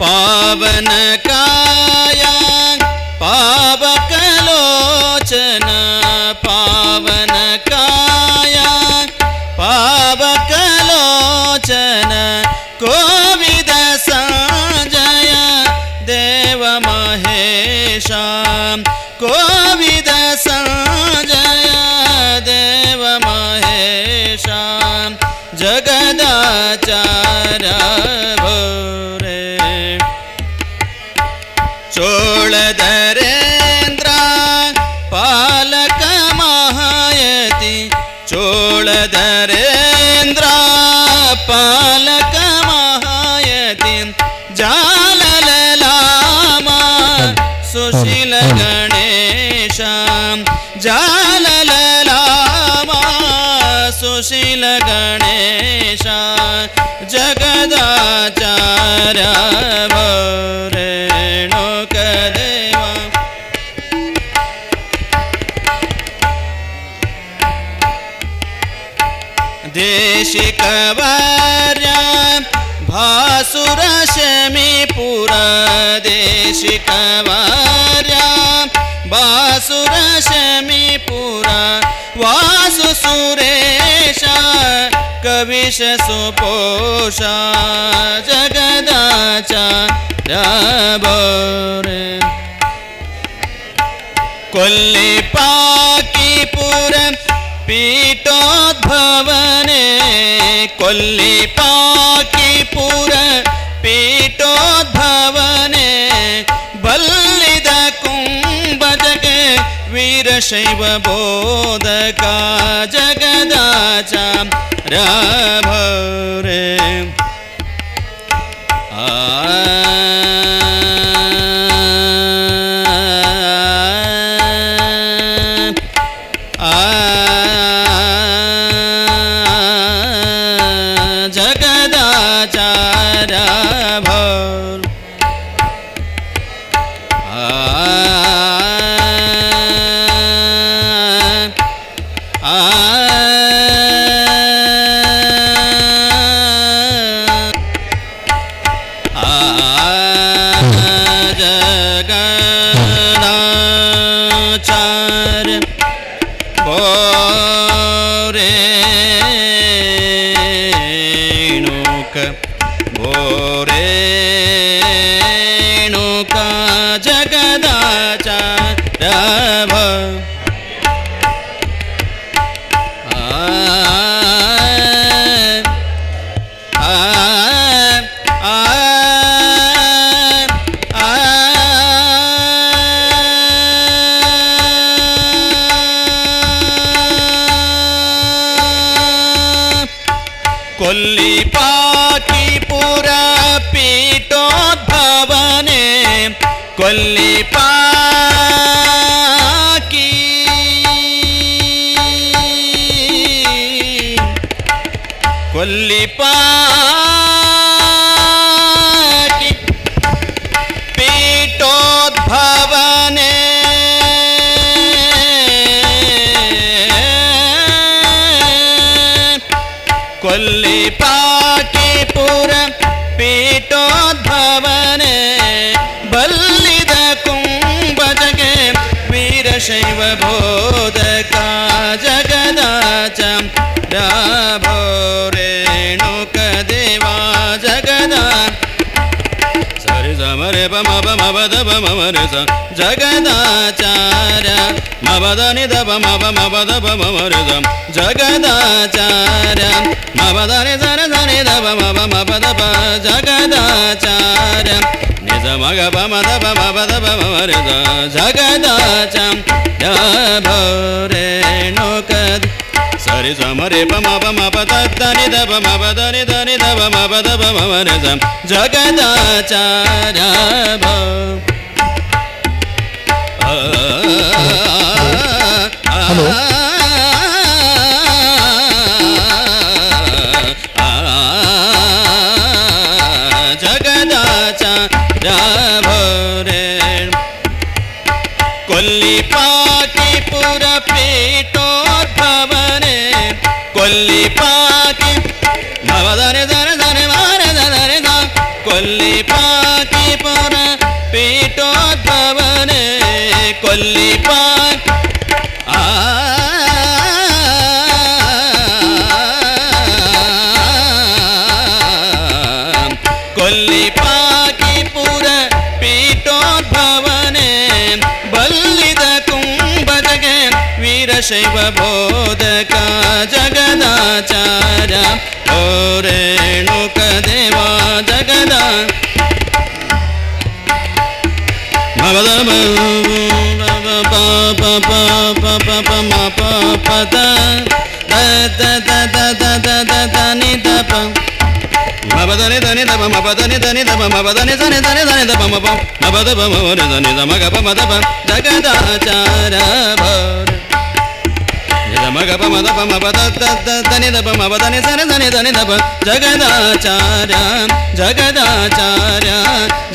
पावनकाय पावकलोचन पावनकाय पावकलोचन कोविद संजय देव महेशा कोविद संजय देव महेशा जगदाचार्य भोरे चोळधरेन्द्र पालक महायति चोळधरेन्द्र पालक महायति जालललामा सुशील गणेश जालललामा सुशील गणेश जगदाचार्य रेणुकदेवा देशिकवर्य भासुर शमीपुर देशिकवर्य भासुर शमीपुर वासु सुरेश कविश सुपोषा जगदाचार्य भोरे कोल्लिपाकीपुर पीठोद्भवने कोल्लिपाकीपुर पीठोद्भवने बल्लिद कुंभजगे वीरशैव बोधका जगदाचार्य भोरे जगदाचार्य भोरे रेणुका जगदाचार्य कोल्लिपाकीपुर पीठोद्भवने कोल्लिपाकी कोल्लिपाकी पीठोद्भवने कोल्लिपाकीपुर पीठोद्भवने बल्लिद कुंभजगे वीरशैव बोधका जगदाचार्य रेणुकदेवा जगदा सरि समरे मद मरे स जगदाचार्य मवदनि दब मद मरे स जगदाचार्य मवदनि सरे सनि दब मद जगदाचार्य निज मग मद मरे स जगदाचार्य रेणुक सरि समरे पदनि दब मदनि धनि दब मद मरे स जगदाचार्य हेलो जगदाचार्य भोरे कोल्लिपाकीपुर पीठोद्भवने कोल्लिपाकी भवदने धने धने मारे धने धा कोल्लिपा ಪಾಕಿಪುರ ಪೀಠೋದ್ಭವನೆ ಕೊಲ್ಲಿಪಾಕ್ ಕೊಲ್ಲಿಪಾಕಿಪುರ ಪೀಠೋದ್ಭವನೆ ಬಲ್ಲಿದ ಕುಂಭಜಗೆ ವೀರಶೈವ ಬೋಧಕ ಜಗದಾಚಾರ್ಯ ಓ ರೇಣುಕ ದೇವ ಜಗದ ಜಗದಾಚಾರ ಜಗದಾಚಾರ್ಯ ಜಗದಾಚಾರ್ಯ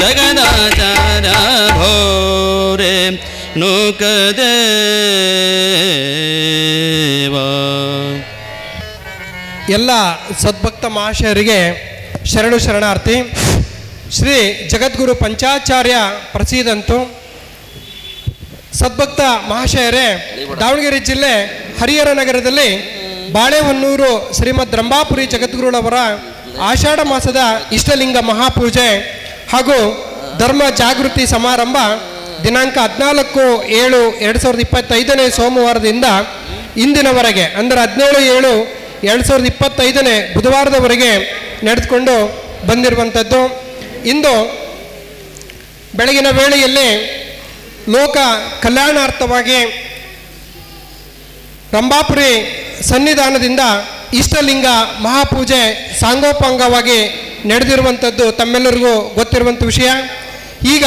ಜಗದಾಚಾರ್ಯ ಭೋರೆ ನೂಕದೇವ. ಎಲ್ಲ ಸದ್ಭಕ್ತ ಮಹಾಶಯರಿಗೆ ಶರಣು ಶರಣಾರ್ಥಿ. ಶ್ರೀ ಜಗದ್ಗುರು ಪಂಚಾಚಾರ್ಯ ಪ್ರಸಿದ್ಧಂತು. ಸದ್ಭಕ್ತ ಮಹಾಶಯರೇ, ದಾವಣಗೆರೆ ಜಿಲ್ಲೆ ಹರಿಹರ ನಗರದಲ್ಲಿ ಬಾಳೆಹೊನ್ನೂರು ಶ್ರೀಮದ್ ರಂಭಾಪುರಿ ಜಗದ್ಗುರುಳವರ ಆಷಾಢ ಮಾಸದ ಇಷ್ಟಲಿಂಗ ಮಹಾಪೂಜೆ ಹಾಗೂ ಧರ್ಮ ಜಾಗೃತಿ ಸಮಾರಂಭ ದಿನಾಂಕ 14/7/2025 ಸೋಮವಾರದಿಂದ ಇಂದಿನವರೆಗೆ ಅಂದರೆ 17/7/2025 ಬುಧವಾರದವರೆಗೆ ನಡೆದುಕೊಂಡು ಬಂದಿರುವಂಥದ್ದು. ಇಂದು ಬೆಳಗಿನ ವೇಳೆಯಲ್ಲಿ ಲೋಕ ಕಲ್ಯಾಣಾರ್ಥವಾಗಿ ರಂಭಾಪುರಿ ಸನ್ನಿಧಾನದಿಂದ ಇಷ್ಟಲಿಂಗ ಮಹಾಪೂಜೆ ಸಾಂಗೋಪಾಂಗವಾಗಿ ನಡೆದಿರುವಂಥದ್ದು ತಮ್ಮೆಲ್ಲರಿಗೂ ಗೊತ್ತಿರುವಂಥ ವಿಷಯ. ಈಗ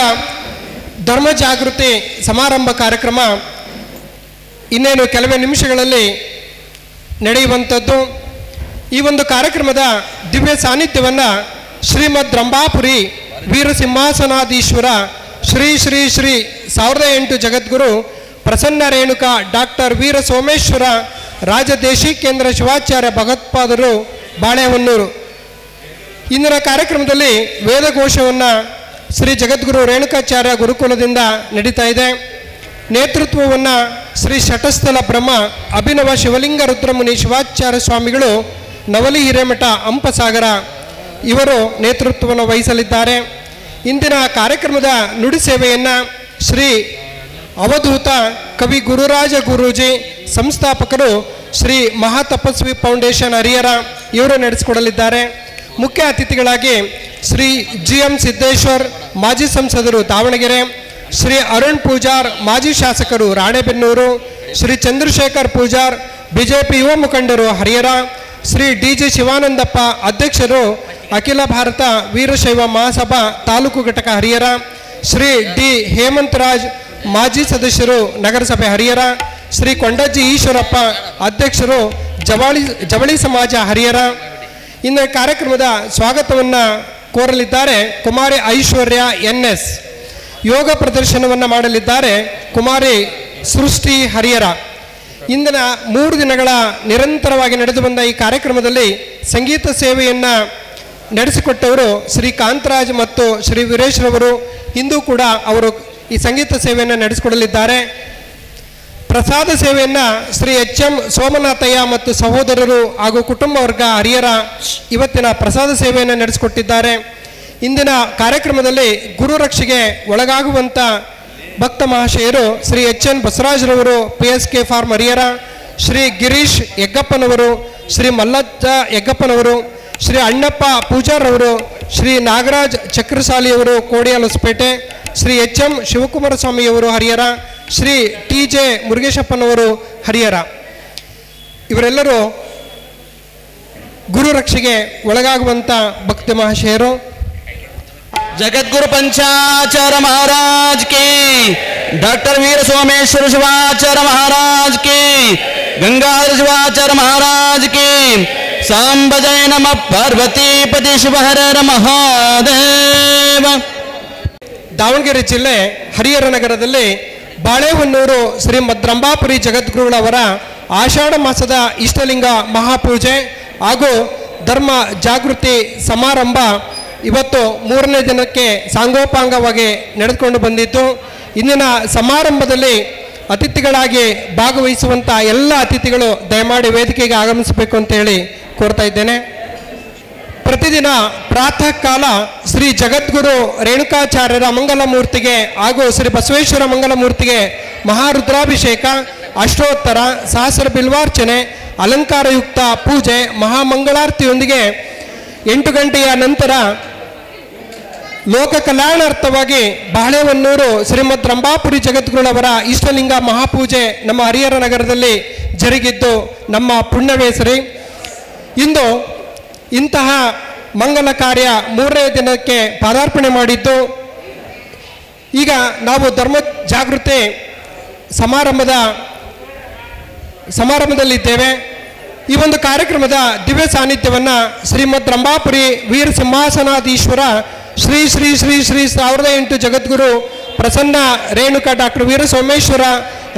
ಧರ್ಮ ಜಾಗೃತಿ ಸಮಾರಂಭ ಕಾರ್ಯಕ್ರಮ ಇನ್ನೇನು ಕೆಲವೇ ನಿಮಿಷಗಳಲ್ಲಿ ನಡೆಯುವಂಥದ್ದು. ಈ ಒಂದು ಕಾರ್ಯಕ್ರಮದ ದಿವ್ಯ ಸಾನ್ನಿಧ್ಯವನ್ನು ಶ್ರೀಮದ್ ರಂಭಾಪುರಿ ವೀರಸಿಂಹಾಸನಾಧೀಶ್ವರ ಶ್ರೀ ಶ್ರೀ ಶ್ರೀ 1008 ಜಗದ್ಗುರು ಪ್ರಸನ್ನ ರೇಣುಕ ಡಾಕ್ಟರ್ ವೀರ ಸೋಮೇಶ್ವರ ರಾಜದೇಶಿಕೇಂದ್ರ ಶಿವಾಚಾರ್ಯ ಭಗವತ್ಪಾದರು ಬಾಳೆಹೊನ್ನೂರು. ಇಂದಿನ ಕಾರ್ಯಕ್ರಮದಲ್ಲಿ ವೇದಘೋಷವನ್ನು ಶ್ರೀ ಜಗದ್ಗುರು ರೇಣುಕಾಚಾರ್ಯ ಗುರುಕುಲದಿಂದ ನಡೀತಾ ಇದೆ. ನೇತೃತ್ವವನ್ನು ಶ್ರೀ ಶಟಸ್ಥಲ ಬ್ರಹ್ಮ ಅಭಿನವ ಶಿವಲಿಂಗ ರುದ್ರಮುನಿ ಶಿವಾಚಾರ್ಯ ಸ್ವಾಮಿಗಳು ನವಲಿ ಹಿರೇಮಠ ಹಂಪಸಾಗರ ಇವರು ನೇತೃತ್ವವನ್ನು ವಹಿಸಲಿದ್ದಾರೆ. ಇಂದಿನ ಕಾರ್ಯಕ್ರಮದ ನುಡಿ ಸೇವೆಯನ್ನು ಶ್ರೀ ಅವಧೂತ ಕವಿ ಗುರುರಾಜ ಗುರೂಜಿ ಸಂಸ್ಥಾಪಕರು ಶ್ರೀ ಮಹಾತಪಸ್ವಿ ಫೌಂಡೇಶನ್ ಹರಿಹರ ಇವರು ನಡೆಸಿಕೊಡಲಿದ್ದಾರೆ. ಮುಖ್ಯ ಅತಿಥಿಗಳಾಗಿ ಶ್ರೀ GM ಸಿದ್ದೇಶ್ವರ್ ಮಾಜಿ ಸಂಸದರು ದಾವಣಗೆರೆ, ಶ್ರೀ ಅರುಣ್ ಪೂಜಾರ್ ಮಾಜಿ ಶಾಸಕರು ರಾಣೆಬೆನ್ನೂರು, ಶ್ರೀ ಚಂದ್ರಶೇಖರ್ ಪೂಜಾರ್ ಬಿಜೆಪಿ ಯುವ ಮುಖಂಡರು ಹರಿಹರ, ಶ್ರೀ DG ಶಿವಾನಂದಪ್ಪ ಅಧ್ಯಕ್ಷರು ಅಖಿಲ ಭಾರತ ವೀರಶೈವ ಮಹಾಸಭಾ ತಾಲೂಕು ಘಟಕ ಹರಿಹರ, ಶ್ರೀ D ಹೇಮಂತರಾಜ್ ಮಾಜಿ ಸದಸ್ಯರು ನಗರಸಭೆ ಹರಿಹರ, ಶ್ರೀ ಕೊಂಡಜ್ಜಿ ಈಶ್ವರಪ್ಪ ಅಧ್ಯಕ್ಷರು ಜವಳಿ ಸಮಾಜ ಹರಿಹರ. ಇನ್ನು ಕಾರ್ಯಕ್ರಮದ ಸ್ವಾಗತವನ್ನು ಕೋರಲಿದ್ದಾರೆ ಕುಮಾರಿ ಐಶ್ವರ್ಯ NS. ಯೋಗ ಪ್ರದರ್ಶನವನ್ನು ಮಾಡಲಿದ್ದಾರೆ ಕುಮಾರಿ ಸೃಷ್ಟಿ ಹರಿಹರ. ಇಂದಿನ 3 ದಿನಗಳ ನಿರಂತರವಾಗಿ ನಡೆದು ಬಂದ ಈ ಕಾರ್ಯಕ್ರಮದಲ್ಲಿ ಸಂಗೀತ ಸೇವೆಯನ್ನು ನಡೆಸಿಕೊಟ್ಟವರು ಶ್ರೀ ಕಾಂತರಾಜ್ ಮತ್ತು ಶ್ರೀ ವೀರೇಶ್ರವರು. ಇಂದು ಕೂಡ ಅವರು ಈ ಸಂಗೀತ ಸೇವೆಯನ್ನು ನಡೆಸಿಕೊಡಲಿದ್ದಾರೆ. ಪ್ರಸಾದ ಸೇವೆಯನ್ನು ಶ್ರೀ HM ಸೋಮನಾಥಯ್ಯ ಮತ್ತು ಸಹೋದರರು ಹಾಗೂ ಕುಟುಂಬ ವರ್ಗ ಹರಿಹರ ಇವತ್ತಿನ ಪ್ರಸಾದ ಸೇವೆಯನ್ನು ನಡೆಸಿಕೊಟ್ಟಿದ್ದಾರೆ. ಇಂದಿನ ಕಾರ್ಯಕ್ರಮದಲ್ಲಿ ಗುರುರಕ್ಷೆಗೆ ಒಳಗಾಗುವಂಥ ಭಕ್ತ ಮಹಾಶಯರು ಶ್ರೀ HN ಬಸವರಾಜರವರು PSK ಫಾರ್ಮ್ ಹರಿಹರ, ಶ್ರೀ ಗಿರೀಶ್ ಯಗ್ಗಪ್ಪನವರು, ಶ್ರೀ ಮಲ್ಲಜ್ಜ ಯಗ್ಗಪ್ಪನವರು, ಶ್ರೀ ಅಣ್ಣಪ್ಪ ಪೂಜಾರವರು, ಶ್ರೀ ನಾಗರಾಜ್ ಚಕ್ರಸಾಲಿಯವರು ಕೋಡಿಯಾಲ್ ಹೊಸಪೇಟೆ, ಶ್ರೀ HM ಶಿವಕುಮಾರ ಸ್ವಾಮಿಯವರು ಹರಿಹರ, ಶ್ರೀ TJ ಮುರುಗೇಶಪ್ಪನವರು ಹರಿಹರ. ಇವರೆಲ್ಲರೂ ಗುರುರಕ್ಷೆಗೆ ಒಳಗಾಗುವಂಥ ಭಕ್ತ ಮಹಾಶಯರು. जगद्गुरु पंचाचार्य महाराज की, डॉक्टर वीर सोमेश्वर शिवाचार्य महाराज की, गंगाधर शिवाचार्य महाराज की, सांब जय नमः पार्वतीपति शिव हर हर महादेव. ದಾವಣಗೆರೆ ಜಿಲ್ಲೆ ಹರಿಹರ ನಗರದಲ್ಲಿ ಬಾಳೆಹೊನ್ನೂರು ಶ್ರೀಮದ್ ರಂಭಾಪುರಿ ಜಗದ್ಗುರುಗಳವರ ಆಷಾಢ ಮಾಸದ ಇಷ್ಟಲಿಂಗ ಮಹಾಪೂಜೆ ಹಾಗೂ ಧರ್ಮ ಜಾಗೃತಿ ಸಮಾರಂಭ ಇವತ್ತು 3ನೇ ದಿನಕ್ಕೆ ಸಾಂಗೋಪಾಂಗವಾಗಿ ನಡೆದುಕೊಂಡು ಬಂದಿತ್ತು. ಇಂದಿನ ಸಮಾರಂಭದಲ್ಲಿ ಅತಿಥಿಗಳಾಗಿ ಭಾಗವಹಿಸುವಂಥ ಎಲ್ಲ ಅತಿಥಿಗಳು ದಯಮಾಡಿ ವೇದಿಕೆಗೆ ಆಗಮಿಸಬೇಕು ಅಂತೇಳಿ ಕೋರ್ತಾ ಇದ್ದೇನೆ. ಪ್ರತಿದಿನ ಪ್ರಾತಃ ಕಾಲ ಶ್ರೀ ಜಗದ್ಗುರು ರೇಣುಕಾಚಾರ್ಯರ ಮಂಗಲಮೂರ್ತಿಗೆ ಹಾಗೂ ಶ್ರೀ ಬಸವೇಶ್ವರ ಮಂಗಲಮೂರ್ತಿಗೆ ಮಹಾರುದ್ರಾಭಿಷೇಕ, ಅಷ್ಟೋತ್ತರ, ಸಹಸ್ರ ಬಿಲ್ವಾರ್ಚನೆ, ಅಲಂಕಾರಯುಕ್ತ ಪೂಜೆ, ಮಹಾಮಂಗಳಾರತಿಯೊಂದಿಗೆ 8 ಗಂಟೆಯ ನಂತರ ಲೋಕ ಕಲ್ಯಾಣಾರ್ಥವಾಗಿ ಬಾಳೆಹೊನ್ನೂರು ಶ್ರೀಮದ್ ರಂಭಾಪುರಿ ಜಗದ್ಗುರುಳವರ ಇಷ್ಟಲಿಂಗ ಮಹಾಪೂಜೆ ನಮ್ಮ ಹರಿಹರ ನಗರದಲ್ಲಿ ಜರುಗಿದ್ದು ನಮ್ಮ ಪುಣ್ಯವೇ ಸರಿ. ಇಂದು ಇಂತಹ ಮಂಗಲ ಕಾರ್ಯ 3ನೇ ದಿನಕ್ಕೆ ಪಾದಾರ್ಪಣೆ ಮಾಡಿದ್ದು. ಈಗ ನಾವು ಧರ್ಮ ಜಾಗೃತಿ ಸಮಾರಂಭದಲ್ಲಿದ್ದೇವೆ. ಈ ಒಂದು ಕಾರ್ಯಕ್ರಮದ ದಿವ್ಯ ಸಾನ್ನಿಧ್ಯವನ್ನು ಶ್ರೀಮದ್ ರಂಭಾಪುರಿ ವೀರ ಸಿಂಹಾಸನಾಧೀಶ್ವರ ಶ್ರೀ ಶ್ರೀ ಶ್ರೀ ಶ್ರೀ 1008 ಜಗದ್ಗುರು ಪ್ರಸನ್ನ ರೇಣುಕಾ ಡಾಕ್ಟರ್ ವೀರ ಸೋಮೇಶ್ವರ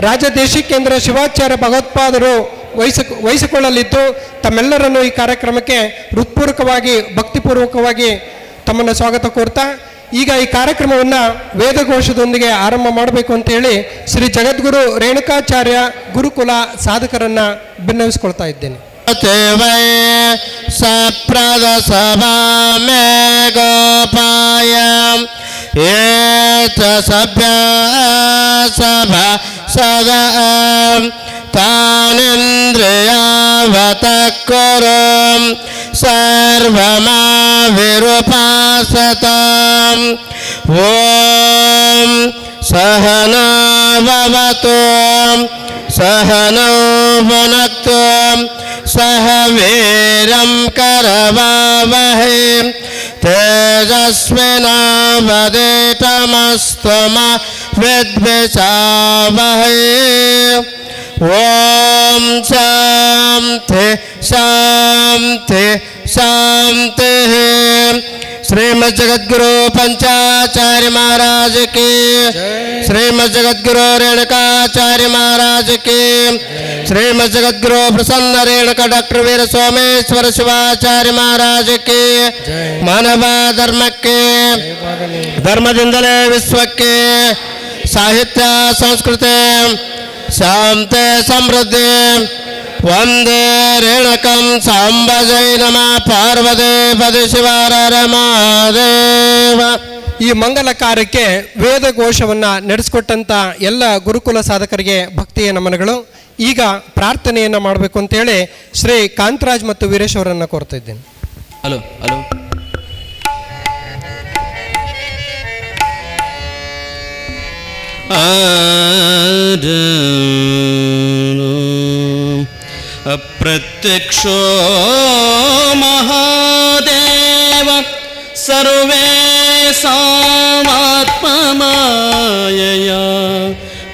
ರಾಜದೇಶಿಕೇಂದ್ರ ಶಿವಾಚಾರ್ಯ ಭಗವತ್ಪಾದರು ವಹಿಸಿಕೊಳ್ಳಲಿದ್ದು ತಮ್ಮೆಲ್ಲರನ್ನು ಈ ಕಾರ್ಯಕ್ರಮಕ್ಕೆ ಹೃತ್ಪೂರ್ವಕವಾಗಿ ಭಕ್ತಿಪೂರ್ವಕವಾಗಿ ತಮ್ಮನ್ನು ಸ್ವಾಗತ ಕೋರ್ತಾ ಈಗ ಈ ಕಾರ್ಯಕ್ರಮವನ್ನು ವೇದಘೋಷದೊಂದಿಗೆ ಆರಂಭ ಮಾಡಬೇಕು ಅಂತೇಳಿ ಶ್ರೀ ಜಗದ್ಗುರು ರೇಣುಕಾಚಾರ್ಯ ಗುರುಕುಲ ಸಾಧಕರನ್ನು ಭಿನ್ನವಿಸಿಕೊಳ್ತಾ ಇದ್ದೇನೆ. ಸಪ್ರದ ಸಭಾ ಮೇ ಗೋಪಾಯ ಸಭ್ಯ ಸಭಾ ಸದಾ ತಾನೇಂದ್ರಿಯಾವತ ಕುರು ಸರ್ವಮಾವಿರುಪಾಸತಾಂ ಓಂ ಸಹನಾ ಭವತು ಸಹನೌ ಭುನಕ್ತು ಸಹ ವೀರ್ಯಂ ಕರವಾವಹೈ ತೇಜಸ್ವಿನಾವಧೀತಮಸ್ತು ಮಾ ವಿದ್ವಿಷಾವಹೈ. ಓಂ ಶಾಂತಿ ಶಾಂತಿ ಶಾಂತಿ. श्रीमद् जगद्गुरु पंचाचार्य महाराज की, श्रीमद् जगद्गुरु रेणुकाचार्य महाराज की, श्रीमद् जगद्गुरु प्रसन्न रेणुका डॉक्टर वीर सोमेश्वर शिवाचार्य महाराज की. मानव धर्म के ಧರ್ಮದಿಂದಲೇ ವಿಶ್ವಕ್ಕೆ ಸಾಹಿತ್ಯ ಸಂಸ್ಕೃತಿ ಶಾಂತಿ ಸಮೃದ್ಧಿ. ವಂದೇ ರೇಣುಕಂ ಸಾಂಬ ಜೈ ನಮಃ ಪಾರ್ವತಿ ಪದಿ ಶಿವರ ಮಹಾದೇವ. ಈ ಮಂಗಲ ಕಾರ್ಯಕ್ಕೆ ವೇದಘೋಷವನ್ನು ನಡೆಸಿಕೊಟ್ಟಂಥ ಎಲ್ಲ ಗುರುಕುಲ ಸಾಧಕರಿಗೆ ಭಕ್ತಿಯ ನಮನಗಳು. ಈಗ ಪ್ರಾರ್ಥನೆಯನ್ನು ಮಾಡಬೇಕು ಅಂತೇಳಿ ಶ್ರೀ ಕಾಂತರಾಜ್ ಮತ್ತು ವೀರೇಶ್ ಅವರನ್ನು ಕೋರ್ತಾ ಇದ್ದೇನೆ. Hello hello. ಅಪ್ರತ್ಯಕ್ಷೋ ಮಹಾದೇವ ಸರ್ವೇಷಾಮಾತ್ಮಮಾಯಯ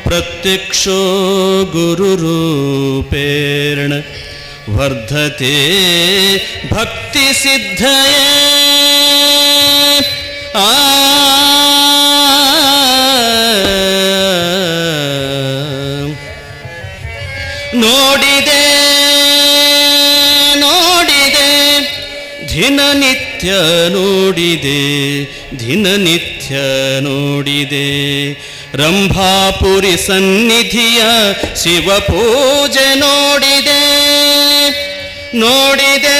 ಪ್ರತ್ಯಕ್ಷೋ ಗುರುರೂಪೇಣ ವರ್ಧತೆ ಭಕ್ತಿ ಸಿದ್ಧಯೇ. ನೋಡಿದೆ ನೋಡಿದೆ ದಿನನಿತ್ಯ ನೋಡಿದೆ ದಿನನಿತ್ಯ ನೋಡಿದೆ ರಂಭಾಪುರಿ ಸನ್ನಿಧಿಯ ಶಿವಪೂಜೆ ನೋಡಿದೆ ನೋಡಿದೆ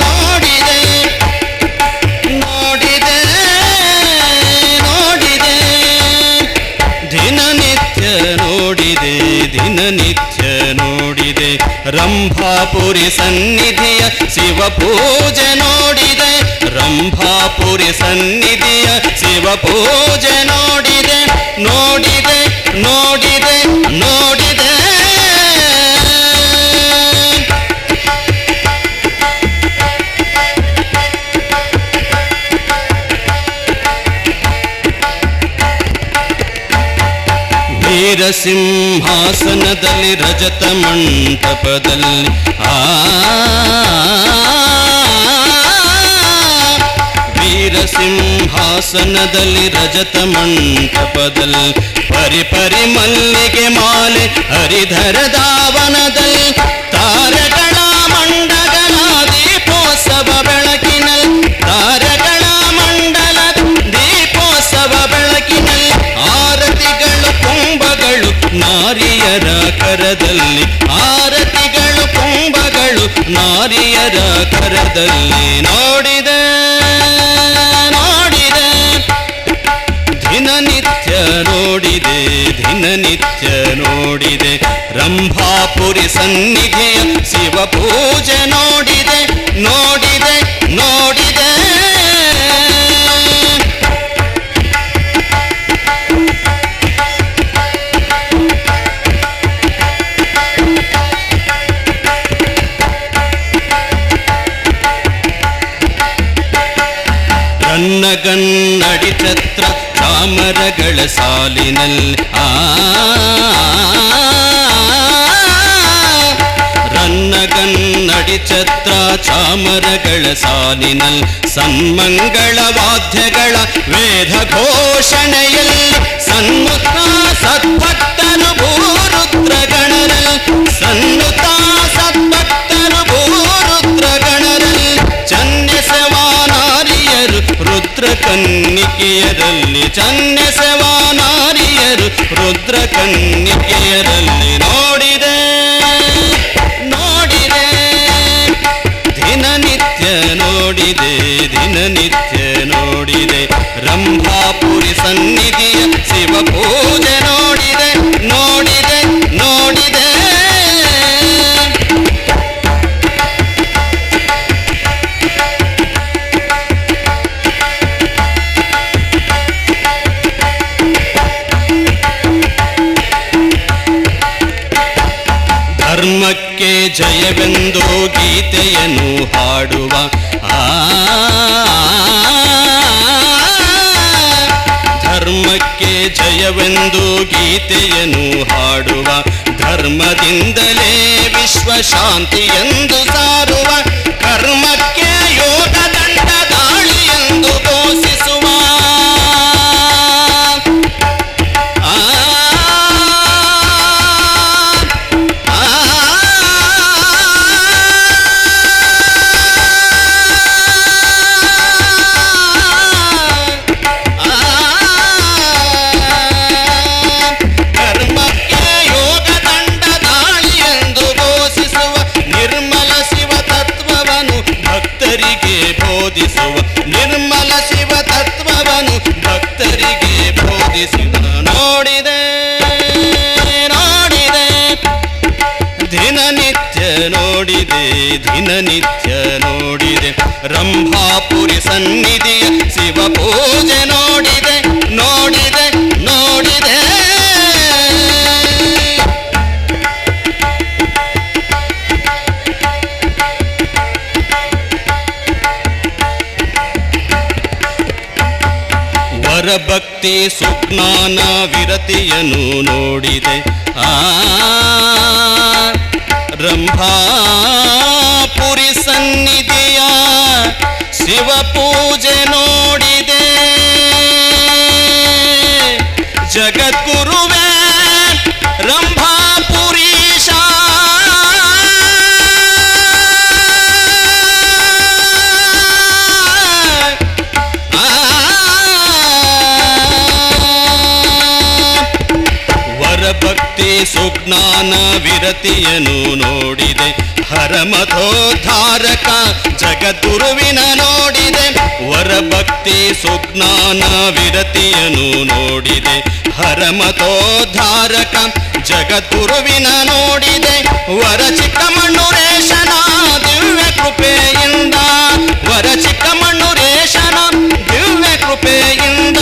ನೋಡಿದೆ ನೋಡಿದೆ ನೋಡಿದೆ ದಿನನಿತ್ಯ ನೋಡಿದೆ ದಿನನಿತ್ಯ ನೋಡಿದೆ ರಂಭಾಪುರಿ ಸನ್ನಿಧಿಯ ಶಿವಪೂಜೆ ನೋಡಿದೆ ರಂಭಾಪುರಿ ಸನ್ನಿಧಿಯ ಶಿವಪೂಜೆ ನೋಡಿದೆ ನೋಡಿದೆ ನೋಡಿದೆ ನೋಡಿದೆ. ವೀರಸಿಂಹಾಸನದಲ್ಲಿ ರಜತ ಮಂಟಪದಲ್ಲಿ ವೀರಸಿಂಹಾಸನದಲ್ಲಿ ರಜತ ಮಂಟಪದಲ್ಲಿ ಪರಿಪರಿ ಮಲ್ಲಿಗೆ ಮಾಲೆ ಹರಿಧರ ಧಾವನದಲ್ಲಿ ತಾರೆಗಳ ಮಂಡಗನ ದೀಪೋತ್ಸವ ಬೆಳಕಿನಲ್ಲಿ ತಾರಗಳ ಮಂಡಲ ದೀಪೋತ್ಸವ ಬೆಳಕಿನಲ್ಲಿ ಆರತಿಗಳು ಕುಂಭಗಳು ನಾರಿಯರ ಕರದಲ್ಲಿ ಆರತಿಗಳು ಕುಂಭಗಳು ನಾರಿಯರ ಕರದಲ್ಲಿ ನೋಡಿದೆ ನೋಡಿದೆ ದಿನನಿತ್ಯ ನೋಡಿದೆ ದಿನನಿತ್ಯ ನೋಡಿದೆ ರಂಭಾಪುರಿ ಸನ್ನಿಧಿಯ ಶಿವ ಪೂಜೆ ನೋಡಿದೆ ನೋಡಿದೆ ನೋಡಿದೆ ರನ್ನಗನ್ನಡಿ ಛತ್ರ ಚಾಮರಗಳ ಸಾಲಿನಲ್ಲಿ ರನ್ನಗನ್ನಡಿ ಛತ್ರ ಚಾಮರಗಳ ಸಾಲಿನಲ್ಲಿ ಸನ್ಮಂಗಳ ವಾದ್ಯಗಳ ವೇದ ಘೋಷಣೆಯಲ್ಲಿ ಸನ್ಮುಖ ಸದ್ಭಕ್ತರು ಭೂರುದ್ರಗಣರಲ್ಲಿ ಸನ್ನುತ ಸದ್ಭಕ್ತರು ಭೂರುದ್ರಗಣರಲ್ಲಿ ಚನ್ನೆಸವಾನಾರಿಯರು ರುದ್ರ ಕನ್ನಿಕೆಯರಲ್ಲಿ ಚನ್ನೆಸವಾನಾರಿಯರು ರುದ್ರ ಕನ್ನಿಕೆಯರಲ್ಲಿ ನೋಡಿದೆ ನೋಡಿದೆ ದಿನನಿತ್ಯ ನೋಡಿದೆ ದಿನನಿತ್ಯ ನೋಡಿದೆ ರಂಭಾಪುರಿ ಸನ್ನಿಧಿಯ ಶಿವ ಪೂಜೆ ನೋಡಿದೆ ನೋಡಿದೆ ನೋಡಿದೆ ಧರ್ಮಕ್ಕೆ ಜಯವೆಂದು ಗೀತೆಯನ್ನು ಹಾಡುವ ಧರ್ಮಕ್ಕೆ ಜಯವೆಂದು ಗೀತೆಯನ್ನು ಹಾಡುವ ಧರ್ಮದಿಂದಲೇ ವಿಶ್ವ ಶಾಂತಿ ಎಂದು ಸಾರುವ ಕರ್ಮಕ್ಕೆ ಯೋಗ ದಂಡ ದಾಳಿ ಎಂದು ಘೋಷಿಸುವ ನಿರ್ಮಲ ಶಿವ ತತ್ವವನ್ನು ಭಕ್ತರಿಗೆ ಬೋಧಿಸಿದ ನೋಡಿದೆ ನೋಡಿದೆ ದಿನನಿತ್ಯ ನೋಡಿದೆ ದಿನನಿತ್ಯ ನೋಡಿದೆ ರಂಭಾಪುರಿ ಸನ್ನಿಧಿಯ ಶಿವ ಪೂಜೆ ನೋಡಿದೆ ನೋಡಿದೆ ನೋಡಿದೆ ವರಭಕ್ತಿ ಸುಜ್ಞಾನ ವಿರತಿಯನ್ನು ನೋಡಿದೆ ರಂಭಾಪುರಿ ಸನ್ನಿಧಿಯ ಶಿವ ಪೂಜೆ ನೋಡಿದೆ ಜಗದ್ಗುರುವೇ ರಂಭಾಪುರೀಶ ಭಕ್ತಿ ಸುಜ್ಞಾನ ವಿರತಿಯನ್ನು ನೋಡಿದೆ ಹರಮಥೋದ್ಧಾರಕ ಜಗದ್ಗುರುವಿನ ನೋಡಿದೆ ವರಭಕ್ತಿ ಸುಜ್ಞಾನ ವಿರತಿಯನ್ನು ನೋಡಿದೆ ಹರಮಥೋದ್ಧಾರಕ ಜಗದ್ಗುರುವಿನ ನೋಡಿದೆ ವರ ಚಿಕ್ಕಮಣ್ಣುರೇಶನ ದಿವ್ಯ ಕೃಪೆಯಿಂದ ವರ ಚಿಕ್ಕಮಣ್ಣುರೇಶನ ದಿವ್ಯ ಕೃಪೆಯಿಂದ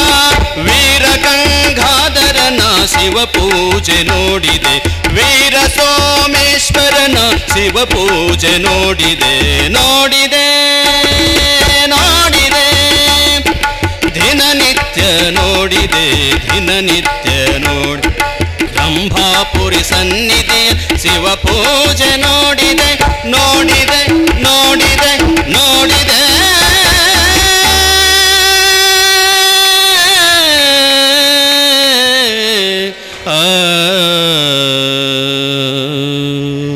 ವೀರ ಗಂಗಾಧರನ ಶಿವ ಪೂಜೆ ನೋಡಿದೆ ವೀರ ಸೋಮೇಶ್ವರನ ಶಿವ ಪೂಜೆ ನೋಡಿದೆ ನೋಡಿದೆ ನೋಡಿದೆ ದಿನನಿತ್ಯ ನೋಡಿದೆ ದಿನನಿತ್ಯ ನೋಡಿ ರಂಭಾಪುರಿ ಸನ್ನಿಧಿಯ ಶಿವ ಪೂಜೆ ನೋಡಿದೆ ನೋಡಿದೆ ನೋಡಿದೆ ನೋಡಿದೆ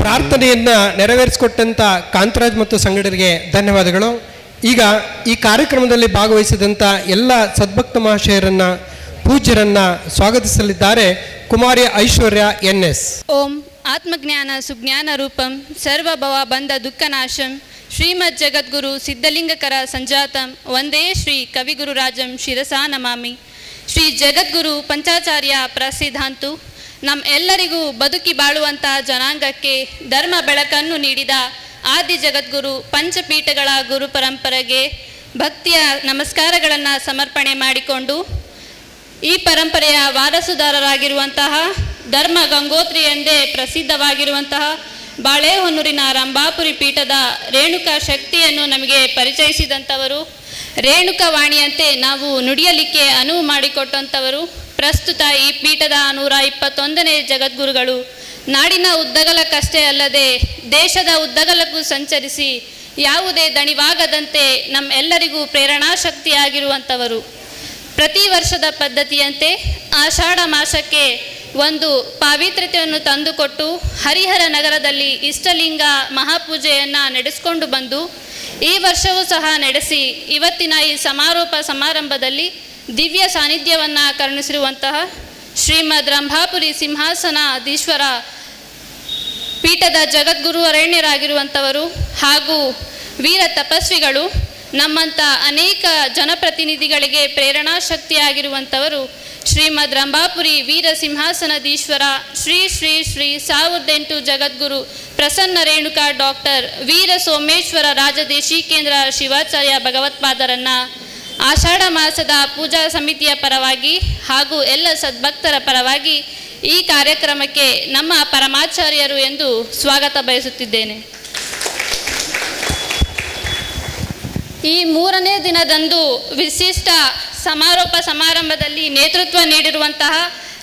ಪ್ರಾರ್ಥನೆಯನ್ನ ನೆರವೇರಿಸಿಕೊಟ್ಟಂತ ಕಾಂತರಾಜ್ ಮತ್ತು ಸಂಗಡರಿಗೆ ಧನ್ಯವಾದಗಳು. ಈಗ ಈ ಕಾರ್ಯಕ್ರಮದಲ್ಲಿ ಭಾಗವಹಿಸಿದಂಥ ಎಲ್ಲ ಸದ್ಭಕ್ತ ಮಹಾಶಯರನ್ನು ಪೂಜ್ಯರನ್ನು ಸ್ವಾಗತಿಸಲಿದ್ದಾರೆ ಕುಮಾರಿ ಐಶ್ವರ್ಯ NS. ಓಂ ಆತ್ಮಜ್ಞಾನ ಸುಜ್ಞಾನ ರೂಪಂ ಸರ್ವಭವ ಬಂಧ ದುಃಖನಾಶಂ ಶ್ರೀಮದ್ ಜಗದ್ಗುರು ಸಿದ್ಧಲಿಂಗಕರ ಸಂಜಾತಂ ವಂದೇ ಶ್ರೀ ಕವಿಗುರುರಾಜಂ ಶಿರಸಾ ನಮಾಮಿ. ಶ್ರೀ ಜಗದ್ಗುರು ಪಂಚಾಚಾರ್ಯ ಪ್ರಸಿದ್ಧಾಂತು ನಮ್ಮೆಲ್ಲರಿಗೂ ಬದುಕಿ ಬಾಳುವಂತಹ ಜನಾಂಗಕ್ಕೆ ಧರ್ಮ ಬೆಳಕನ್ನು ನೀಡಿದ ಆದಿ ಜಗದ್ಗುರು ಪಂಚಪೀಠಗಳ ಗುರು ಪರಂಪರೆಗೆ ಭಕ್ತಿಯ ನಮಸ್ಕಾರಗಳನ್ನು ಸಮರ್ಪಣೆ ಮಾಡಿಕೊಂಡು ಈ ಪರಂಪರೆಯ ವಾರಸುದಾರರಾಗಿರುವಂತಹ ಧರ್ಮ ಗಂಗೋತ್ರಿ ಎಂದೇ ಪ್ರಸಿದ್ಧವಾಗಿರುವಂತಹ ಬಾಳೆಹೊನ್ನೂರಿನ ರಂಭಾಪುರಿ ಪೀಠದ ರೇಣುಕಾ ಶಕ್ತಿಯನ್ನು ನಮಗೆ ಪರಿಚಯಿಸಿದಂಥವರು, ರೇಣುಕಾ ವಾಣಿಯಂತೆ ನಾವು ನುಡಿಯಲಿಕ್ಕೆ ಅನುವು ಮಾಡಿಕೊಟ್ಟಂಥವರು, ಪ್ರಸ್ತುತ ಈ ಪೀಠದ 121ನೇ ಜಗದ್ಗುರುಗಳು. ನಾಡಿನ ಉದ್ದಗಲಕ್ಕಷ್ಟೇ ಅಲ್ಲದೆ ದೇಶದ ಉದ್ದಗಲಕ್ಕೂ ಸಂಚರಿಸಿ ಯಾವುದೇ ದಣಿವಾಗದಂತೆ ನಮ್ಮೆಲ್ಲರಿಗೂ ಪ್ರೇರಣಾ ಶಕ್ತಿಯಾಗಿರುವಂಥವರು. ಪ್ರತಿ ವರ್ಷದ ಪದ್ಧತಿಯಂತೆ ಆಷಾಢ ಮಾಸಕ್ಕೆ ಒಂದು ಪಾವಿತ್ರ್ಯತೆಯನ್ನು ತಂದುಕೊಟ್ಟು ಹರಿಹರ ನಗರದಲ್ಲಿ ಇಷ್ಟಲಿಂಗ ಮಹಾಪೂಜೆಯನ್ನು ನಡೆಸಿಕೊಂಡು ಬಂದು ಈ ವರ್ಷವೂ ಸಹ ನಡೆಸಿ ಇವತ್ತಿನ ಈ ಸಮಾರೋಪ ಸಮಾರಂಭದಲ್ಲಿ ದಿವ್ಯ ಸಾನ್ನಿಧ್ಯವನ್ನು ಕರುಣಿಸಿರುವಂತಹ ಶ್ರೀಮದ್ ರಂಭಾಪುರಿ ಸಿಂಹಾಸನಾಧೀಶ್ವರ ಪೀಠದ ಜಗದ್ಗುರು ಅರಣ್ಯರಾಗಿರುವಂಥವರು ಹಾಗೂ ವೀರ ತಪಸ್ವಿಗಳು, ನಮ್ಮಂಥ ಅನೇಕ ಜನಪ್ರತಿನಿಧಿಗಳಿಗೆ ಪ್ರೇರಣಾ ಶಕ್ತಿಯಾಗಿರುವಂಥವರು ಶ್ರೀಮದ್ ರಂಭಾಪುರಿ ವೀರ ಸಿಂಹಾಸನಾಧೀಶ್ವರ ಶ್ರೀ ಶ್ರೀ ಶ್ರೀ 1008 ಜಗದ್ಗುರು ಪ್ರಸನ್ನ ರೇಣುಕಾ ಡಾಕ್ಟರ್ ವೀರ ಸೋಮೇಶ್ವರ ರಾಜದೇಶಿಕೇಂದ್ರ ಶಿವಾಚಾರ್ಯ ಭಗವತ್ಪಾದರನ್ನು ಆಷಾಢ ಮಾಸದ ಪೂಜಾ ಸಮಿತಿಯ ಪರವಾಗಿ ಹಾಗೂ ಎಲ್ಲ ಸದ್ಭಕ್ತರ ಪರವಾಗಿ ಈ ಕಾರ್ಯಕ್ರಮಕ್ಕೆ ನಮ್ಮ ಪರಮಾಚಾರ್ಯರು ಎಂದು ಸ್ವಾಗತ ಬಯಸುತ್ತಿದ್ದೇನೆ. ಈ 3ನೇ ದಿನದಂದು ವಿಶಿಷ್ಟ ಸಮಾರೋಪ ಸಮಾರಂಭದಲ್ಲಿ ನೇತೃತ್ವ ನೀಡಿರುವಂತಹ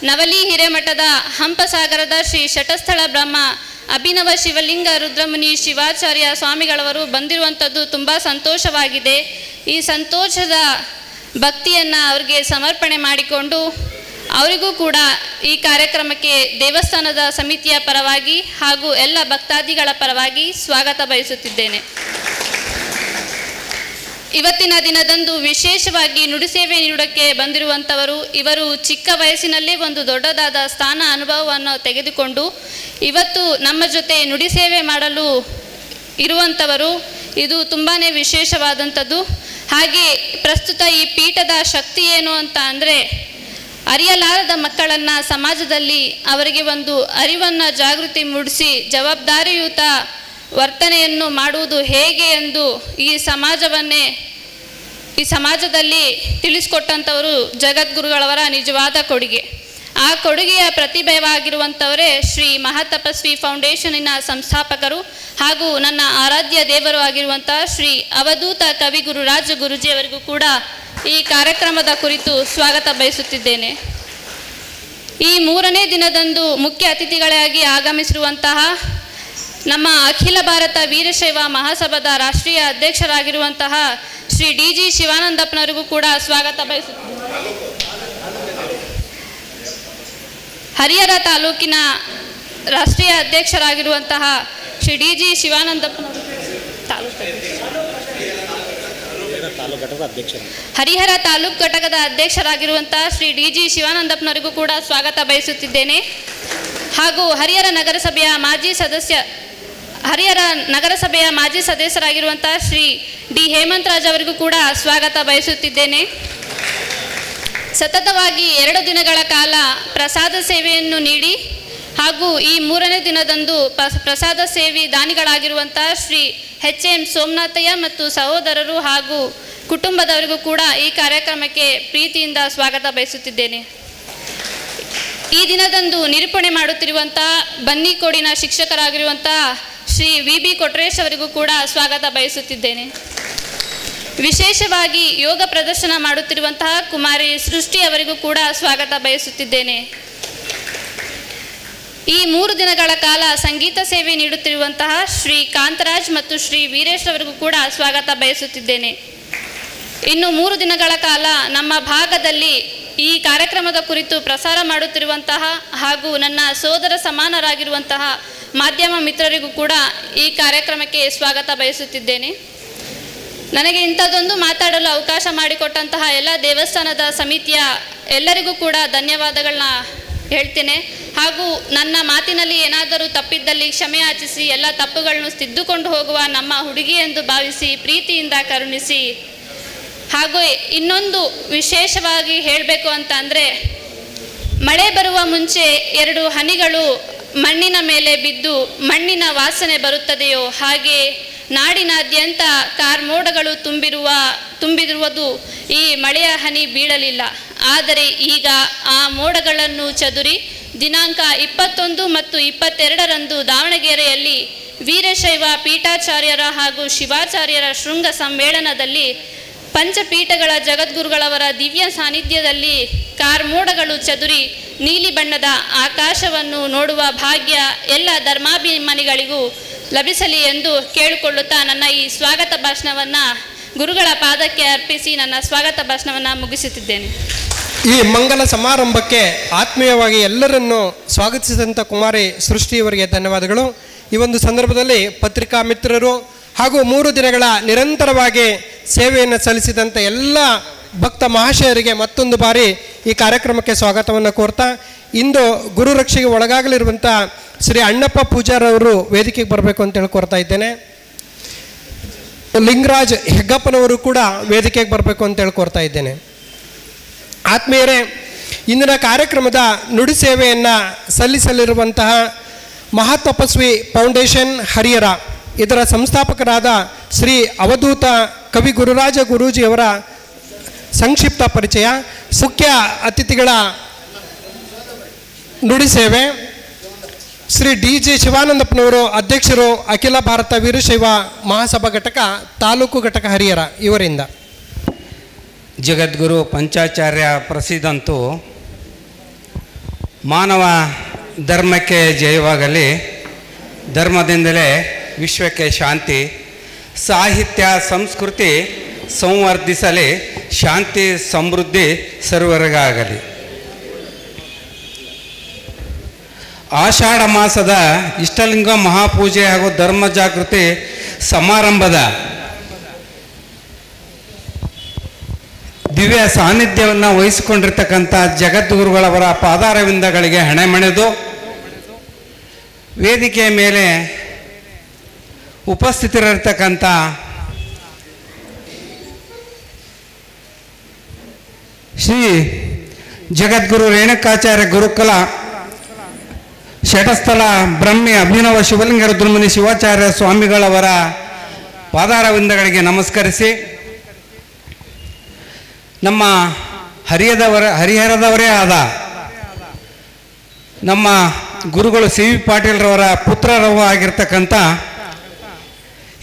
ನವಲಿ ಹಿರೇಮಠದ ಹಂಪಸಾಗರದ ಶ್ರೀ ಶಟಸ್ಥಳ ಬ್ರಹ್ಮ ಅಭಿನವ ಶಿವಲಿಂಗ ರುದ್ರಮುನಿ ಶಿವಾಚಾರ್ಯ ಸ್ವಾಮಿಗಳವರು ಬಂದಿರುವಂಥದ್ದು ತುಂಬ ಸಂತೋಷವಾಗಿದೆ. ಈ ಸಂತೋಷದ ಭಕ್ತಿಯನ್ನು ಅವರಿಗೆ ಸಮರ್ಪಣೆ ಮಾಡಿಕೊಂಡು ಅವರಿಗೂ ಕೂಡ ಈ ಕಾರ್ಯಕ್ರಮಕ್ಕೆ ದೇವಸ್ಥಾನದ ಸಮಿತಿಯ ಪರವಾಗಿ ಹಾಗೂ ಎಲ್ಲ ಭಕ್ತಾದಿಗಳ ಪರವಾಗಿ ಸ್ವಾಗತ ಬಯಸುತ್ತಿದ್ದೇನೆ. ಇವತ್ತಿನ ದಿನದಂದು ವಿಶೇಷವಾಗಿ ನುಡಿಸೇವೆ ನೀಡೋಕ್ಕೆ ಬಂದಿರುವಂಥವರು, ಇವರು ಚಿಕ್ಕ ವಯಸ್ಸಿನಲ್ಲೇ ಒಂದು ದೊಡ್ಡದಾದ ಸ್ಥಾನ ಅನುಭವವನ್ನು ತೆಗೆದುಕೊಂಡು ಇವತ್ತು ನಮ್ಮ ಜೊತೆ ನುಡಿಸೇವೆ ಮಾಡಲು ಇರುವಂಥವರು. ಇದು ತುಂಬಾ ವಿಶೇಷವಾದಂಥದ್ದು. ಹಾಗೆ ಪ್ರಸ್ತುತ ಈ ಪೀಠದ ಶಕ್ತಿ ಏನು ಅಂತ ಅಂದರೆ, ಅರಿಯಲಾರದ ಮಕ್ಕಳನ್ನು ಸಮಾಜದಲ್ಲಿ ಅವರಿಗೆ ಒಂದು ಅರಿವನ್ನು ಜಾಗೃತಿ ಮೂಡಿಸಿ ಜವಾಬ್ದಾರಿಯುತ ವರ್ತನೆಯನ್ನು ಮಾಡುವುದು ಹೇಗೆ ಎಂದು ಈ ಸಮಾಜದಲ್ಲಿ ತಿಳಿಸಿಕೊಟ್ಟಂಥವರು ಜಗದ್ಗುರುಗಳವರ ನಿಜವಾದ ಕೊಡುಗೆ. ಆ ಕೊಡುಗೆಯ ಪ್ರತಿಭೆವಾಗಿರುವಂಥವರೇ ಶ್ರೀ ಮಹಾತಪಸ್ವಿ ಫೌಂಡೇಶನಿನ ಸಂಸ್ಥಾಪಕರು ಹಾಗೂ ನನ್ನ ಆರಾಧ್ಯ ದೇವರು ಆಗಿರುವಂತಹ ಶ್ರೀ ಅವಧೂತ ಕವಿಗುರು ರಾಜ ಗುರುಜಿಯವರಿಗೂ ಕೂಡ ಈ ಕಾರ್ಯಕ್ರಮದ ಕುರಿತು ಸ್ವಾಗತ ಬಯಸುತ್ತಿದ್ದೇನೆ. ಈ 3ನೇ ದಿನದಂದು ಮುಖ್ಯ ಅತಿಥಿಗಳಾಗಿ ಆಗಮಿಸಿರುವಂತಹ ನಮ್ಮ ಅಖಿಲ ಭಾರತ ವೀರಶೈವ ಮಹಾಸಭಾದ ರಾಷ್ಟ್ರೀಯ ಅಧ್ಯಕ್ಷರಾಗಿರುವಂತಹ ಶ್ರೀ DG ಶಿವಾನಂದಪ್ಪನವರಿಗೂ ಕೂಡ ಸ್ವಾಗತ ಬಯಸುತ್ತೇನೆ. ಹರಿಹರ ತಾಲೂಕಿನ ರಾಷ್ಟ್ರೀಯ ಅಧ್ಯಕ್ಷರಾಗಿರುವಂತಹ ಶ್ರೀ DG ಶಿವಾನಂದಪ್ಪನವರು, ಹರಿಹರ ತಾಲೂಕು ಘಟಕದ ಅಧ್ಯಕ್ಷರಾಗಿರುವಂತಹ ಶ್ರೀ DG ಶಿವಾನಂದಪ್ಪನವರಿಗೂ ಕೂಡ ಸ್ವಾಗತ ಬಯಸುತ್ತಿದ್ದೇನೆ. ಹಾಗೂ ಹರಿಹರ ನಗರಸಭೆಯ ಮಾಜಿ ಸದಸ್ಯರಾಗಿರುವಂತಹ ಶ್ರೀ D ಹೇಮಂತರಾಜ್ ಅವರಿಗೂ ಕೂಡ ಸ್ವಾಗತ ಬಯಸುತ್ತಿದ್ದೇನೆ. ಸತತವಾಗಿ 2 ದಿನಗಳ ಕಾಲ ಪ್ರಸಾದ ಸೇವೆಯನ್ನು ನೀಡಿ ಹಾಗೂ ಈ 3ನೇ ದಿನದಂದು ಪ್ರಸಾದ ಸೇವಿ ದಾನಿಗಳಾಗಿರುವಂತಹ ಶ್ರೀ HM ಸೋಮನಾಥಯ್ಯ ಮತ್ತು ಸಹೋದರರು ಹಾಗೂ ಕುಟುಂಬದವರಿಗೂ ಕೂಡ ಈ ಕಾರ್ಯಕ್ರಮಕ್ಕೆ ಪ್ರೀತಿಯಿಂದ ಸ್ವಾಗತ ಬಯಸುತ್ತಿದ್ದೇನೆ. ಈ ದಿನದಂದು ನಿರೂಪಣೆ ಮಾಡುತ್ತಿರುವಂತಹ ಬನ್ನಿಕೋಡಿನ ಶಿಕ್ಷಕರಾಗಿರುವಂತಹ ಶ್ರೀ VB ಕೊಟ್ರೇಶ್ ಅವರಿಗೂ ಕೂಡ ಸ್ವಾಗತ ಬಯಸುತ್ತಿದ್ದೇನೆ. ವಿಶೇಷವಾಗಿ ಯೋಗ ಪ್ರದರ್ಶನ ಮಾಡುತ್ತಿರುವಂತಹ ಕುಮಾರಿ ಸೃಷ್ಟಿ ಅವರಿಗೂ ಕೂಡ ಸ್ವಾಗತ ಬಯಸುತ್ತಿದ್ದೇನೆ. ಈ 3 ದಿನಗಳ ಕಾಲ ಸಂಗೀತ ಸೇವೆ ನೀಡುತ್ತಿರುವಂತಹ ಶ್ರೀ ಕಾಂತರಾಜ್ ಮತ್ತು ಶ್ರೀ ವೀರೇಶ್ ಅವರಿಗೂ ಕೂಡ ಸ್ವಾಗತ ಬಯಸುತ್ತಿದ್ದೇನೆ. ಇನ್ನು 3 ದಿನಗಳ ಕಾಲ ನಮ್ಮ ಭಾಗದಲ್ಲಿ ಈ ಕಾರ್ಯಕ್ರಮದ ಕುರಿತು ಪ್ರಸಾರ ಮಾಡುತ್ತಿರುವಂತಹ ಹಾಗೂ ನನ್ನ ಸೋದರ ಸಮಾನರಾಗಿರುವಂತಹ ಮಾಧ್ಯಮ ಮಿತ್ರರಿಗೂ ಕೂಡ ಈ ಕಾರ್ಯಕ್ರಮಕ್ಕೆ ಸ್ವಾಗತ ಬಯಸುತ್ತಿದ್ದೇನೆ. ನನಗೆ ಇಂಥದ್ದೊಂದು ಮಾತಾಡಲು ಅವಕಾಶ ಮಾಡಿಕೊಟ್ಟಂತಹ ಎಲ್ಲ ದೇವಸ್ಥಾನದ ಸಮಿತಿಯ ಎಲ್ಲರಿಗೂ ಕೂಡ ಧನ್ಯವಾದಗಳನ್ನ ಹೇಳ್ತೇನೆ. ಹಾಗೂ ನನ್ನ ಮಾತಿನಲ್ಲಿ ಏನಾದರೂ ತಪ್ಪಿದ್ದಲ್ಲಿ ಕ್ಷಮೆ ಯಾಚಿಸಿ ಎಲ್ಲ ತಪ್ಪುಗಳನ್ನು ತಿದ್ದುಕೊಂಡು ಹೋಗುವ ನಮ್ಮ ಹುಡುಗಿ ಎಂದು ಭಾವಿಸಿ ಪ್ರೀತಿಯಿಂದ ಕರುಣಿಸಿ. ಹಾಗೂ ಇನ್ನೊಂದು ವಿಶೇಷವಾಗಿ ಹೇಳಬೇಕು ಅಂತ ಅಂದರೆ, ಮಳೆ ಬರುವ ಮುಂಚೆ 2 ಹನಿಗಳು ಮಣ್ಣಿನ ಮೇಲೆ ಬಿದ್ದು ಮಣ್ಣಿನ ವಾಸನೆ ಬರುತ್ತದೆಯೋ ಹಾಗೆ ನಾಡಿನಾದ್ಯಂತ ಕಾರ್ಮೋಡಗಳು ತುಂಬಿರುವುದು ಈ ಮಳೆಯ ಹನಿ ಬೀಳಲಿಲ್ಲ. ಆದರೆ ಈಗ ಆ ಮೋಡಗಳನ್ನು ಚದುರಿ ದಿನಾಂಕ 21 ಮತ್ತು 22ರಂದು ದಾವಣಗೆರೆಯಲ್ಲಿ ವೀರಶೈವ ಪೀಠಾಚಾರ್ಯರ ಹಾಗೂ ಶಿವಾಚಾರ್ಯರ ಶೃಂಗ ಸಮ್ಮೇಳನದಲ್ಲಿ ಪಂಚಪೀಠಗಳ ಜಗದ್ಗುರುಗಳವರ ದಿವ್ಯ ಸಾನ್ನಿಧ್ಯದಲ್ಲಿ ಕಾರ್ಮೋಡಗಳು ಚದುರಿ ನೀಲಿ ಬಣ್ಣದ ಆಕಾಶವನ್ನು ನೋಡುವ ಭಾಗ್ಯ ಎಲ್ಲ ಧರ್ಮಾಭಿಮಾನಿಗಳಿಗೂ ಲಭಿಸಲಿ ಎಂದು ಕೇಳಿಕೊಳ್ಳುತ್ತಾ ನನ್ನ ಈ ಸ್ವಾಗತ ಭಾಷಣವನ್ನು ಗುರುಗಳ ಪಾದಕ್ಕೆ ಅರ್ಪಿಸಿ ನನ್ನ ಸ್ವಾಗತ ಭಾಷಣವನ್ನು ಮುಗಿಸುತ್ತಿದ್ದೇನೆ. ಈ ಮಂಗಲ ಸಮಾರಂಭಕ್ಕೆ ಆತ್ಮೀಯವಾಗಿ ಎಲ್ಲರನ್ನು ಸ್ವಾಗತಿಸಿದಂಥ ಕುಮಾರಿ ಸೃಷ್ಟಿಯವರಿಗೆ ಧನ್ಯವಾದಗಳು. ಈ ಒಂದು ಸಂದರ್ಭದಲ್ಲಿ ಪತ್ರಿಕಾ ಮಿತ್ರರು ಹಾಗೂ 3 ದಿನಗಳ ನಿರಂತರವಾಗಿ ಸೇವೆಯನ್ನು ಸಲ್ಲಿಸಿದಂಥ ಎಲ್ಲ ಭಕ್ತ ಮಹಾಶಯರಿಗೆ ಮತ್ತೊಂದು ಬಾರಿ ಈ ಕಾರ್ಯಕ್ರಮಕ್ಕೆ ಸ್ವಾಗತವನ್ನು ಕೋರ್ತಾ, ಇಂದು ಗುರುರಕ್ಷೆಗೆ ಒಳಗಾಗಲಿರುವಂಥ ಶ್ರೀ ಅಣ್ಣಪ್ಪ ಪೂಜಾರವರು ವೇದಿಕೆಗೆ ಬರಬೇಕು ಅಂತೇಳಿ ಕೋರ್ತಾ ಇದ್ದೇನೆ. ಲಿಂಗರಾಜ್ ಹೆಗ್ಗಪ್ಪನವರು ಕೂಡ ವೇದಿಕೆಗೆ ಬರಬೇಕು ಅಂತೇಳಿ ಕೋರ್ತಾ ಇದ್ದೇನೆ. ಆತ್ಮೀಯರೇ, ಇಂದಿನ ಕಾರ್ಯಕ್ರಮದ ನುಡಿ ಸೇವೆಯನ್ನು ಸಲ್ಲಿಸಲಿರುವಂತಹ ಮಹಾತಪಸ್ವಿ ಫೌಂಡೇಶನ್ ಹರಿಹರ ಇದರ ಸಂಸ್ಥಾಪಕರಾದ ಶ್ರೀ ಅವಧೂತ ಕವಿ ಗುರುರಾಜ ಗುರೂಜಿಯವರ ಸಂಕ್ಷಿಪ್ತ ಪರಿಚಯ. ಮುಖ್ಯ ಅತಿಥಿಗಳ ನುಡಿ ಸೇವೆ ಶ್ರೀ DJ ಶಿವಾನಂದಪ್ಪನವರು, ಅಧ್ಯಕ್ಷರು ಅಖಿಲ ಭಾರತ ವೀರಶೈವ ಮಹಾಸಭಾ ಘಟಕ ತಾಲೂಕು ಘಟಕ ಹರಿಹರ ಇವರಿಂದ. ಜಗದ್ಗುರು ಪಂಚಾಚಾರ್ಯ ಪ್ರಸಿದ್ಧಂತೂ ಮಾನವ ಧರ್ಮಕ್ಕೆ ಜಯವಾಗಲಿ, ಧರ್ಮದಿಂದಲೇ ವಿಶ್ವಕ್ಕೆ ಶಾಂತಿ, ಸಾಹಿತ್ಯ ಸಂಸ್ಕೃತಿ ಸಂವರ್ಧಿಸಲಿ, ಶಾಂತಿ ಸಮೃದ್ಧಿ ಸರ್ವರಿಗಾಗಲಿ. ಆಷಾಢ ಮಾಸದ ಇಷ್ಟಲಿಂಗ ಮಹಾಪೂಜೆ ಹಾಗೂ ಧರ್ಮ ಜಾಗೃತಿ ಸಮಾರಂಭದ ದಿವ್ಯ ಸಾನ್ನಿಧ್ಯವನ್ನು ವಹಿಸಿಕೊಂಡಿರ್ತಕ್ಕಂಥ ಜಗದ್ಗುರುಗಳವರ ಪಾದಾರವಿಂದಗಳಿಗೆ ಹಣೆಮಣೆದು ವೇದಿಕೆಯ ಮೇಲೆ ಉಪಸ್ಥಿತರಿರ್ತಕ್ಕಂಥ ಶ್ರೀ ಜಗದ್ಗುರು ರೇಣುಕಾಚಾರ್ಯ ಗುರುಕುಲ ಶಟಸ್ಥಳ ಬ್ರಹ್ಮಿ ಅಭಿನವ ಶಿವಲಿಂಗ ರುದ್ರಮುನಿ ಶಿವಾಚಾರ್ಯ ಸ್ವಾಮಿಗಳವರ ಪಾದಾರವಿಂದಗಳಿಗೆ ನಮಸ್ಕರಿಸಿ, ನಮ್ಮ ಹರಿಹರದವರೇ ಆದ ನಮ್ಮ ಗುರುಗಳು ಸಿ ವಿ ಪಾಟೀಲ್ರವರ ಪುತ್ರರವೂ ಆಗಿರ್ತಕ್ಕಂಥ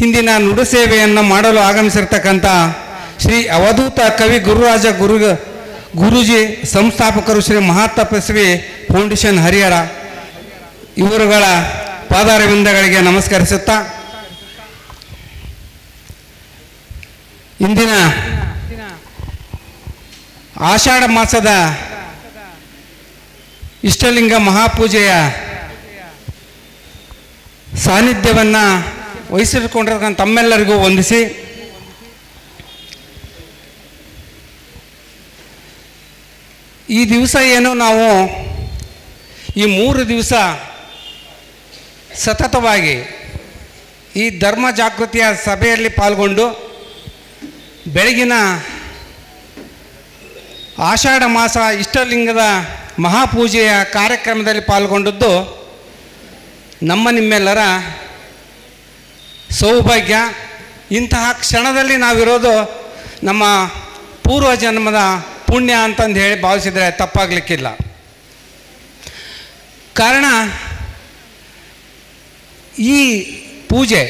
ಹಿಂದಿನ ನುಡಿ ಸೇವೆಯನ್ನು ಮಾಡಲು ಆಗಮಿಸಿರ್ತಕ್ಕಂಥ ಶ್ರೀ ಅವಧೂತ ಕವಿ ಗುರುರಾಜ ಗುರೂಜಿ ಸಂಸ್ಥಾಪಕರು ಶ್ರೀ ಮಹಾತಪಸ್ವಿ ಫೌಂಡೇಶನ್ ಹರಿಹರ ಇವರುಗಳ ಪಾದಾರವಿಂದಗಳಿಗೆ ನಮಸ್ಕರಿಸುತ್ತಾ, ಇಂದಿನ ಆಷಾಢ ಮಾಸದ ಇಷ್ಟಲಿಂಗ ಮಹಾಪೂಜೆಯ ಸಾನ್ನಿಧ್ಯವನ್ನು ವಹಿಸಿಕೊಂಡಿರ್ತಕ್ಕಂಥ ತಮ್ಮೆಲ್ಲರಿಗೂ ವಂದಿಸಿ, ಈ ದಿವಸ ಏನು ನಾವು ಈ 3 ದಿವಸ ಸತತವಾಗಿ ಈ ಧರ್ಮ ಜಾಗೃತಿಯ ಸಭೆಯಲ್ಲಿ ಪಾಲ್ಗೊಂಡು ಬೆಳಗಿನ ಆಷಾಢ ಮಾಸ ಇಷ್ಟಲಿಂಗದ ಮಹಾಪೂಜೆಯ ಕಾರ್ಯಕ್ರಮದಲ್ಲಿ ಪಾಲ್ಗೊಂಡದ್ದು ನಿಮ್ಮೆಲ್ಲರ ಸೌಭಾಗ್ಯ. ಇಂತಹ ಕ್ಷಣದಲ್ಲಿ ನಾವಿರೋದು ನಮ್ಮ ಪೂರ್ವ ಜನ್ಮದ ಪುಣ್ಯ ಅಂತಂದು ಹೇಳಿ ಭಾವಿಸಿದರೆ ತಪ್ಪಾಗಲಿಕ್ಕಿಲ್ಲ. ಕಾರಣ ಈ ಪೂಜೆ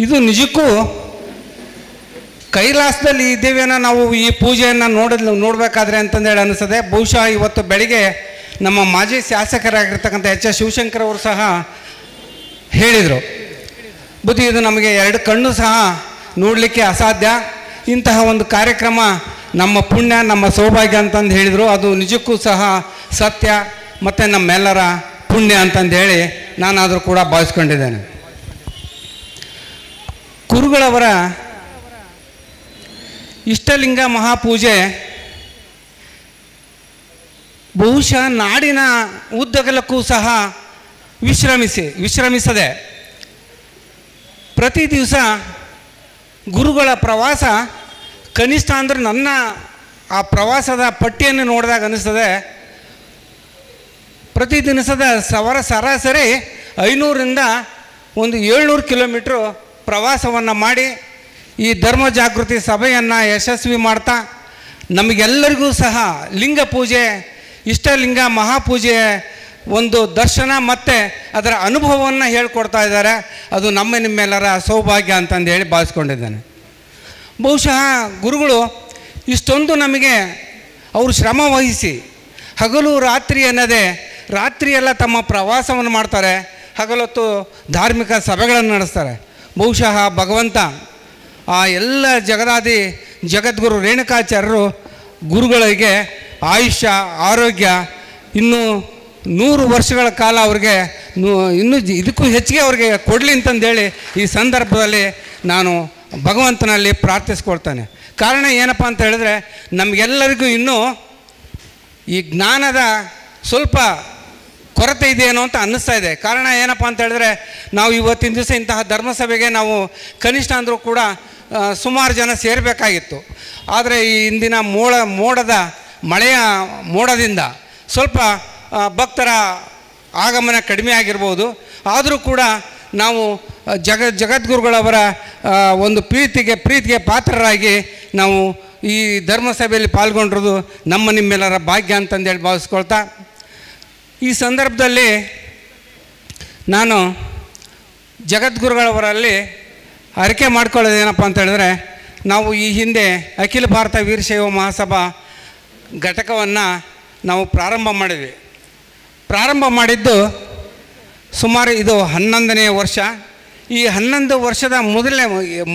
ಇದು ನಿಜಕ್ಕೂ ಕೈಲಾಸದಲ್ಲಿ ಇದ್ದೇವೇನೋ ನಾವು ಈ ಪೂಜೆಯನ್ನು ನೋಡಬೇಕಾದ್ರೆ ಅಂತಂದೇಳಿ ಅನಿಸ್ತದೆ. ಬಹುಶಃ ಇವತ್ತು ಬೆಳಿಗ್ಗೆ ನಮ್ಮ ಮಾಜಿ ಶಾಸಕರಾಗಿರ್ತಕ್ಕಂಥ H. S. ಶಿವಶಂಕರ್ ಅವರು ಸಹ ಹೇಳಿದರು, ಬುದ್ಧಿ ಇದು ನಮಗೆ 2 ಕಣ್ಣು ಸಹ ನೋಡಲಿಕ್ಕೆ ಅಸಾಧ್ಯ, ಇಂತಹ ಒಂದು ಕಾರ್ಯಕ್ರಮ ನಮ್ಮ ಪುಣ್ಯ ನಮ್ಮ ಸೌಭಾಗ್ಯ ಅಂತಂದು ಹೇಳಿದರು. ಅದು ನಿಜಕ್ಕೂ ಸಹ ಸತ್ಯ ಮತ್ತು ನಮ್ಮೆಲ್ಲರ ಪುಣ್ಯ ಅಂತಂದು ಹೇಳಿ ನಾನಾದರೂ ಕೂಡ ಭಾವಿಸ್ಕೊಂಡಿದ್ದೇನೆ. ಕುರುಗಳವರ ಇಷ್ಟಲಿಂಗ ಮಹಾಪೂಜೆ ಬಹುಶಃ ನಾಡಿನ ಉದ್ದಗಲಕ್ಕೂ ಸಹ ವಿಶ್ರಮಿಸದೆ ಪ್ರತಿ ದಿವಸ ಗುರುಗಳ ಪ್ರವಾಸ ಕನಿಷ್ಠ ಅಂದರೆ ನನ್ನ ಆ ಪ್ರವಾಸದ ಪಟ್ಟಿಯನ್ನು ನೋಡಿದಾಗ ಅನ್ನಿಸ್ತದೆ ಪ್ರತಿ ದಿವಸದ ಸರಾಸರಿ 500ರಿಂದ ಒಂದು 700 ಕಿಲೋಮೀಟ್ರು ಪ್ರವಾಸವನ್ನು ಮಾಡಿ ಈ ಧರ್ಮ ಜಾಗೃತಿ ಸಭೆಯನ್ನು ಯಶಸ್ವಿ ಮಾಡ್ತಾ ನಮಗೆಲ್ಲರಿಗೂ ಸಹ ಲಿಂಗ ಪೂಜೆ ಇಷ್ಟಲಿಂಗ ಮಹಾಪೂಜೆ ಒಂದು ದರ್ಶನ ಮತ್ತು ಅದರ ಅನುಭವವನ್ನು ಹೇಳ್ಕೊಡ್ತಾ ಇದ್ದಾರೆ. ಅದು ನಿಮ್ಮೆಲ್ಲರ ಸೌಭಾಗ್ಯ ಅಂತಂದು ಹೇಳಿ ಭಾವಿಸ್ಕೊಂಡಿದ್ದೇನೆ. ಬಹುಶಃ ಗುರುಗಳು ಇಷ್ಟೊಂದು ನಮಗೆ ಅವರು ಶ್ರಮ ವಹಿಸಿ ಹಗಲು ರಾತ್ರಿ ಅನ್ನದೇ ರಾತ್ರಿಯೆಲ್ಲ ತಮ್ಮ ಪ್ರವಾಸವನ್ನು ಮಾಡ್ತಾರೆ, ಹಗಲೊತ್ತು ಧಾರ್ಮಿಕ ಸಭೆಗಳನ್ನು ನಡೆಸ್ತಾರೆ. ಬಹುಶಃ ಭಗವಂತ ಆ ಎಲ್ಲ ಜಗದಾದಿ ಜಗದ್ಗುರು ರೇಣುಕಾಚಾರ್ಯರು ಗುರುಗಳಿಗೆ ಆಯುಷ್ಯ ಆರೋಗ್ಯ ಇನ್ನೂ 100 ವರ್ಷಗಳ ಕಾಲ ಅವ್ರಿಗೆ ಇನ್ನೂ ಇದಕ್ಕೂ ಹೆಚ್ಚಿಗೆ ಅವ್ರಿಗೆ ಕೊಡಲಿ ಅಂತಂದೇಳಿ ಈ ಸಂದರ್ಭದಲ್ಲಿ ನಾನು ಭಗವಂತನಲ್ಲಿ ಪ್ರಾರ್ಥಿಸ್ಕೊಳ್ತಾನೆ. ಕಾರಣ ಏನಪ್ಪ ಅಂತ ಹೇಳಿದ್ರೆ ನಮಗೆಲ್ಲರಿಗೂ ಇನ್ನೂ ಈ ಜ್ಞಾನದ ಸ್ವಲ್ಪ ಕೊರತೆ ಇದೆಯೇನೋ ಅಂತ ಅನ್ನಿಸ್ತಾ ಇದೆ. ಕಾರಣ ಏನಪ್ಪ ಅಂತ ಹೇಳಿದ್ರೆ ನಾವು ಇವತ್ತಿನ ದಿವಸ ಇಂತಹ ಧರ್ಮಸಭೆಗೆ ನಾವು ಕನಿಷ್ಠ ಅಂದರೂ ಕೂಡ ಸುಮಾರು ಜನ ಸೇರಬೇಕಾಗಿತ್ತು. ಆದರೆ ಈ ಇಂದಿನ ಮಳೆಯ ಮೋಡದಿಂದ ಸ್ವಲ್ಪ ಭಕ್ತರ ಆಗಮನ ಕಡಿಮೆ ಆಗಿರ್ಬೋದು. ಆದರೂ ಕೂಡ ನಾವು ಜಗದ್ಗುರುಗಳವರ ಒಂದು ಪ್ರೀತಿಗೆ ಪಾತ್ರರಾಗಿ ನಾವು ಈ ಧರ್ಮಸಭೆಯಲ್ಲಿ ಪಾಲ್ಗೊಂಡಿರೋದು ನಿಮ್ಮೆಲ್ಲರ ಭಾಗ್ಯ ಅಂತಂದೇಳಿ ಭಾವಿಸ್ಕೊಳ್ತಾ ಈ ಸಂದರ್ಭದಲ್ಲಿ ನಾನು ಜಗದ್ಗುರುಗಳವರಲ್ಲಿ ಅರಿಕೆ ಮಾಡ್ಕೊಳ್ಳೋದೇನಪ್ಪ ಅಂತ ಹೇಳಿದ್ರೆ ನಾವು ಈ ಹಿಂದೆ ಅಖಿಲ ಭಾರತ ವೀರಶೈವ ಮಹಾಸಭಾ ಘಟಕವನ್ನು ನಾವು ಪ್ರಾರಂಭ ಮಾಡಿದ್ದು ಸುಮಾರು ಇದು 11ನೇ ವರ್ಷ. ಈ 11 ವರ್ಷದ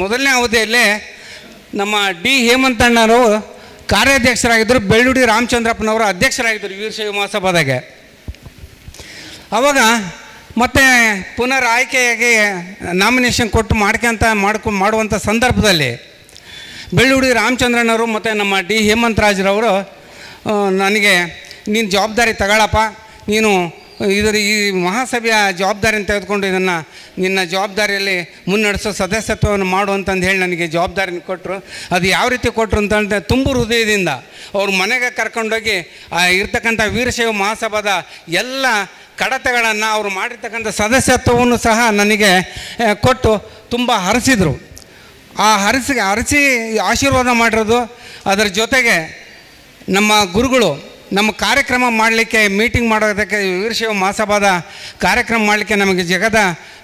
ಮೊದಲನೇ ಅವಧಿಯಲ್ಲೇ ನಮ್ಮ ಡಿ ಹೇಮಂತಣ್ಣವರು ಕಾರ್ಯಾಧ್ಯಕ್ಷರಾಗಿದ್ದರು, ಬೆಳ್ಳೂಡಿ ರಾಮಚಂದ್ರಪ್ಪನವರು ಅಧ್ಯಕ್ಷರಾಗಿದ್ದರು ವೀರಶೈವ ಮಹಾಸಭಾದಾಗೆ. ಆವಾಗ ಮತ್ತೆ ಪುನರ್ ಆಯ್ಕೆಯಾಗಿ ನಾಮಿನೇಷನ್ ಕೊಟ್ಟು ಮಾಡುವಂಥ ಸಂದರ್ಭದಲ್ಲಿ ಬೆಳ್ಳೂಡಿ ರಾಮಚಂದ್ರನವರು ಮತ್ತು ನಮ್ಮ ಡಿ ಹೇಮಂತರಾಜ್ರವರು ನನಗೆ ನೀನು ಜವಾಬ್ದಾರಿ ತಗೊಳ್ಳಪ್ಪ, ನೀನು ಈ ಮಹಾಸಭೆಯ ಜವಾಬ್ದಾರಿಯನ್ನು ತೆಗೆದುಕೊಂಡು ನಿನ್ನ ಜವಾಬ್ದಾರಿಯಲ್ಲಿ ಮುನ್ನಡೆಸೋ ಸದಸ್ಯತ್ವವನ್ನು ಮಾಡು ಅಂತಂದು ಹೇಳಿ ನನಗೆ ಜವಾಬ್ದಾರಿನ ಕೊಟ್ಟರು. ಅದು ಯಾವ ರೀತಿ ಕೊಟ್ಟರು ಅಂತಂದರೆ ತುಂಬ ಹೃದಯದಿಂದ ಅವ್ರ ಮನೆಗೆ ಕರ್ಕೊಂಡೋಗಿ ಇರ್ತಕ್ಕಂಥ ವೀರಶೈವ ಮಹಾಸಭಾದ ಎಲ್ಲ ಕಡತಗಳನ್ನು ಅವರು ಮಾಡಿರ್ತಕ್ಕಂಥ ಸದಸ್ಯತ್ವವನ್ನು ಸಹ ನನಗೆ ಕೊಟ್ಟು ತುಂಬ ಹರಸಿದರು. ಆ ಹರಿಸಿ ಆಶೀರ್ವಾದ ಮಾಡಿರೋದು. ಅದರ ಜೊತೆಗೆ ನಮ್ಮ ಗುರುಗಳು ನಮ್ಮ ಕಾರ್ಯಕ್ರಮ ಮಾಡಲಿಕ್ಕೆ ಮೀಟಿಂಗ್ ಮಾಡೋದಕ್ಕೆ ವೀರಶೈವ ಮಹಾಸಭಾದ ಕಾರ್ಯಕ್ರಮ ಮಾಡಲಿಕ್ಕೆ ನಮಗೆ ಜಗದ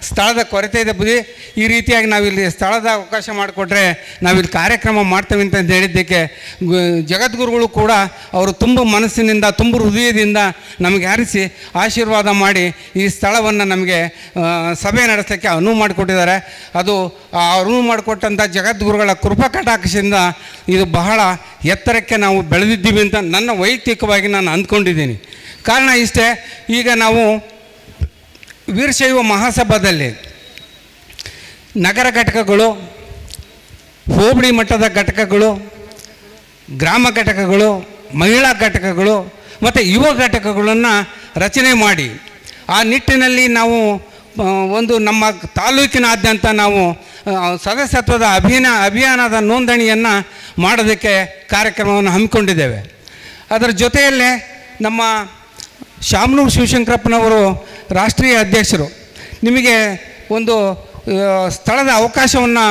ಸ್ಥಳದ ಕೊರತೆ ಇದೆ ಬುದ್ಧಿ, ಈ ರೀತಿಯಾಗಿ ನಾವಿಲ್ಲಿ ಸ್ಥಳದ ಅವಕಾಶ ಮಾಡಿಕೊಟ್ರೆ ನಾವಿಲ್ಲಿ ಕಾರ್ಯಕ್ರಮ ಮಾಡ್ತೇವೆ ಅಂತ ಹೇಳಿದ್ದಕ್ಕೆ ಜಗದ್ಗುರುಗಳು ಕೂಡ ಅವರು ತುಂಬ ಮನಸ್ಸಿನಿಂದ ತುಂಬ ಹೃದಯದಿಂದ ನಮಗೆ ಹರಿಸಿ ಆಶೀರ್ವಾದ ಮಾಡಿ ಈ ಸ್ಥಳವನ್ನು ನಮಗೆ ಸಭೆ ನಡೆಸೋಕ್ಕೆ ಅನುವು ಮಾಡಿಕೊಟ್ಟಿದ್ದಾರೆ. ಅದು ಅನುವು ಮಾಡಿಕೊಟ್ಟಂಥ ಜಗದ್ಗುರುಗಳ ಕೃಪಾ ಕಟಾಕ್ಷದಿಂದ ಇದು ಬಹಳ ಎತ್ತರಕ್ಕೆ ನಾವು ಬೆಳೆದಿದ್ದೀವಿ ಅಂತ ನನ್ನ ವೈಯಕ್ತಿಕವಾಗಿ ನಾನು ಅಂದ್ಕೊಂಡಿದ್ದೀನಿ. ಕಾರಣ ಇಷ್ಟೇ, ಈಗ ನಾವು ವೀರಶೈವ ಮಹಾಸಭಾದಲ್ಲಿ ನಗರ ಘಟಕಗಳು, ಹೋಬಳಿ ಮಟ್ಟದ ಘಟಕಗಳು, ಗ್ರಾಮ ಘಟಕಗಳು, ಮಹಿಳಾ ಘಟಕಗಳು ಮತ್ತು ಯುವ ಘಟಕಗಳನ್ನು ರಚನೆ ಮಾಡಿ ಆ ನಿಟ್ಟಿನಲ್ಲಿ ನಾವು ಒಂದು ನಮ್ಮ ತಾಲೂಕಿನಾದ್ಯಂತ ನಾವು ಸದಸ್ಯತ್ವದ ಅಭಿಯಾನದ ನೋಂದಣಿಯನ್ನು ಮಾಡೋದಕ್ಕೆ ಕಾರ್ಯಕ್ರಮವನ್ನು ಹಮ್ಮಿಕೊಂಡಿದ್ದೇವೆ. ಅದರ ಜೊತೆಯಲ್ಲೇ ನಮ್ಮ ಶಾಮನೂರು ಶಿವಶಂಕರಪ್ಪನವರು ರಾಷ್ಟ್ರೀಯ ಅಧ್ಯಕ್ಷರು ನಿಮಗೆ ಒಂದು ಸ್ಥಳದ ಅವಕಾಶವನ್ನು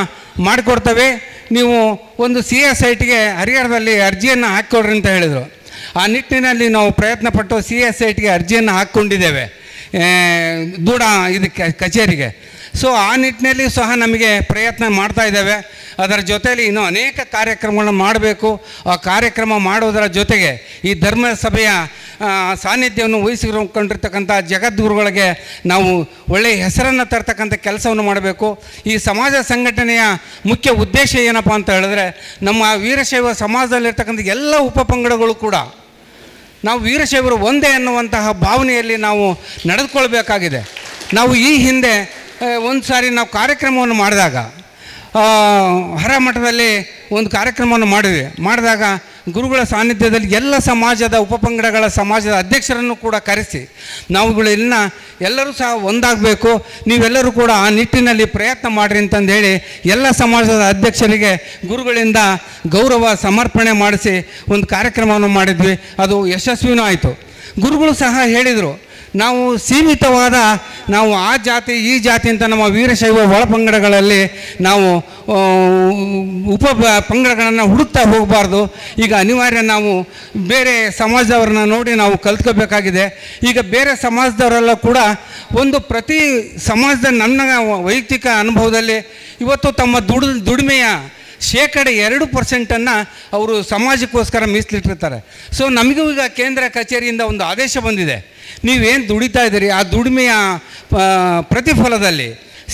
ಮಾಡಿಕೊಡ್ತೇವೆ, ನೀವು ಒಂದು CSITಗೆ ಹರಿಹರದಲ್ಲಿ ಅರ್ಜಿಯನ್ನು ಹಾಕಿಕೊಡ್ರಿ ಅಂತ ಹೇಳಿದರು. ಆ ನಿಟ್ಟಿನಲ್ಲಿ ನಾವು ಪ್ರಯತ್ನಪಟ್ಟು CSITಗೆ ಅರ್ಜಿಯನ್ನು ಹಾಕ್ಕೊಂಡಿದ್ದೇವೆ ದೂಡ ಕಚೇರಿಗೆ. ಸೊ ಆ ನಿಟ್ಟಿನಲ್ಲಿ ಸಹ ನಮಗೆ ಪ್ರಯತ್ನ ಮಾಡ್ತಾ ಇದ್ದೇವೆ. ಅದರ ಜೊತೆಯಲ್ಲಿ ಇನ್ನೂ ಅನೇಕ ಕಾರ್ಯಕ್ರಮಗಳನ್ನು ಮಾಡಬೇಕು. ಆ ಕಾರ್ಯಕ್ರಮ ಮಾಡೋದರ ಜೊತೆಗೆ ಈ ಧರ್ಮಸಭೆಯ ಸಾನ್ನಿಧ್ಯವನ್ನು ವಹಿಸಿಕೊಂಡಿರ್ತಕ್ಕಂಥ ಜಗದ್ಗುರುಗಳಿಗೆ ನಾವು ಒಳ್ಳೆಯ ಹೆಸರನ್ನು ತರ್ತಕ್ಕಂಥ ಕೆಲಸವನ್ನು ಮಾಡಬೇಕು. ಈ ಸಮಾಜ ಸಂಘಟನೆಯ ಮುಖ್ಯ ಉದ್ದೇಶ ಏನಪ್ಪ ಅಂತ ಹೇಳಿದ್ರೆ ನಮ್ಮ ವೀರಶೈವ ಸಮಾಜದಲ್ಲಿರ್ತಕ್ಕಂಥ ಎಲ್ಲ ಉಪಪಂಗಡಗಳು ಕೂಡ ನಾವು ವೀರಶೈವರು ಒಂದೇ ಅನ್ನುವಂತಹ ಭಾವನೆಯಲ್ಲಿ ನಾವು ನಡೆದುಕೊಳ್ಬೇಕಾಗಿದೆ. ನಾವು ಈ ಹಿಂದೆ ಒಂದು ಸಾರಿ ನಾವು ಕಾರ್ಯಕ್ರಮವನ್ನು ಮಾಡಿದಾಗ ಹರಮಠದಲ್ಲಿ ಒಂದು ಕಾರ್ಯಕ್ರಮವನ್ನು ಮಾಡಿದಾಗ ಗುರುಗಳ ಸಾನ್ನಿಧ್ಯದಲ್ಲಿ ಎಲ್ಲ ಸಮಾಜದ ಉಪಪಂಗಡಗಳ ಸಮಾಜದ ಅಧ್ಯಕ್ಷರನ್ನು ಕೂಡ ಕರೆಸಿ ನಾವುಗಳನ್ನ ಎಲ್ಲರೂ ಸಹ ಒಂದಾಗಬೇಕು, ನೀವೆಲ್ಲರೂ ಕೂಡ ಆ ನಿಟ್ಟಿನಲ್ಲಿ ಪ್ರಯತ್ನ ಮಾಡಿರಿ ಅಂತಂದೇಳಿ ಎಲ್ಲ ಸಮಾಜದ ಅಧ್ಯಕ್ಷರಿಗೆ ಗುರುಗಳಿಂದ ಗೌರವ ಸಮರ್ಪಣೆ ಮಾಡಿಸಿ ಒಂದು ಕಾರ್ಯಕ್ರಮವನ್ನು ಮಾಡಿದ್ವಿ. ಅದು ಯಶಸ್ವಿನೂ ಆಯಿತು. ಗುರುಗಳು ಸಹ ಹೇಳಿದರು, ನಾವು ಸೀಮಿತವಾದ ನಾವು ಆ ಜಾತಿ ಈ ಜಾತಿ ಅಂತ ನಮ್ಮ ವೀರಶೈವ ಒಳಪಂಗಡಗಳಲ್ಲಿ ನಾವು ಪಂಗಡಗಳನ್ನು ಹುಡುಕ್ತಾ ಹೋಗಬಾರ್ದು. ಈಗ ಅನಿವಾರ್ಯ ನಾವು ಬೇರೆ ಸಮಾಜದವ್ರನ್ನ ನೋಡಿ ನಾವು ಕಲ್ತ್ಕೋಬೇಕಾಗಿದೆ. ಈಗ ಬೇರೆ ಸಮಾಜದವರೆಲ್ಲ ಕೂಡ ಒಂದು ಪ್ರತಿ ಸಮಾಜದ ನನ್ನ ವೈಯಕ್ತಿಕ ಅನುಭವದಲ್ಲಿ ಇವತ್ತು ತಮ್ಮ ದುಡಿಮೆಯ 2% ಅವರು ಸಮಾಜಕ್ಕೋಸ್ಕರ ಮೀಸಲಿಟ್ಟಿರ್ತಾರೆ. ಸೊ ನಮಗೂ ಈಗ ಕೇಂದ್ರ ಕಚೇರಿಯಿಂದ ಒಂದು ಆದೇಶ ಬಂದಿದೆ, ನೀವೇನು ದುಡಿತಾ ಇದ್ದೀರಿ ಆ ದುಡಿಮೆಯ ಪ್ರತಿಫಲದಲ್ಲಿ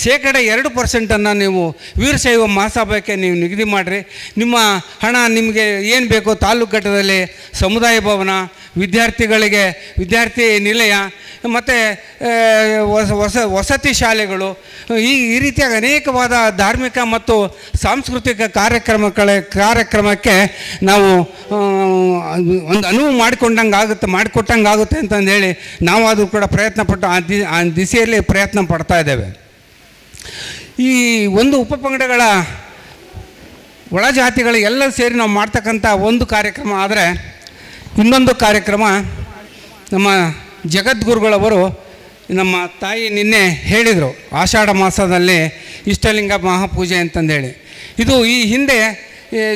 2% ನೀವು ವೀರಶೈವ ಮಹಾಸಭಾಕ್ಕೆ ನೀವು ನಿಗದಿ ಮಾಡಿರಿ. ನಿಮ್ಮ ಹಣ ನಿಮಗೆ ಏನು ಬೇಕೋ ತಾಲೂಕು ಘಟ್ಟದಲ್ಲಿ ಸಮುದಾಯ ಭವನ, ವಿದ್ಯಾರ್ಥಿಗಳಿಗೆ ವಿದ್ಯಾರ್ಥಿ ನಿಲಯ ಮತ್ತು ವಸತಿ ಶಾಲೆಗಳು ಈ ರೀತಿಯಾಗಿ ಅನೇಕವಾದ ಧಾರ್ಮಿಕ ಮತ್ತು ಸಾಂಸ್ಕೃತಿಕ ಕಾರ್ಯಕ್ರಮಕ್ಕೆ ನಾವು ಒಂದು ಅನುವು ಮಾಡಿಕೊಟ್ಟಂಗೆ ಆಗುತ್ತೆ ಅಂತಂದೇಳಿ ನಾವು ಅದು ಕೂಡ ಪ್ರಯತ್ನಪಟ್ಟು ಆ ದಿಸೆಯಲ್ಲಿ ಪ್ರಯತ್ನ ಪಡ್ತಾ ಇದ್ದೇವೆ. ಈ ಒಂದು ಉಪಪಂಗಡಗಳ ಒಳಜಾತಿಗಳು ಎಲ್ಲ ಸೇರಿ ನಾವು ಮಾಡ್ತಕ್ಕಂಥ ಒಂದು ಕಾರ್ಯಕ್ರಮ ಆದರೆ, ಇನ್ನೊಂದು ಕಾರ್ಯಕ್ರಮ ನಮ್ಮ ಜಗದ್ಗುರುಗಳವರು ನಮ್ಮ ತಾಯಿ ನಿನ್ನೆ ಹೇಳಿದರು, ಆಷಾಢ ಮಾಸದಲ್ಲಿ ಇಷ್ಟಲಿಂಗ ಮಹಾಪೂಜೆ ಅಂತಂದೇಳಿ. ಇದು ಈ ಹಿಂದೆ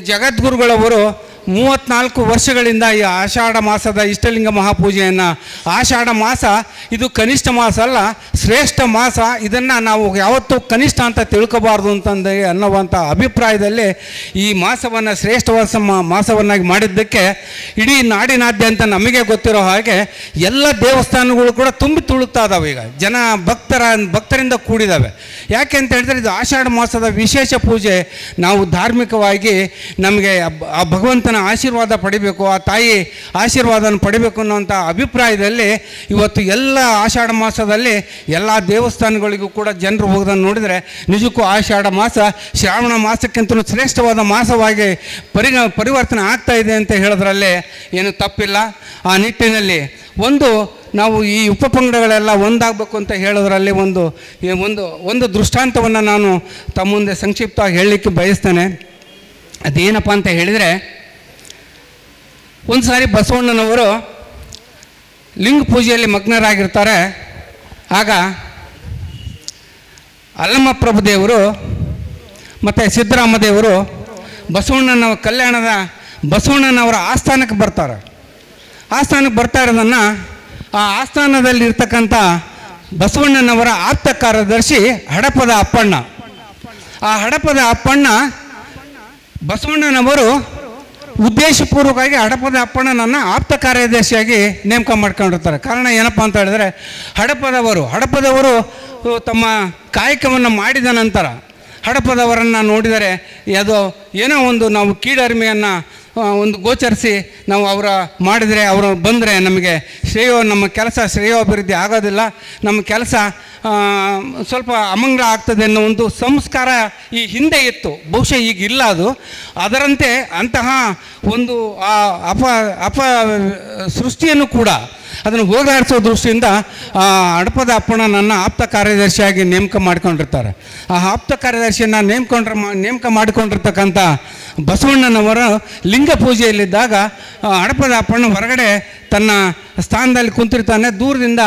ಜಗದ್ಗುರುಗಳವರು 34 ವರ್ಷಗಳಿಂದ ಈ ಆಷಾಢ ಮಾಸದ ಇಷ್ಟಲಿಂಗ ಮಹಾಪೂಜೆಯನ್ನು, ಆಷಾಢ ಮಾಸ ಇದು ಕನಿಷ್ಠ ಮಾಸ ಅಲ್ಲ, ಶ್ರೇಷ್ಠ ಮಾಸ, ಇದನ್ನು ನಾವು ಯಾವತ್ತೂ ಕನಿಷ್ಠ ಅಂತ ತಿಳ್ಕೋಬಾರ್ದು ಅಂತಂದು ಅನ್ನುವಂಥ ಅಭಿಪ್ರಾಯದಲ್ಲಿ ಈ ಮಾಸವನ್ನು ಶ್ರೇಷ್ಠ ಮಾಸವನ್ನಾಗಿ ಮಾಡಿದ್ದಕ್ಕೆ ಇಡೀ ನಾಡಿನಾದ್ಯಂತ ನಮಗೆ ಗೊತ್ತಿರೋ ಹಾಗೆ ಎಲ್ಲ ದೇವಸ್ಥಾನಗಳು ಕೂಡ ತುಂಬಿ ತುಳುಕ್ತಾ ಇದ್ದಾವೆ. ಈಗ ಜನ ಭಕ್ತರಿಂದ ಕೂಡಿದ್ದಾವೆ. ಯಾಕೆ ಅಂತ ಹೇಳಿದ್ರೆ ಇದು ಆಷಾಢ ಮಾಸದ ವಿಶೇಷ ಪೂಜೆ. ನಾವು ಧಾರ್ಮಿಕವಾಗಿ ನಮಗೆ ಆ ಭಗವಂತನ ಆಶೀರ್ವಾದ ಪಡಿಬೇಕು, ಆ ತಾಯಿ ಆಶೀರ್ವಾದನ ಪಡಿಬೇಕು ಅನ್ನೋಂಥ ಅಭಿಪ್ರಾಯದಲ್ಲಿ ಇವತ್ತು ಎಲ್ಲ ಆಷಾಢ ಮಾಸದಲ್ಲಿ ಎಲ್ಲ ದೇವಸ್ಥಾನಗಳಿಗೂ ಕೂಡ ಜನರು ಹೋಗೋದನ್ನು ನೋಡಿದರೆ ನಿಜಕ್ಕೂ ಆಷಾಢ ಮಾಸ ಶ್ರಾವಣ ಮಾಸಕ್ಕಿಂತಲೂ ಶ್ರೇಷ್ಠವಾದ ಮಾಸವಾಗಿ ಪರಿವರ್ತನೆ ಆಗ್ತಾ ಇದೆ ಅಂತ ಹೇಳೋದ್ರಲ್ಲೇ ಏನು ತಪ್ಪಿಲ್ಲ. ಆ ನಿಟ್ಟಿನಲ್ಲಿ ನಾವು ಈ ಉಪಪಂಗಡಗಳೆಲ್ಲ ಒಂದಾಗಬೇಕು ಅಂತ ಹೇಳೋದ್ರಲ್ಲಿ ಒಂದು ದೃಷ್ಟಾಂತವನ್ನು ನಾನು ತಮ್ಮ ಮುಂದೆ ಸಂಕ್ಷಿಪ್ತವಾಗಿ ಹೇಳಲಿಕ್ಕೆ ಬಯಸ್ತೇನೆ. ಅದೇನಪ್ಪ ಅಂತ ಹೇಳಿದರೆ, ಒಂದು ಸಾರಿ ಬಸವಣ್ಣನವರು ಲಿಂಗ ಪೂಜೆಯಲ್ಲಿ ಮಗ್ನರಾಗಿರ್ತಾರೆ. ಆಗ ಅಲ್ಲಮ ಪ್ರಭುದೇವರು ಮತ್ತು ಸಿದ್ದರಾಮದೇವರು ಬಸವಣ್ಣನವರ ಆಸ್ಥಾನಕ್ಕೆ ಬರ್ತಾರೆ. ಆಸ್ಥಾನಕ್ಕೆ ಬರ್ತಾ ಇರೋದನ್ನು ಆ ಆಸ್ಥಾನದಲ್ಲಿರ್ತಕ್ಕಂಥ ಬಸವಣ್ಣನವರ ಆಪ್ತ ಕಾರ್ಯದರ್ಶಿ ಹಡಪದ ಅಪ್ಪಣ್ಣ, ಆ ಹಡಪದ ಅಪ್ಪಣ್ಣ ಬಸವಣ್ಣನವರು ಉದ್ದೇಶಪೂರ್ವಕವಾಗಿ ಹಡಪದ ಅಪ್ಪಣ್ಣನನ್ನು ಆಪ್ತ ಕಾರ್ಯದರ್ಶಿಯಾಗಿ ನೇಮಕ ಮಾಡ್ಕೊಂಡಿರ್ತಾರೆ. ಕಾರಣ ಏನಪ್ಪ ಅಂತ ಹೇಳಿದ್ರೆ, ಹಡಪದವರು ತಮ್ಮ ಕಾಯಕವನ್ನು ಮಾಡಿದ ನಂತರ ಹಡಪದವರನ್ನು ನೋಡಿದರೆ ಅದು ಏನೋ ಒಂದು ನಾವು ಕೀಳರಿಮೆಯನ್ನು ಒಂದು ಗೋಚರಿಸಿ ನಾವು ಅವರು ಬಂದರೆ ನಮಗೆ ನಮ್ಮ ಕೆಲಸ ಶ್ರೇಯೋಭಿವೃದ್ಧಿ ಆಗೋದಿಲ್ಲ, ನಮ್ಮ ಕೆಲಸ ಸ್ವಲ್ಪ ಅಮಂಗಳ ಆಗ್ತದೆ ಅನ್ನೋ ಒಂದು ಸಂಸ್ಕಾರ ಈ ಹಿಂದೆ ಇತ್ತು. ಬಹುಶಃ ಈಗ ಇಲ್ಲ ಅದು. ಅದರಂತೆ ಅಂತಹ ಒಂದು ಸೃಷ್ಟಿಯನ್ನು ಕೂಡ ಅದನ್ನು ಹೋಗಲಾಡಿಸೋ ದೃಷ್ಟಿಯಿಂದ ಹಡಪದ ಅಪ್ಪಣ್ಣನನ್ನು ಆಪ್ತ ಕಾರ್ಯದರ್ಶಿಯಾಗಿ ನೇಮಕ ಮಾಡ್ಕೊಂಡಿರ್ತಾರೆ. ಆ ಆಪ್ತ ಕಾರ್ಯದರ್ಶಿಯನ್ನು ನೇಮಕ ಮಾಡಿಕೊಂಡಿರ್ತಕ್ಕಂಥ ಬಸವಣ್ಣನವರ ಲಿಂಗ ಪೂಜೆಯಲ್ಲಿದ್ದಾಗ ಹಡಪದ ಅಪ್ಪಣ್ಣ ಹೊರಗಡೆ ತನ್ನ ಸ್ಥಾನದಲ್ಲಿ ಕುಂತಿರ್ತಾನೆ. ದೂರದಿಂದ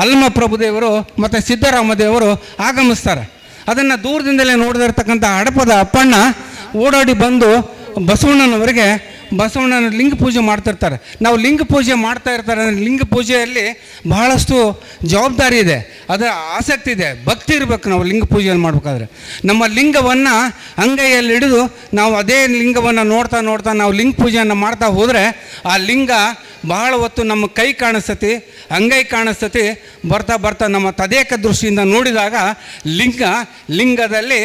ಅಲ್ಲಮ ಪ್ರಭುದೇವರು ಮತ್ತು ಸಿದ್ದರಾಮದೇವರು ಆಗಮಿಸ್ತಾರೆ. ಅದನ್ನು ದೂರದಿಂದಲೇ ನೋಡಿದಿರ್ತಕ್ಕಂಥ ಹಡಪದ ಅಪ್ಪಣ್ಣ ಓಡಾಡಿ ಬಂದು ಬಸವಣ್ಣನ ಲಿಂಗ ಪೂಜೆ ಮಾಡ್ತಿರ್ತಾರೆ. ನಾವು ಲಿಂಗ ಪೂಜೆ ಮಾಡ್ತಾ ಇರ್ತಾರೆ. ಲಿಂಗ ಪೂಜೆಯಲ್ಲಿ ಬಹಳಷ್ಟು ಜವಾಬ್ದಾರಿ ಇದೆ, ಅದರ ಆಸಕ್ತಿ ಇದೆ, ಭಕ್ತಿ ಇರಬೇಕು. ನಾವು ಲಿಂಗ ಪೂಜೆಯನ್ನು ಮಾಡಬೇಕಾದ್ರೆ ನಮ್ಮ ಲಿಂಗವನ್ನು ಅಂಗೈಯಲ್ಲಿ ಹಿಡಿದು ನಾವು ಅದೇ ಲಿಂಗವನ್ನು ನೋಡ್ತಾ ನಾವು ಲಿಂಗ ಪೂಜೆಯನ್ನು ಮಾಡ್ತಾ ಹೋದರೆ ಆ ಲಿಂಗ ಬಹಳ ಹೊತ್ತು ನಮ್ಮ ಕೈ ಕಾಣಿಸ್ತತಿ, ಅಂಗೈ ಕಾಣಿಸ್ತತಿ. ಬರ್ತಾ ನಮ್ಮ ತದೇಕ ದೃಷ್ಟಿಯಿಂದ ನೋಡಿದಾಗ ಲಿಂಗದಲ್ಲಿ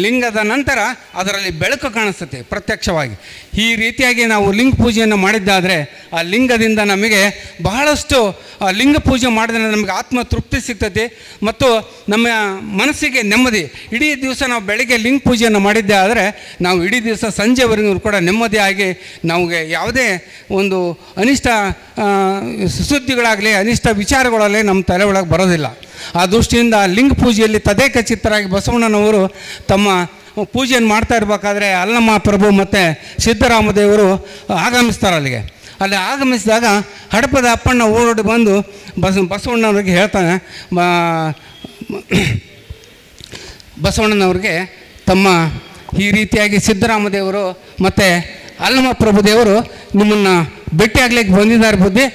ಲಿಂಗದ ನಂತರ ಅದರಲ್ಲಿ ಬೆಳಕು ಕಾಣಿಸುತ್ತೆ ಪ್ರತ್ಯಕ್ಷವಾಗಿ. ಈ ರೀತಿಯಾಗಿ ನಾವು ಲಿಂಗ ಪೂಜೆಯನ್ನು ಮಾಡಿದ್ದಾದರೆ ಆ ಲಿಂಗದಿಂದ ನಮಗೆ ಬಹಳಷ್ಟು ಲಿಂಗ ಪೂಜೆ ಮಾಡಿದ್ರೆ ನಮಗೆ ಆತ್ಮ ತೃಪ್ತಿ ಸಿಗ್ತದೆ ಮತ್ತು ನಮ್ಮ ಮನಸ್ಸಿಗೆ ನೆಮ್ಮದಿ. ಇಡೀ ದಿವಸ ನಾವು ಬೆಳಗ್ಗೆ ಲಿಂಗ ಪೂಜೆಯನ್ನು ಮಾಡಿದ್ದೆ ಆದರೆ ನಾವು ಇಡೀ ದಿವಸ ಸಂಜೆವರೆಗೂ ಕೂಡ ನೆಮ್ಮದಿಯಾಗಿ ನಮಗೆ ಯಾವುದೇ ಒಂದು ಅನಿಷ್ಟ ಸುದ್ದಿಗಳಾಗಲಿ ಅನಿಷ್ಟ ವಿಚಾರಗಳಾಗಲಿ ನಮ್ಮ ತಲೆ ಒಳಗೆ ಬರೋದಿಲ್ಲ. ಆ ದೃಷ್ಟಿಯಿಂದ ಲಿಂಗ ಪೂಜೆಯಲ್ಲಿ ತದೇಕ ಚಿತ್ತರಾಗಿ ಬಸವಣ್ಣನವರು ತಮ್ಮ ಪೂಜೆಯನ್ನು ಮಾಡ್ತಾ ಇರಬೇಕಾದ್ರೆ ಅಲ್ಲಮ್ಮ ಪ್ರಭು ಮತ್ತು ಸಿದ್ದರಾಮದೇವರು ಆಗಮಿಸ್ತಾರೆ ಅಲ್ಲಿಗೆ. ಅಲ್ಲಿ ಆಗಮಿಸಿದಾಗ ಹಡಪದ ಅಪ್ಪಣ್ಣ ಓಡೋಡಿ ಬಂದು ಬಸವಣ್ಣವ್ರಿಗೆ ಹೇಳ್ತಾನೆ, ಬಸವಣ್ಣನವ್ರಿಗೆ ತಮ್ಮ ಈ ರೀತಿಯಾಗಿ ಸಿದ್ದರಾಮದೇವರು ಮತ್ತು ಅಲ್ಲಮ್ಮ ಪ್ರಭುದೇವರು ನಿಮ್ಮನ್ನು ಭೇಟಿಯಾಗ್ಲಿಕ್ಕೆ ಬಂದಿದ್ದಾರೆ ಬುದ್ಧಿ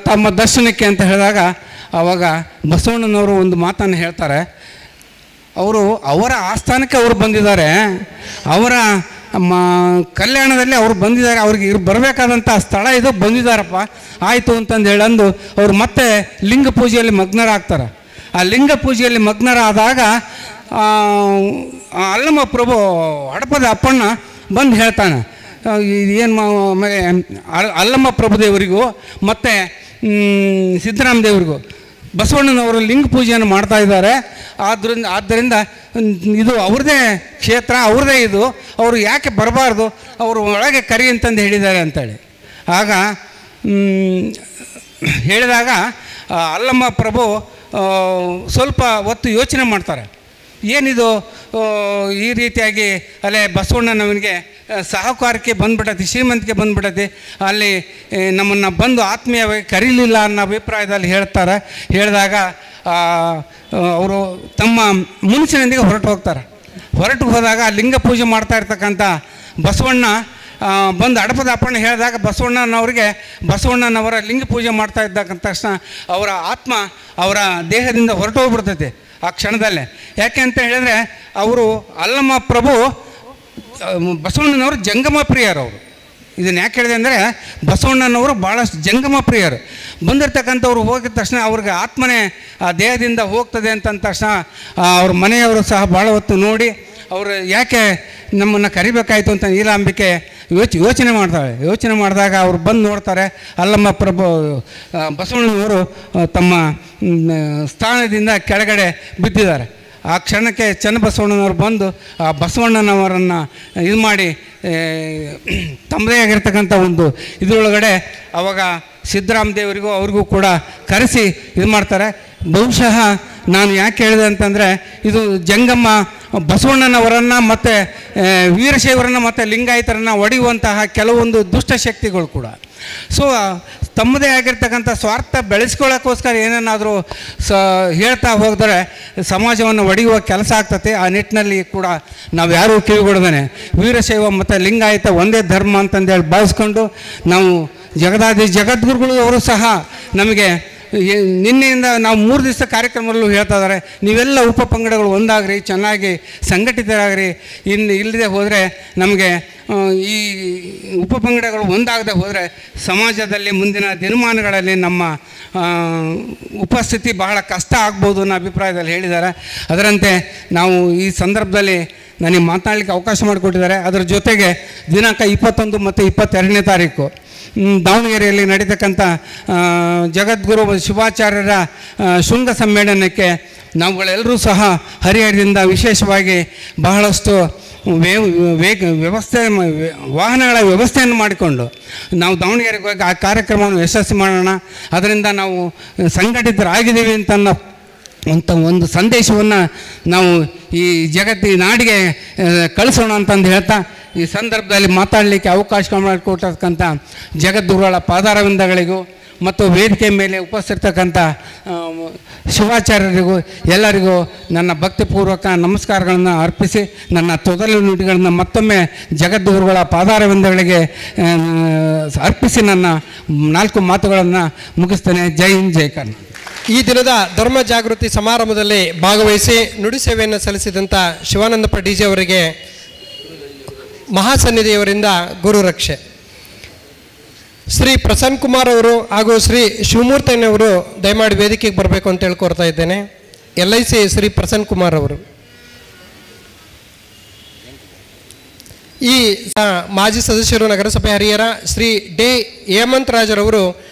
ತಮ್ಮ ದರ್ಶನಕ್ಕೆ ಅಂತ ಹೇಳಿದಾಗ ಆವಾಗ ಬಸವಣ್ಣನವರು ಒಂದು ಮಾತನ್ನು ಹೇಳ್ತಾರೆ. ಅವರ ಆಸ್ಥಾನಕ್ಕೆ ಅವರು ಬಂದಿದ್ದಾರೆ, ಅವರ ಕಲ್ಯಾಣದಲ್ಲಿ ಅವರು ಬಂದಿದ್ದಾರೆ, ಅವ್ರಿಗೆ ಬರಬೇಕಾದಂಥ ಸ್ಥಳ ಇದು ಬಂದಿದ್ದಾರಪ್ಪ ಆಯಿತು ಅಂತಂದು ಹೇಳಂದು ಅವರು ಮತ್ತೆ ಲಿಂಗ ಪೂಜೆಯಲ್ಲಿ ಮಗ್ನರಾಗ್ತಾರೆ. ಆ ಲಿಂಗ ಪೂಜೆಯಲ್ಲಿ ಮಗ್ನರಾದಾಗ ಅಲ್ಲಮ್ಮ ಪ್ರಭು ಹಡಪದ ಅಪ್ಪಣ್ಣ ಬಂದು ಹೇಳ್ತಾನೆ, ಏನು ಅಲ್ಲಮ್ಮ ಪ್ರಭುದೇವರಿಗೂ ಮತ್ತು ಸಿದ್ದರಾಮದೇವರಿಗೂ ಬಸವಣ್ಣನವರು ಲಿಂಗ ಪೂಜೆಯನ್ನು ಮಾಡ್ತಾ ಇದ್ದಾರೆ. ಆದ್ದರಿಂದ ಇದು ಅವ್ರದ್ದೇ ಕ್ಷೇತ್ರ, ಅವ್ರದ್ದೇ ಇದು, ಅವರು ಯಾಕೆ ಬರಬಾರ್ದು, ಅವರು ಒಳಗೆ ಕರಿ ಅಂತಂದು ಹೇಳಿದ್ದಾರೆ ಅಂತೇಳಿ. ಆಗ ಹೇಳಿದಾಗ ಅಲ್ಲಮ್ಮ ಪ್ರಭು ಸ್ವಲ್ಪ ಹೊತ್ತು ಯೋಚನೆ ಮಾಡ್ತಾರೆ. ಏನಿದು ಈ ರೀತಿಯಾಗಿ ಅಲ್ಲೇ ಬಸವಣ್ಣನವನಿಗೆ ಸಾಹುಕಾರಕ್ಕೆ ಬಂದ್ಬಿಟ್ಟತಿ, ಶ್ರೀಮಂತಿಗೆ ಬಂದ್ಬಿಟ್ಟತಿ, ಅಲ್ಲಿ ನಮ್ಮನ್ನು ಬಂದು ಆತ್ಮೀಯವಾಗಿ ಕರೀಲಿಲ್ಲ ಅನ್ನೋ ಅಭಿಪ್ರಾಯದಲ್ಲಿ ಹೇಳ್ತಾರೆ. ಹೇಳಿದಾಗ ಅವರು ತಮ್ಮ ಮುನಿಸಿನೊಂದಿಗೆ ಹೊರಟು ಹೋದಾಗ ಲಿಂಗ ಪೂಜೆ ಮಾಡ್ತಾ ಇರ್ತಕ್ಕಂಥ ಬಸವಣ್ಣ ಬಂದು ಹಡಪದ ಅಪ್ಪಣ್ಣ ಹೇಳಿದಾಗ ಬಸವಣ್ಣನವರ ಲಿಂಗ ಪೂಜೆ ಮಾಡ್ತಾ ಇದ್ದಕ್ಕಂಥ ತಕ್ಷಣ ಅವರ ಆತ್ಮ ಅವರ ದೇಹದಿಂದ ಹೊರಟು ಹೋಗ್ಬಿಡ್ತೈತೆ ಆ ಕ್ಷಣದಲ್ಲೇ. ಯಾಕೆ ಅಂತ ಹೇಳಿದ್ರೆ ಅವರು ಅಲ್ಲಮ್ಮ ಪ್ರಭು ಬಸವಣ್ಣನವರು ಜಂಗಮ ಪ್ರಿಯರು. ಅವರು ಇದನ್ನು ಯಾಕೆ ಹೇಳಿದೆ ಅಂದರೆ ಬಸವಣ್ಣನವರು ಭಾಳಷ್ಟು ಜಂಗಮ ಪ್ರಿಯರು. ಬಂದಿರ್ತಕ್ಕಂಥವ್ರು ಹೋಗಿದ ತಕ್ಷಣ ಅವ್ರಿಗೆ ಆತ್ಮನೇ ಆ ದೇಹದಿಂದ ಹೋಗ್ತದೆ ಅಂತಂದ ತಕ್ಷಣ ಅವ್ರ ಮನೆಯವರು ಸಹ ಭಾಳ ಹೊತ್ತು ನೋಡಿ ಅವರು ಯಾಕೆ ನಮ್ಮನ್ನು ಕರಿಬೇಕಾಯ್ತು ಅಂತ ನೀಲಾಂಬಿಕೆ ಯೋಚನೆ ಮಾಡ್ತಾಳೆ. ಯೋಚನೆ ಮಾಡಿದಾಗ ಅವ್ರು ಬಂದು ನೋಡ್ತಾರೆ, ಅಲ್ಲಮ್ಮ ಪ್ರಭು ಬಸವಣ್ಣನವರು ತಮ್ಮ ಸ್ಥಾನದಿಂದ ಕೆಳಗಡೆ ಬಿದ್ದಿದ್ದಾರೆ. ಆ ಕ್ಷಣಕ್ಕೆ ಚನ್ನಬಸವಣ್ಣನವರು ಬಂದು ಆ ಬಸವಣ್ಣನವರನ್ನು ಇದು ಮಾಡಿ ತಮ್ಮದೇ ಆಗಿರ್ತಕ್ಕಂಥ ಒಂದು ಇದರೊಳಗಡೆ ಅವಾಗ ಸಿದ್ದರಾಮದೇವರಿಗೂ ಅವ್ರಿಗೂ ಕೂಡ ಕರೆಸಿ ಇದು ಮಾಡ್ತಾರೆ. ಬಹುಶಃ ನಾನು ಯಾಕೆ ಹೇಳಿದೆ ಅಂತಂದರೆ ಇದು ಜಂಗಮ್ಮ ಬಸವಣ್ಣನವರನ್ನು ಮತ್ತು ವೀರಶೈವರನ್ನು ಮತ್ತು ಲಿಂಗಾಯತರನ್ನು ಒಡೆಯುವಂತಹ ಕೆಲವೊಂದು ದುಷ್ಟಶಕ್ತಿಗಳು ಕೂಡ. ಸೊ ತಮ್ಮದೇ ಆಗಿರ್ತಕ್ಕಂಥ ಸ್ವಾರ್ಥ ಬೆಳೆಸ್ಕೊಳ್ಳೋಕ್ಕೋಸ್ಕರ ಏನೇನಾದರೂ ಹೇಳ್ತಾ ಹೋದರೆ ಸಮಾಜವನ್ನು ಒಡೆಯುವ ಕೆಲಸ ಆಗ್ತದೆ. ಆ ನಿಟ್ಟಿನಲ್ಲಿ ಕೂಡ ನಾವು ಯಾರೂ ಕಿವಿಗೊಡದೇನೆ ವೀರಶೈವ ಮತ್ತು ಲಿಂಗಾಯತ ಒಂದೇ ಧರ್ಮ ಅಂತಂದೇಳಿ ಭಾವಿಸ್ಕೊಂಡು ನಾವು ಜಗದಾದಿ ಜಗದ್ಗುರುಗಳು ಅವರು ಸಹ ನಮಗೆ ನಿನ್ನೆಯಿಂದ ನಾವು 3 ದಿವಸ ಕಾರ್ಯಕ್ರಮದಲ್ಲೂ ಹೇಳ್ತಾ ಇದ್ದಾರೆ, ನೀವೆಲ್ಲ ಉಪಪಂಗಡಗಳು ಒಂದಾಗ್ರಿ, ಚೆನ್ನಾಗಿ ಸಂಘಟಿತರಾಗ್ರಿ. ಇಲ್ಲದೆ ಹೋದರೆ ನಮಗೆ ಈ ಉಪಪಂಗಡಗಳು ಒಂದಾಗದೆ ಹೋದರೆ ಸಮಾಜದಲ್ಲಿ ಮುಂದಿನ ದಿನಮಾನಗಳಲ್ಲಿ ನಮ್ಮ ಉಪಸ್ಥಿತಿ ಬಹಳ ಕಷ್ಟ ಆಗ್ಬೋದು ಅನ್ನೋ ಅಭಿಪ್ರಾಯದಲ್ಲಿ ಹೇಳಿದ್ದಾರೆ. ಅದರಂತೆ ನಾವು ಈ ಸಂದರ್ಭದಲ್ಲಿ ನನಗೆ ಮಾತನಾಡಲಿಕ್ಕೆ ಅವಕಾಶ ಮಾಡಿಕೊಟ್ಟಿದ್ದಾರೆ. ಅದರ ಜೊತೆಗೆ ದಿನಾಂಕ 21 ಮತ್ತು 22ನೇ ತಾರೀಕು ದಾವಣಗೆರೆಯಲ್ಲಿ ನಡೀತಕ್ಕಂಥ ಜಗದ್ಗುರು ಶಿವಾಚಾರ್ಯರ ಶೃಂಗ ಸಮ್ಮೇಳನಕ್ಕೆ ನಾವುಗಳೆಲ್ಲರೂ ಸಹ ಹರಿಹರದಿಂದ ವಿಶೇಷವಾಗಿ ಬಹಳಷ್ಟು ವಾಹನಗಳ ವ್ಯವಸ್ಥೆಯನ್ನು ಮಾಡಿಕೊಂಡು ನಾವು ದಾವಣಗೆರೆಗೆ ಹೋಗಿ ಆ ಕಾರ್ಯಕ್ರಮವನ್ನು ಯಶಸ್ವಿ ಮಾಡೋಣ. ಅದರಿಂದ ನಾವು ಸಂಘಟಿತರಾಗಿದ್ದೀವಿ ಅಂತ ಒಂದು ಸಂದೇಶವನ್ನು ನಾವು ಈ ನಾಡಿಗೆ ಕಳಿಸೋಣ ಅಂತಂದು ಹೇಳ್ತಾ ಈ ಸಂದರ್ಭದಲ್ಲಿ ಮಾತಾಡಲಿಕ್ಕೆ ಅವಕಾಶ ಮಾಡಿಕೊಟ್ಟಿರ್ತಕ್ಕಂಥ ಜಗದ್ಗುರುಗಳ ಪಾದಾರವಿಂದಗಳಿಗೂ ಮತ್ತು ವೇದಿಕೆ ಮೇಲೆ ಉಪಸ್ಥಿರ್ತಕ್ಕಂಥ ಶಿವಾಚಾರ್ಯರಿಗೂ ಎಲ್ಲರಿಗೂ ನನ್ನ ಭಕ್ತಿಪೂರ್ವಕ ನಮಸ್ಕಾರಗಳನ್ನು ಅರ್ಪಿಸಿ ನನ್ನ ತೊದಲು ನುಡಿಗಳನ್ನು ಮತ್ತೊಮ್ಮೆ ಜಗದ್ಗುರುಗಳ ಪಾದಾರವಿಂದಗಳಿಗೆ ಅರ್ಪಿಸಿ ನನ್ನ 4 ಮಾತುಗಳನ್ನು ಮುಗಿಸ್ತೇನೆ. ಜೈ ಹಿಂದ್, ಜೈ ಕರ್ನಾಟಕ. ಈ ದಿನದ ಧರ್ಮ ಜಾಗೃತಿ ಸಮಾರಂಭದಲ್ಲಿ ಭಾಗವಹಿಸಿ ನುಡಿ ಸೇವೆಯನ್ನು ಸಲ್ಲಿಸಿದಂಥ ಶಿವಾನಂದಪ್ಪ ಡಿಜೆ ಅವರಿಗೆ ಮಹಾಸನ್ನಿಧಿಯವರಿಂದ ಗುರು ರಕ್ಷೆ. ಶ್ರೀ ಪ್ರಸನ್ನ ಕುಮಾರ್ ಅವರು ಹಾಗೂ ಶ್ರೀ ಶಿವಮೂರ್ತಯ್ಯನವರು ದಯಮಾಡಿ ವೇದಿಕೆಗೆ ಬರಬೇಕು ಅಂತ ಹೇಳ್ಕೊಡ್ತಾ ಇದ್ದೇನೆ. LIC ಶ್ರೀ ಪ್ರಸನ್ನ ಕುಮಾರ್ ಅವರು. ಈ ಮಾಜಿ ಸದಸ್ಯರು ನಗರಸಭೆ ಹರಿಹರ ಶ್ರೀ ಡಿ ಹೇಮಂತ್ ರಾಜರವರು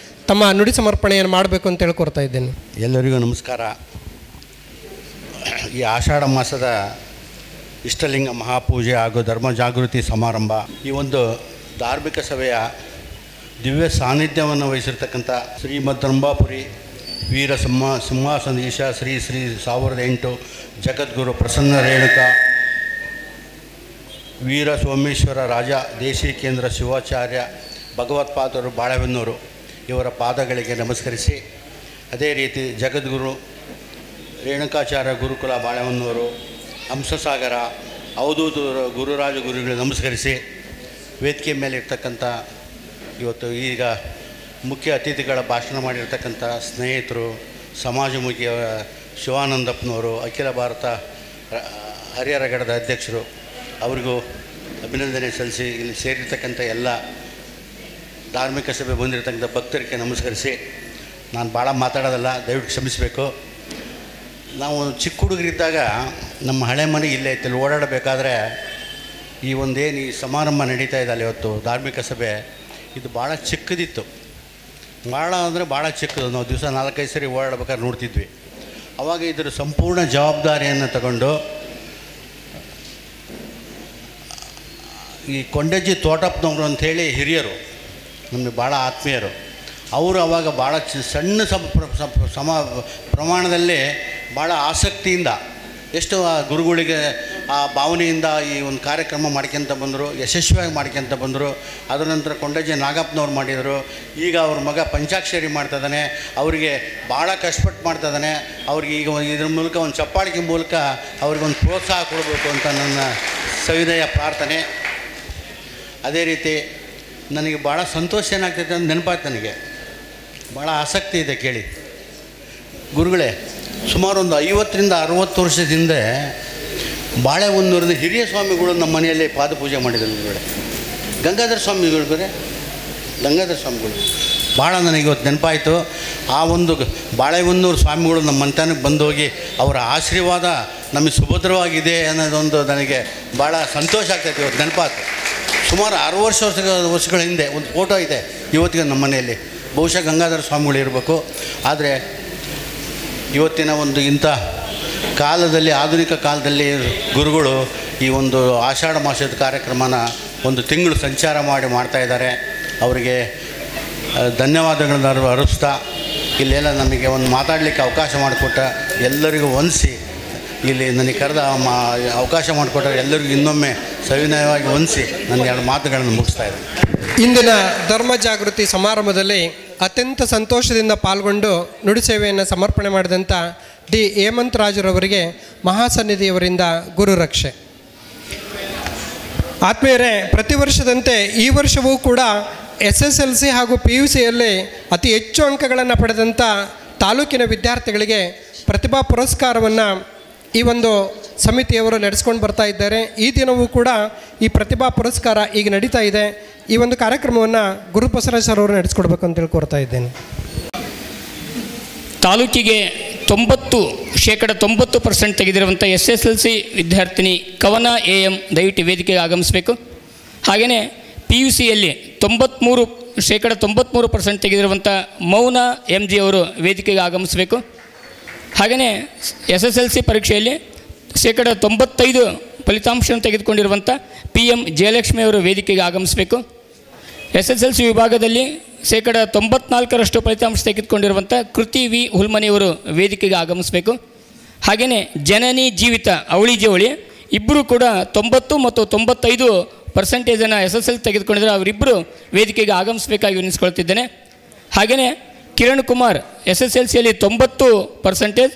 ತಮ್ಮ ನುಡಿ ಸಮರ್ಪಣೆಯನ್ನು ಮಾಡಬೇಕು ಅಂತ ಹೇಳ್ಕೊಡ್ತಾ ಇದ್ದೇನೆ. ಎಲ್ಲರಿಗೂ ನಮಸ್ಕಾರ. ಈ ಆಷಾಢ ಮಾಸದ ಇಷ್ಟಲಿಂಗ ಮಹಾಪೂಜೆ ಹಾಗೂ ಧರ್ಮ ಜಾಗೃತಿ ಸಮಾರಂಭ, ಈ ಒಂದು ಧಾರ್ಮಿಕ ಸಭೆಯ ದಿವ್ಯ ಸಾನ್ನಿಧ್ಯವನ್ನು ವಹಿಸಿರ್ತಕ್ಕಂಥ ಶ್ರೀಮದ್ ರಂಭಾಪುರಿ ವೀರ ಸಿಂಹಾಸನೀಶ ಶ್ರೀ 1008 ಜಗದ್ಗುರು ಪ್ರಸನ್ನ ರೇಣುಕ ವೀರ ಸೋಮೇಶ್ವರ ರಾಜ ದೇಶಿಕೇಂದ್ರ ಶಿವಾಚಾರ್ಯ ಭಗವತ್ಪಾದರು ಬಾಳೆಹೊನ್ನೂರು ಇವರ ಪಾದಗಳಿಗೆ ನಮಸ್ಕರಿಸಿ, ಅದೇ ರೀತಿ ಜಗದ್ಗುರು ರೇಣುಕಾಚಾರ್ಯ ಗುರುಕುಲ ಬಾಳೆಹೊನ್ನೂರು, ಹಂಸಸಾಗರ ಅವಧೂತರು ಗುರುರಾಜ ಗುರುಗಳಿಗೆ ನಮಸ್ಕರಿಸಿ, ವೇದಿಕೆ ಮೇಲೆ ಇರ್ತಕ್ಕಂಥ ಇವತ್ತು ಈಗ ಮುಖ್ಯ ಅತಿಥಿಗಳ ಭಾಷಣ ಮಾಡಿರ್ತಕ್ಕಂಥ ಸ್ನೇಹಿತರು, ಸಮಾಜಮುಖಿ ಶಿವಾನಂದಪ್ಪನವರು, ಅಖಿಲ ಭಾರತ ಹರಿಹರ ಘಟಕದ ಅಧ್ಯಕ್ಷರು, ಅವರಿಗೂ ಅಭಿನಂದನೆ ಸಲ್ಲಿಸಿ, ಇಲ್ಲಿ ಸೇರಿರ್ತಕ್ಕಂಥ ಎಲ್ಲ ಧಾರ್ಮಿಕ ಸಭೆ ಬಂದಿರತಕ್ಕಂಥ ಭಕ್ತರಿಗೆ ನಮಸ್ಕರಿಸಿ, ನಾನು ಭಾಳ ಮಾತಾಡೋದಲ್ಲ, ದಯವಿಟ್ಟು ಕ್ಷಮಿಸಬೇಕು. ನಾವು ಚಿಕ್ಕ ಹುಡುಗರಿದ್ದಾಗ ನಮ್ಮ ಹಳೆ ಮನೆ ಇಲ್ಲೇ ಇತ್ತು, ಓಡಾಡಬೇಕಾದ್ರೆ ಈ ಒಂದೇನು ಈ ಸಮಾರಂಭ ನಡೀತಾ ಇದೆ ಇವತ್ತು ಧಾರ್ಮಿಕ ಸಭೆ, ಇದು ಭಾಳ ಚಿಕ್ಕದಿತ್ತು. ಭಾಳ ಅಂದರೆ ಭಾಳ ಚಿಕ್ಕದು. ನಾವು ದಿವಸ 4-5 ಸರಿ ಓಡಾಡ್ಬೇಕಾದ್ರೆ ನೋಡ್ತಿದ್ವಿ. ಆವಾಗ ಇದರ ಸಂಪೂರ್ಣ ಜವಾಬ್ದಾರಿಯನ್ನು ತಗೊಂಡು ಈ ಕೊಂಡಜ್ಜಿ ತೋಟಪ್ಪನವರು ಅಂಥೇಳಿ ಹಿರಿಯರು, ನಮಗೆ ಭಾಳ ಆತ್ಮೀಯರು, ಅವರು ಆವಾಗ ಭಾಳ ಸಣ್ಣ ಪ್ರಮಾಣದಲ್ಲಿ ಭಾಳ ಆಸಕ್ತಿಯಿಂದ ಎಷ್ಟು ಆ ಗುರುಗಳಿಗೆ ಆ ಭಾವನೆಯಿಂದ ಈ ಒಂದು ಕಾರ್ಯಕ್ರಮ ಮಾಡ್ಕೊತ ಬಂದರು, ಯಶಸ್ವಿಯಾಗಿ ಮಾಡ್ಕೊತ ಬಂದರು. ಅದರ ನಂತರ ಕೊಂಡಜ್ಜಿ ನಾಗಪ್ಪನವ್ರು ಮಾಡಿದರು. ಈಗ ಅವ್ರ ಮಗ ಪಂಚಾಕ್ಷರಿ ಮಾಡ್ತಾಯಿದ್ದಾನೆ, ಅವರಿಗೆ ಭಾಳ ಕಷ್ಟಪಟ್ಟು ಮಾಡ್ತಾಯಿದ್ದಾನೆ. ಅವ್ರಿಗೆ ಈಗ ಇದ್ರ ಮೂಲಕ ಒಂದು ಚಪ್ಪಾಳಿಕೆ ಮೂಲಕ ಅವ್ರಿಗೊಂದು ಪ್ರೋತ್ಸಾಹ ಕೊಡಬೇಕು ಅಂತ ನನ್ನ ಸವಿನಯ ಪ್ರಾರ್ಥನೆ. ಅದೇ ರೀತಿ ನನಗೆ ಭಾಳ ಸಂತೋಷ ಏನಾಗ್ತೈತೆ ಅಂತ ನೆನಪಾಯ್ತು. ನನಗೆ ಭಾಳ ಆಸಕ್ತಿ ಇದೆ ಕೇಳಿ. ಗುರುಗಳೇ, ಸುಮಾರು ಒಂದು 50ರಿಂದ 60 ವರ್ಷದ ಹಿಂದೆ ಬಾಳೆಹೊನ್ನೂರಿನ ಹಿರಿಯ ಸ್ವಾಮಿಗಳು ನಮ್ಮ ಮನೆಯಲ್ಲಿ ಪಾದಪೂಜೆ ಮಾಡಿದರು. ಗುರುಗಳೇ, ಗಂಗಾಧರ ಸ್ವಾಮಿಗಳು, ಗಂಗಾಧರ ಸ್ವಾಮಿಗಳು ಭಾಳ ನನಗೆ ಇವತ್ತು ನೆನಪಾಯಿತು. ಆ ಒಂದು ಬಾಳೆಹೊನ್ನೂರು ಸ್ವಾಮಿಗಳು ನಮ್ಮ ಮನೆತನಕ್ಕೆ ಬಂದೋಗಿ ಅವರ ಆಶೀರ್ವಾದ ನಮಗೆ ಸುಭದ್ರವಾಗಿದೆ ಅನ್ನೋದೊಂದು ನನಗೆ ಭಾಳ ಸಂತೋಷ ಆಗ್ತೈತೆ. ಇವತ್ತು ನೆನಪಾಯ್ತು. ಸುಮಾರು 60 ವರ್ಷಗಳ ಹಿಂದೆ ಒಂದು ಫೋಟೋ ಇದೆ ಇವತ್ತಿಗೆ ನಮ್ಮ ಮನೆಯಲ್ಲಿ. ಬಹುಶಃ ಗಂಗಾಧರ ಸ್ವಾಮಿಗಳು ಇರಬೇಕು. ಆದರೆ ಇವತ್ತಿನ ಒಂದು ಇಂಥ ಕಾಲದಲ್ಲಿ, ಆಧುನಿಕ ಕಾಲದಲ್ಲಿ ಗುರುಗಳು ಈ ಒಂದು ಆಷಾಢ ಮಾಸದ ಕಾರ್ಯಕ್ರಮನ ಒಂದು ತಿಂಗಳು ಸಂಚಾರ ಮಾಡ್ತಾಯಿದ್ದಾರೆ. ಅವರಿಗೆ ಧನ್ಯವಾದಗಳನ್ನು ಅರ್ಪಿಸ್ತಾ, ಇಲ್ಲೆಲ್ಲ ನಮಗೆ ಒಂದು ಮಾತಾಡಲಿಕ್ಕೆ ಅವಕಾಶ ಮಾಡಿಕೊಟ್ಟ ಎಲ್ಲರಿಗೂ ವಂದಿಸಿ, ಇಲ್ಲಿ ನನಗೆ ಕರೆದ ಅವಕಾಶ ಮಾಡಿಕೊಟ್ಟರೆ ಎಲ್ಲರಿಗೂ ಇನ್ನೊಮ್ಮೆ ಸವಿನಯವಾಗಿ ವಂದಿಸಿ ನನ್ನ 2 ಮಾತುಗಳನ್ನು ಮುಗಿಸ್ತಾ ಇದ್ದೀನಿ. ಇಂದಿನ ಧರ್ಮ ಜಾಗೃತಿ ಸಮಾರಂಭದಲ್ಲಿ ಅತ್ಯಂತ ಸಂತೋಷದಿಂದ ಪಾಲ್ಗೊಂಡು ನುಡಿ ಸೇವೆಯನ್ನು ಸಮರ್ಪಣೆ ಮಾಡಿದಂಥ ಡಿ ಹೇಮಂತ್ ರಾಜರವರಿಗೆ ಮಹಾಸನ್ನಿಧಿಯವರಿಂದ ಗುರು ರಕ್ಷೆ. ಆತ್ಮೀಯರೇ, ಪ್ರತಿ ವರ್ಷದಂತೆ ಈ ವರ್ಷವೂ ಕೂಡ SSLC ಹಾಗೂ PUCಯಲ್ಲಿ ಅತಿ ಹೆಚ್ಚು ಅಂಕಗಳನ್ನು ಪಡೆದಂಥ ತಾಲೂಕಿನ ವಿದ್ಯಾರ್ಥಿಗಳಿಗೆ ಪ್ರತಿಭಾ ಪುರಸ್ಕಾರವನ್ನು ಈ ಒಂದು ಸಮಿತಿಯವರು ನಡೆಸ್ಕೊಂಡು ಬರ್ತಾ ಇದ್ದಾರೆ. ಈ ದಿನವೂ ಕೂಡ ಈ ಪ್ರತಿಭಾ ಪುರಸ್ಕಾರ ಈಗ ನಡೀತಾ ಇದೆ. ಈ ಒಂದು ಕಾರ್ಯಕ್ರಮವನ್ನು ಗುರುಬಸವರಾಜ್ ಸರ್ ಅವರು ನಡೆಸ್ಕೊಡ್ಬೇಕು ಅಂತ ಕೋರ್ತಾ ಇದ್ದೇನೆ. ತಾಲೂಕಿಗೆ 90% ತೆಗೆದಿರುವಂಥ SSLC ವಿದ್ಯಾರ್ಥಿನಿ ಕವನ AM ದಯವಿಟ್ಟು ವೇದಿಕೆಗೆ ಆಗಮಿಸಬೇಕು. ಹಾಗೆಯೇ PUCಯಲ್ಲಿ 93% ತೆಗೆದಿರುವಂಥ ಮೌನ MG ಅವರು ವೇದಿಕೆಗೆ ಆಗಮಿಸಬೇಕು. ಹಾಗೆಯೇ SSLC ಪರೀಕ್ಷೆಯಲ್ಲಿ 95% ಫಲಿತಾಂಶವನ್ನು ತೆಗೆದುಕೊಂಡಿರುವಂಥ PM ಜಯಲಕ್ಷ್ಮಿ ಅವರು ವೇದಿಕೆಗೆ ಆಗಮಿಸಬೇಕು. SSLC ವಿಭಾಗದಲ್ಲಿ 94% ಫಲಿತಾಂಶ ತೆಗೆದುಕೊಂಡಿರುವಂಥ ಕೃತಿ ವಿ ಹುಲ್ಮನಿಯವರು ವೇದಿಕೆಗೆ ಆಗಮಿಸಬೇಕು. ಹಾಗೆಯೇ ಜನನಿ ಜೀವಿತ ಅವಳಿ ಜವಳಿ ಇಬ್ಬರು ಕೂಡ 90 ಮತ್ತು 95% SSLC ತೆಗೆದುಕೊಂಡಿದ್ದಾರೆ. ಅವರಿಬ್ಬರು ವೇದಿಕೆಗೆ ಆಗಮಿಸಬೇಕಾಗಿ ವಿನಿಸ್ಕೊಳ್ತಿದ್ದೇನೆ. ಹಾಗೆಯೇ ಕಿರಣ್ ಕುಮಾರ್ SSLCಯಲ್ಲಿ 90%,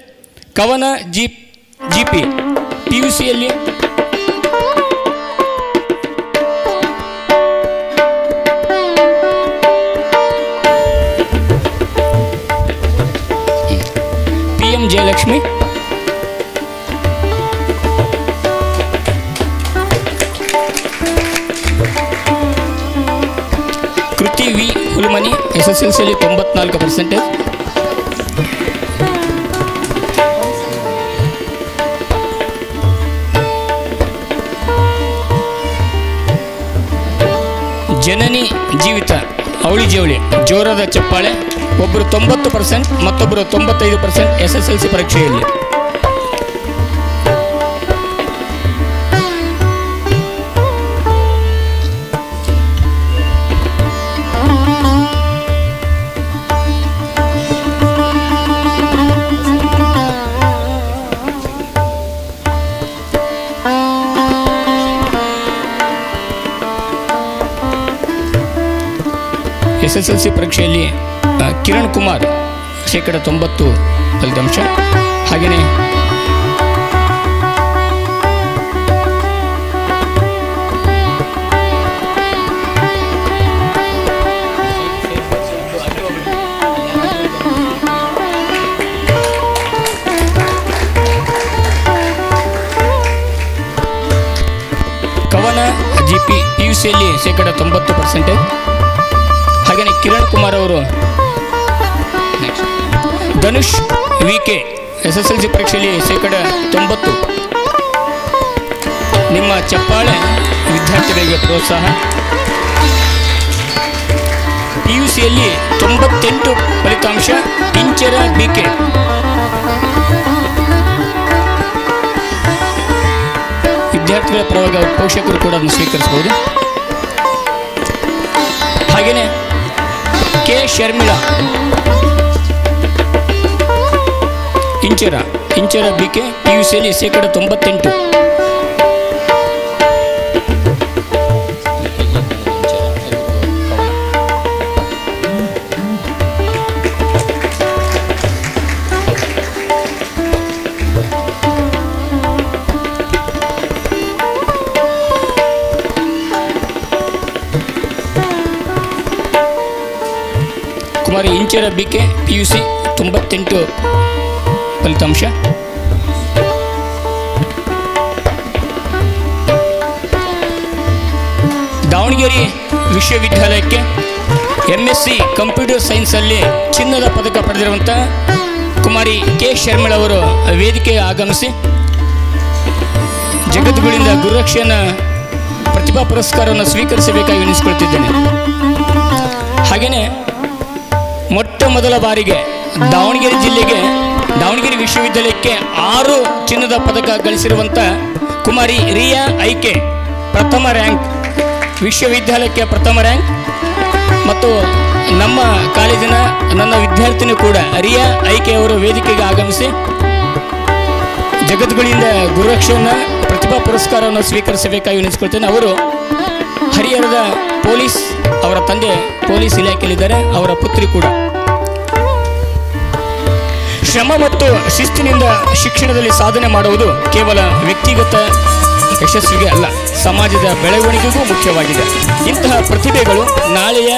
ಕವನ GP PUCಯಲ್ಲಿ PM ಜಯಲಕ್ಷ್ಮಿ, ಕೃತಿ ವಿ ಹುಲ್ಮನಿ SSLCಯಲ್ಲಿ 94%. ಜೀವಿತ ಅವಳಿ ಜವಳಿ ಜೋರಾದ ಚಪ್ಪಾಳೆ. ಒಬ್ಬರು 90%, ಮತ್ತೊಬ್ಬರು 95% SSLC ಪರೀಕ್ಷೆಯಲ್ಲಿ. SSLC ಪರೀಕ್ಷೆಯಲ್ಲಿ ಕಿರಣ್ ಕುಮಾರ್ 90% ಫಲಿತಾಂಶ. ಹಾಗೆಯೇ ಕವನ GP PUCಯಲ್ಲಿ 90%. ಹಾಗೆಯೇ ಕಿರಣ್ ಕುಮಾರ್ ಅವರು ಧನುಷ್ VK SSLC ಪರೀಕ್ಷೆಯಲ್ಲಿ 90%. ನಿಮ್ಮ ಚಪ್ಪಾಳೆ ವಿದ್ಯಾರ್ಥಿಗಳಿಗೆ ಪ್ರೋತ್ಸಾಹ. PUCಯಲ್ಲಿ 98 ಫಲಿತಾಂಶ ಇಂಚರ BK. ವಿದ್ಯಾರ್ಥಿಗಳ ಪರವಾಗಿ ಪೋಷಕರು ಕೂಡ ಅದನ್ನು ಸ್ವೀಕರಿಸಬಹುದು. ಹಾಗೆಯೇ ಕೆ ಶರ್ಮಿಳಾ ಇಂಚರ BK PUCಯಲ್ಲಿ 98%. ಕುಮಾರಿ ಇಂಚರ BK PUC 98 ಫಲಿತಾಂಶ. ದಾವಣಗೆರೆ ವಿಶ್ವವಿದ್ಯಾಲಯಕ್ಕೆ MSc ಕಂಪ್ಯೂಟರ್ ಸೈನ್ಸಲ್ಲಿ ಚಿನ್ನದ ಪದಕ ಪಡೆದಿರುವಂಥ ಕುಮಾರಿ ಕೆ ಶರ್ಮಿಳಾ ಅವರು ವೇದಿಕೆಗೆ ಆಗಮಿಸಿ ಜಗದ್ಗುರುಗಳಿಂದ ಗುರುರಕ್ಷೆಯನ್ನು ಪ್ರತಿಭಾ ಪುರಸ್ಕಾರವನ್ನು ಸ್ವೀಕರಿಸಬೇಕಾಗಿ ವಿನಿಸಿಕೊಳ್ತಿದ್ದೇನೆ. ಹಾಗೆಯೇ ಮೊಟ್ಟ ಮೊದಲ ಬಾರಿಗೆ ದಾವಣಗೆರೆ ವಿಶ್ವವಿದ್ಯಾಲಯಕ್ಕೆ 6 ಚಿನ್ನದ ಪದಕ ಗಳಿಸಿರುವಂಥ ಕುಮಾರಿ ರಿಯಾ ಐಕೆ ಪ್ರಥಮ ರ್ಯಾಂಕ್, ವಿಶ್ವವಿದ್ಯಾಲಯಕ್ಕೆ ಪ್ರಥಮ ರ್ಯಾಂಕ್. ಮತ್ತು ನಮ್ಮ ಕಾಲೇಜಿನ ನನ್ನ ವಿದ್ಯಾರ್ಥಿನಿ ಕೂಡ ರಿಯಾ ಐಕೆ ಅವರು ವೇದಿಕೆಗೆ ಆಗಮಿಸಿ ಜಗದ್ಗುರುಗಳಿಂದ ಗುರುರಕ್ಷೆಯನ್ನು ಪ್ರತಿಭಾ ಪುರಸ್ಕಾರವನ್ನು ಸ್ವೀಕರಿಸಬೇಕಾಗಿ ವಿನಿಸಿಕೊಳ್ತೇನೆ. ಅವರು ಹರಿಹರದ ಪೊಲೀಸ್, ಅವರ ತಂದೆ ಪೊಲೀಸ್ ಇಲಾಖೆಯಲ್ಲಿದ್ದಾರೆ, ಅವರ ಪುತ್ರಿ ಕೂಡ. ಶ್ರಮ ಮತ್ತು ಶಿಸ್ತಿನಿಂದ ಶಿಕ್ಷಣದಲ್ಲಿ ಸಾಧನೆ ಮಾಡುವುದು ಕೇವಲ ವ್ಯಕ್ತಿಗತ ಯಶಸ್ವಿಗೆ ಅಲ್ಲ, ಸಮಾಜದ ಬೆಳವಣಿಗೆಗೂ ಮುಖ್ಯವಾಗಿದೆ. ಇಂತಹ ಪ್ರತಿಭೆಗಳು ನಾಳೆಯ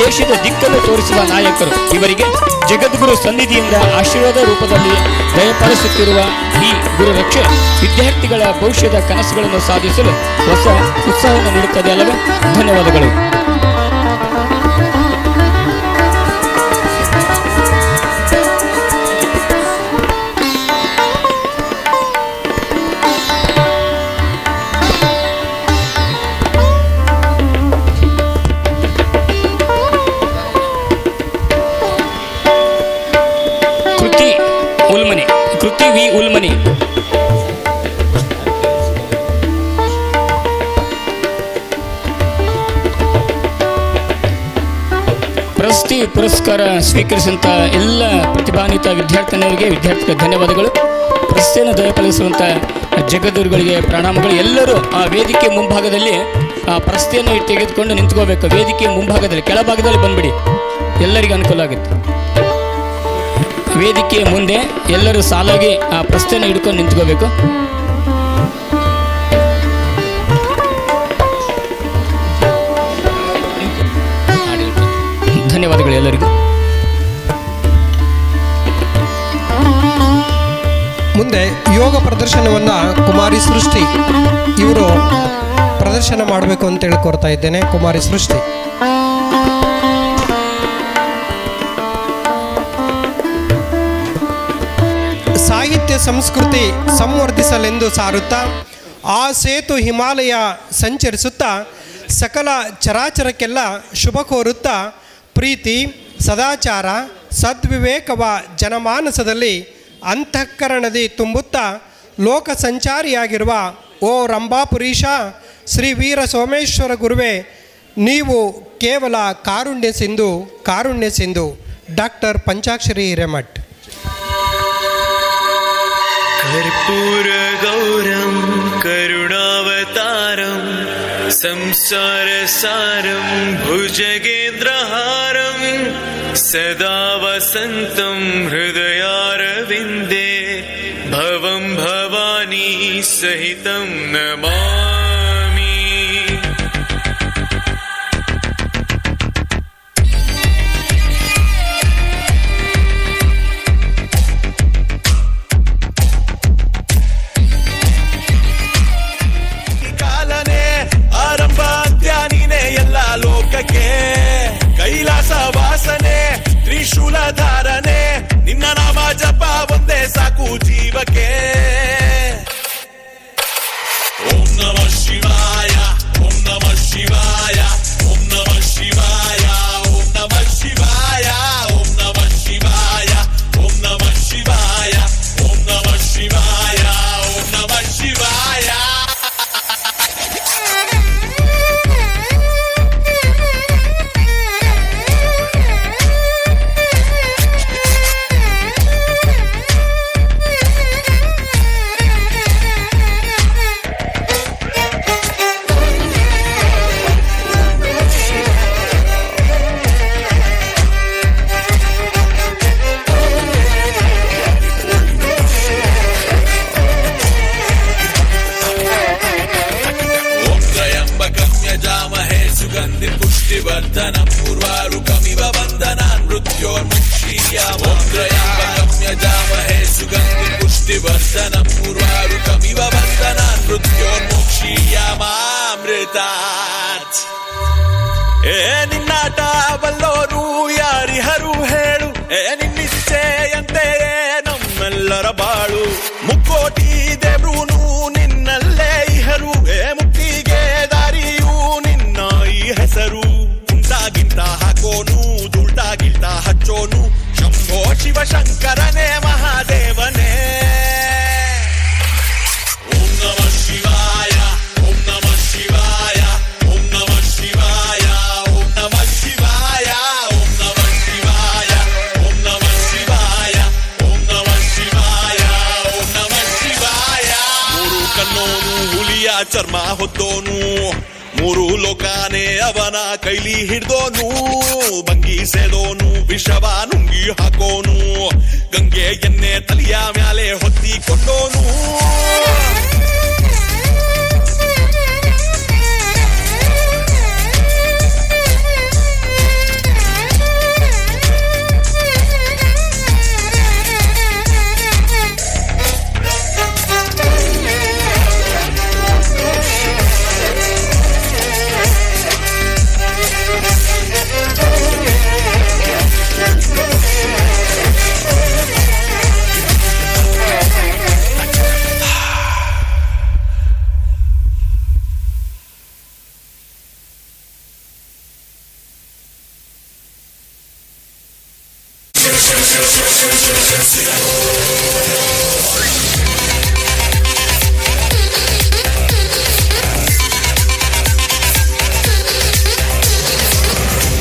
ದೇಶದ ದಿಕ್ಕನ್ನು ತೋರಿಸುವ ನಾಯಕರು. ಇವರಿಗೆ ಜಗದ್ಗುರು ಸನ್ನಿಧಿಯಿಂದ ಆಶೀರ್ವಾದ ರೂಪದಲ್ಲಿ ದಯಪಾಲಿಸುತ್ತಿರುವ ಈ ಗುರುರಕ್ಷೆ ವಿದ್ಯಾರ್ಥಿಗಳ ಭವಿಷ್ಯದ ಕನಸುಗಳನ್ನು ಸಾಧಿಸಲು ಹೊಸ ಉತ್ಸಾಹವನ್ನು ನೀಡುತ್ತದೆ ಅಲ್ಲವೇ? ಧನ್ಯವಾದಗಳು. ಕೃತಿ ವಿ ಉಲ್ಮನಿ. ಪ್ರಶಸ್ತಿ ಪುರಸ್ಕಾರ ಸ್ವೀಕರಿಸಿದಂಥ ಎಲ್ಲ ಪ್ರತಿಭಾನ್ವಿತ ವಿದ್ಯಾರ್ಥಿಗಳಿಗೆ ಧನ್ಯವಾದಗಳು. ಪ್ರಶಸ್ತಿಯನ್ನು ದಯಪಾಲಿಸುವಂಥ ಜಗದ್ಗುರುಗಳಿಗೆ ಪ್ರಣಾಮಗಳು. ಎಲ್ಲರೂ ಆ ವೇದಿಕೆ ಮುಂಭಾಗದಲ್ಲಿ ಆ ಪ್ರಶಸ್ತಿಯನ್ನು ತೆಗೆದುಕೊಂಡು ನಿಂತ್ಕೋಬೇಕು. ವೇದಿಕೆ ಮುಂಭಾಗದಲ್ಲಿ ಕೆಳಭಾಗದಲ್ಲಿ ಬಂದ್ಬಿಡಿ, ಎಲ್ಲರಿಗೂ ಅನುಕೂಲ ಆಗುತ್ತೆ. ವೇದಿಕೆಯ ಮುಂದೆ ಎಲ್ಲರೂ ಸಾಲಾಗಿ ಆ ಪ್ರಶ್ನೆಯನ್ನು ಹಿಡ್ಕೊಂಡು ನಿಂತ್ಕೋಬೇಕು. ಧನ್ಯವಾದಗಳು ಎಲ್ಲರಿಗೂ. ಮುಂದೆ ಯೋಗ ಪ್ರದರ್ಶನವನ್ನು ಕುಮಾರಿ ಸೃಷ್ಟಿ ಇವರು ಪ್ರದರ್ಶನ ಮಾಡಬೇಕು ಅಂತೇಳಿ ಕೋರ್ತಾ ಇದ್ದೇನೆ. ಕುಮಾರಿ ಸೃಷ್ಟಿ. ಸಾಹಿತ್ಯ ಸಂಸ್ಕೃತಿ ಸಂವರ್ಧಿಸಲೆಂದು ಸಾರುತ್ತಾ ಆ ಸೇತು ಹಿಮಾಲಯ ಸಂಚರಿಸುತ್ತಾ ಸಕಲ ಚರಾಚರಕ್ಕೆಲ್ಲ ಶುಭ ಕೋರುತ್ತಾ ಪ್ರೀತಿ ಸದಾಚಾರ ಸದ್ವಿವೇಕವ ಜನಮಾನಸದಲ್ಲಿ ಅಂತಃಕರಣದಿ ತುಂಬುತ್ತಾ ಲೋಕ ಸಂಚಾರಿಯಾಗಿರುವ ಓ ರಂಭಾಪುರೀಶ ಶ್ರೀ ವೀರ ಸೋಮೇಶ್ವರ ಗುರುವೇ, ನೀವು ಕೇವಲ ಕಾರುಣ್ಯ ಸಿಂಧು. ಡಾಕ್ಟರ್ ಪಂಚಾಕ್ಷರಿ ಹಿರೇಮಠ್. ಕರ್ಪೂರ ಗೌರಂ ಕರುಣಾವತಾರಂ ಸಂಸಾರ ಸಾರಂ ಭುಜಗೇಂದ್ರಹಾರಂ ಸದಾ ವಸಂತಂ ಹೃದಯಾರವಿಂದೇ ಭವಂ ಭವಾನಿ ಸಹಿತಂ ನಮಾಮಿ. ಆರಂಭ ಧ್ಯಾನಿನೇ ಎಲ್ಲ ಲೋಕಕ್ಕೆ ಕೈಲಾಸ ವಾಸನೆ ತ್ರಿಶೂಲ ಧಾರನೆ ನಿನ್ನ ನಾಮ ಜಪ ಒಂದೇ ಸಾಕು ಜೀವಕ್ಕೆ. ಓಂ ನಮಃ ಶಿವಾಯ ಓಂ ನಮಃ ಶಿವಾಯ ಓಂ ನಮಃ ಶಿವಾಯ ಓಂ ನಮಃ ಶಿವಾಯ ಓಂ ನಮಃ ಶಿವಾಯ ಓಂ ನಮಃ ಶಿವಾಯ ಓಂ ನಮಃ ಶಿವಾಯ ಓಂ ನಮಃ ಶಿವಾಯ. पुष्टिवर्धनं पूर्वारुकमिव बन्धनान् मृत्योर्मुक्षीयामोऽत्रयम्बकं यजामहे सुगन्धिं पुष्टिवर्धनं पूर्वारुकमिव बन्धनान् मृत्योर्मुक्षीयामामृतात्. ನಿನ್ನಾಟ ಬಲ್ಲೋರು ಯಾರಿಹರು ಹೇಳು, ನಿನ್ನಿಶ್ಚೆಯಂತೆಯೇ ನಮ್ಮೆಲ್ಲರ ಬಾಳು. ಮುಕ್ಕೋಟಿ ದೇವ್ರೂನು ನಿನ್ನಲ್ಲೇ ಇಹರು, ಮುಕ್ತಿಗೆ ದಾರಿಯೂ ನಿನ್ನ ಈ ಹೆಸರು. ಉಂಟಾಗಿಂತ ಹಾಕೋನು ದುಲ್ಟಾಗಿಲ್ತ ಹಚ್ಚೋನು, ಶಂಭೋ ಶಿವ ಶಂಕರನೇ ಮಹಾದೇವನೇ. ಓಂ ನಮಃ ಶಿವಾಯ ಓಂ ನಮಃ ಶಿವಾಯ ಓಂ ನಮಃ ಶಿವಾಯ ಓಂ ನಮಃ ಶಿವಾಯ ಓಂ ನಮಃ ಶಿವಾಯ ಓಂ ನಮಃ ಶಿವಾಯ ಓಂ ನಮಃ ಶಿವಾಯ ಓಂ ನಮಃ ಶಿವಾಯ. ಮೂರು ಕಣ್ಣೋನು ಹುಲಿಯ ಚರ್ಮ ಹೊತ್ತೋನು, ಮೂರು ಲೋಕಾನೇ ಅವನ ಕೈಲಿ ಹಿಡ್ದೋನು. ಬಂಗಿ ಸೇದೋನು ವಿಷವ ನುಂಗಿ ಹಾಕೋನು, ಗಂಗೆ ಎಣ್ಣೆ ತಲಿಯ ಮ್ಯಾಲೆ ಹೊತ್ತಿಕೊಂಡೋನು.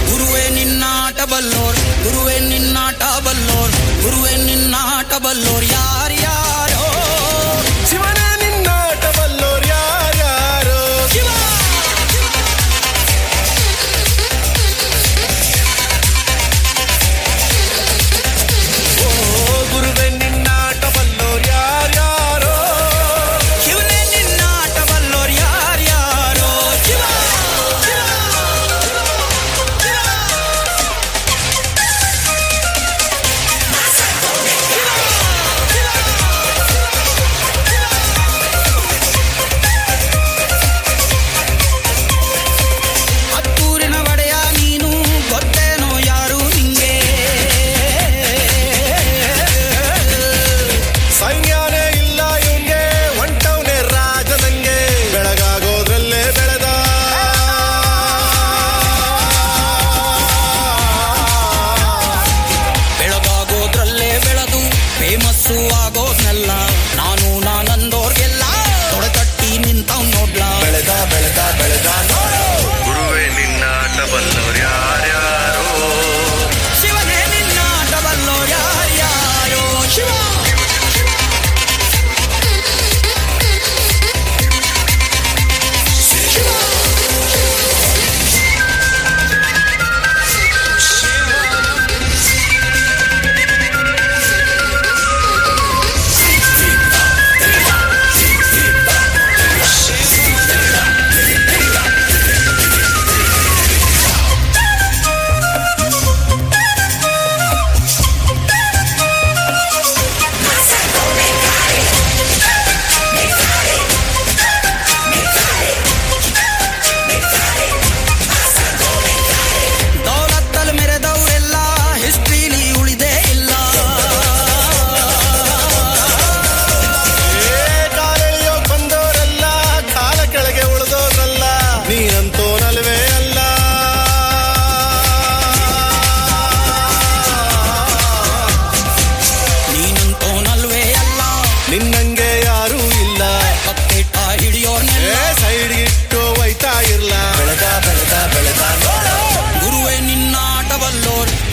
ಗುರುವೇ ನಿನ್ನಾಟ ಬಲ್ಲೋರ್, ಗುರುವೇ ನಿನ್ನಾಟ ಬಲ್ಲೋರ್, ಗುರುವೇ ನಿನ್ನಾಟ ಬಲ್ಲೋರ್ ಯಾರ್ಯಾರೋ. ಶಿವನೇ ನಿನ್ನಾಟ ಬಲ್ಲೋರ್ ಯಾರ್ಯಾರೋ. ಶಿವ ಗುರುವೇ ನಿನ್ನಾಟ ಬಲ್ಲೋರ್ ಯಾರ್ಯಾರೋ. ಶಿವನೇ ನಿನ್ನಾಟ ಬಲ್ಲೋರ್ ಯಾರ್ಯಾರೋ. ಶಿವ ಶಿವ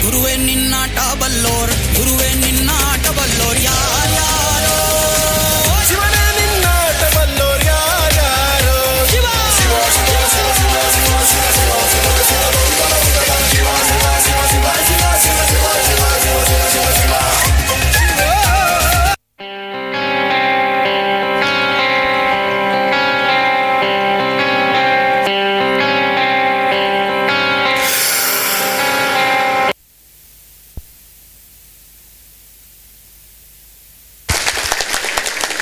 ಗುರುವೇ ನಿನ್ನಾಟ ಬಲ್ಲೋರ್ ಗುರುವೇ ನಿನ್ನಾಟ ಬಲ್ಲೋರ್ ಯಾರ್ಯಾರೋ ಶಿವನೇ ನಿನ್ನಾಟ ಬಲ್ಲೋರ್ ಯಾರ್ಯಾರೋ ಶಿವ ಶಿವ ಶಿವ ಶಿವ ಶಿವ ಶಿವ ಶಿವ ಶಿವ ಶಿವ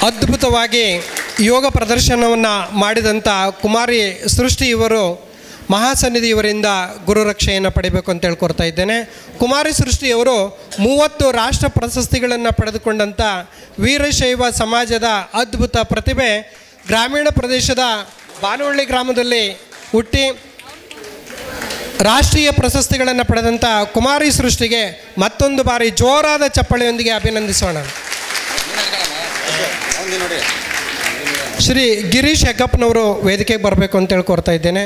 ಅದ್ಭುತವಾಗಿ ಯೋಗ ಪ್ರದರ್ಶನವನ್ನು ಮಾಡಿದಂಥ ಕುಮಾರಿ ಸೃಷ್ಟಿ ಇವರು ಮಹಾಸನ್ನಿಧಿಯವರಿಂದ ಗುರುರಕ್ಷೆಯನ್ನು ಪಡಿಬೇಕು ಅಂತ ಹೇಳ್ಕೊಡ್ತಾ ಇದ್ದೇನೆ. ಕುಮಾರಿ ಸೃಷ್ಟಿಯವರು 30 ರಾಷ್ಟ್ರ ಪ್ರಶಸ್ತಿಗಳನ್ನು ಪಡೆದುಕೊಂಡಂಥ ವೀರಶೈವ ಸಮಾಜದ ಅದ್ಭುತ ಪ್ರತಿಭೆ. ಗ್ರಾಮೀಣ ಪ್ರದೇಶದ ಬಾನವಳ್ಳಿ ಗ್ರಾಮದಲ್ಲಿ ಹುಟ್ಟಿ ರಾಷ್ಟ್ರೀಯ ಪ್ರಶಸ್ತಿಗಳನ್ನು ಪಡೆದಂಥ ಕುಮಾರಿ ಸೃಷ್ಟಿಗೆ ಮತ್ತೊಂದು ಬಾರಿ ಜೋರಾದ ಚಪ್ಪಳೆಯೊಂದಿಗೆ ಅಭಿನಂದಿಸೋಣ. ಶ್ರೀ ಗಿರೀಶ್ ಹೆಗ್ಗಪ್ಪನವರು ವೇದಿಕೆಗೆ ಬರಬೇಕು ಅಂತ ಹೇಳ್ಕೊಡ್ತಾ ಇದ್ದೇನೆ.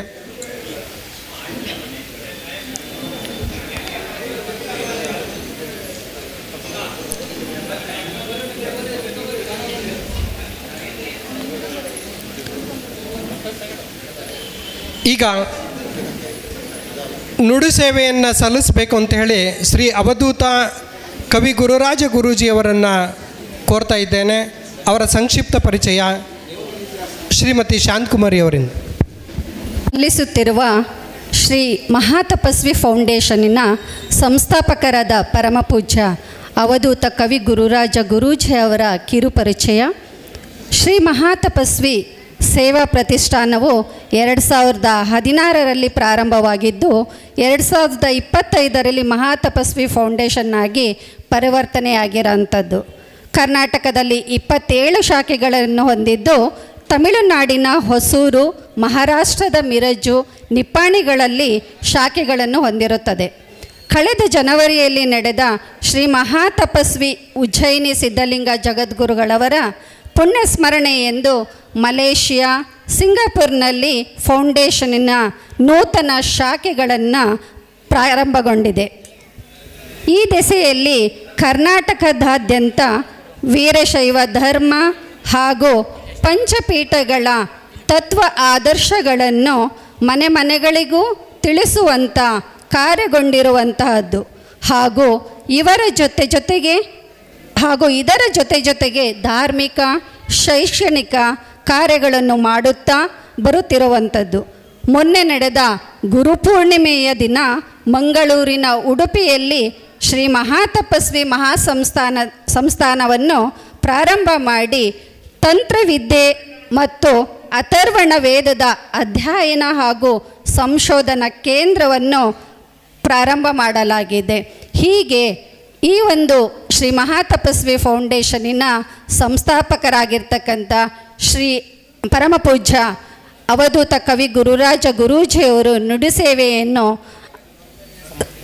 ಈಗ ನುಡಿ ಸೇವೆಯನ್ನು ಸಲ್ಲಿಸಬೇಕು ಅಂತ ಹೇಳಿ ಶ್ರೀ ಅವಧೂತ ಕವಿ ಗುರುರಾಜ ಗುರೂಜಿಯವರನ್ನು ಕೋರ್ತಾ ಇದ್ದೇನೆ. ಅವರ ಸಂಕ್ಷಿಪ್ತ ಪರಿಚಯ ಶ್ರೀಮತಿ ಶಾಂತಕುಮಾರಿ ಅವರಿಂದ. ಸಲ್ಲಿಸುತ್ತಿರುವ ಶ್ರೀ ಮಹಾತಪಸ್ವಿ ಫೌಂಡೇಶನ್ನಿನ ಸಂಸ್ಥಾಪಕರಾದ ಪರಮಪೂಜ್ಯ ಅವಧೂತ ಕವಿ ಗುರುರಾಜ ಗುರೂಜಿ ಅವರ ಕಿರು ಪರಿಚಯ. ಶ್ರೀ ಮಹಾತಪಸ್ವಿ ಸೇವಾ ಪ್ರತಿಷ್ಠಾನವು 2016ರಲ್ಲಿ ಪ್ರಾರಂಭವಾಗಿದ್ದು 2025ರಲ್ಲಿ ಮಹಾತಪಸ್ವಿ ಫೌಂಡೇಶನ್ನಾಗಿ ಪರಿವರ್ತನೆಯಾಗಿರೋಂಥದ್ದು. ಕರ್ನಾಟಕದಲ್ಲಿ 27 ಶಾಖೆಗಳನ್ನು ಹೊಂದಿದ್ದು ತಮಿಳುನಾಡಿನ ಹೊಸೂರು, ಮಹಾರಾಷ್ಟ್ರದ ಮಿರಜು, ನಿಪ್ಪಾಣಿಗಳಲ್ಲಿ ಶಾಖೆಗಳನ್ನು ಹೊಂದಿರುತ್ತದೆ. ಕಳೆದ ಜನವರಿಯಲ್ಲಿ ನಡೆದ ಶ್ರೀ ಮಹಾತಪಸ್ವಿ ಉಜ್ಜಯಿನಿ ಸಿದ್ಧಲಿಂಗ ಜಗದ್ಗುರುಗಳವರ ಪುಣ್ಯ ಸ್ಮರಣೆ ಎಂದು ಮಲೇಷಿಯಾ, ಸಿಂಗಾಪುರ್ನಲ್ಲಿ ಫೌಂಡೇಶನ್ನಿನ ನೂತನ ಶಾಖೆಗಳನ್ನು ಪ್ರಾರಂಭಗೊಂಡಿದೆ. ಈ ದಿಸೆಯಲ್ಲಿ ಕರ್ನಾಟಕದಾದ್ಯಂತ ವೀರಶೈವ ಧರ್ಮ ಹಾಗೂ ಪಂಚಪೀಠಗಳ ತತ್ವ ಆದರ್ಶಗಳನ್ನು ಮನೆ ಮನೆಗಳಿಗೂ ತಿಳಿಸುವಂಥ ಕಾರ್ಯಗೊಂಡಿರುವಂತಹದ್ದು ಹಾಗೂ ಇದರ ಜೊತೆಗೆ ಧಾರ್ಮಿಕ ಶೈಕ್ಷಣಿಕ ಕಾರ್ಯಗಳನ್ನು ಮಾಡುತ್ತಾ ಬರುತ್ತಿರುವಂಥದ್ದು. ಮೊನ್ನೆ ನಡೆದ ಗುರುಪೂರ್ಣಿಮೆಯ ದಿನ ಮಂಗಳೂರಿನ ಉಡುಪಿಯಲ್ಲಿ ಶ್ರೀ ಮಹಾತಪಸ್ವಿ ಸಂಸ್ಥಾನವನ್ನು ಪ್ರಾರಂಭ ಮಾಡಿ ತಂತ್ರವಿದ್ಯೆ ಮತ್ತು ಅಥರ್ವಣ ವೇದದ ಅಧ್ಯಯನ ಹಾಗೂ ಸಂಶೋಧನಾ ಕೇಂದ್ರವನ್ನು ಪ್ರಾರಂಭ ಮಾಡಲಾಗಿದೆ. ಹೀಗೆ ಈ ಒಂದು ಶ್ರೀ ಮಹಾತಪಸ್ವಿ ಫೌಂಡೇಶನ್ನಿನ ಸಂಸ್ಥಾಪಕರಾಗಿರ್ತಕ್ಕಂಥ ಶ್ರೀ ಪರಮಪೂಜ್ಯ ಅವಧೂತ ಕವಿ ಗುರುರಾಜ ಗುರೂಜಿಯವರು ನುಡಿ ಸೇವೆಯನ್ನು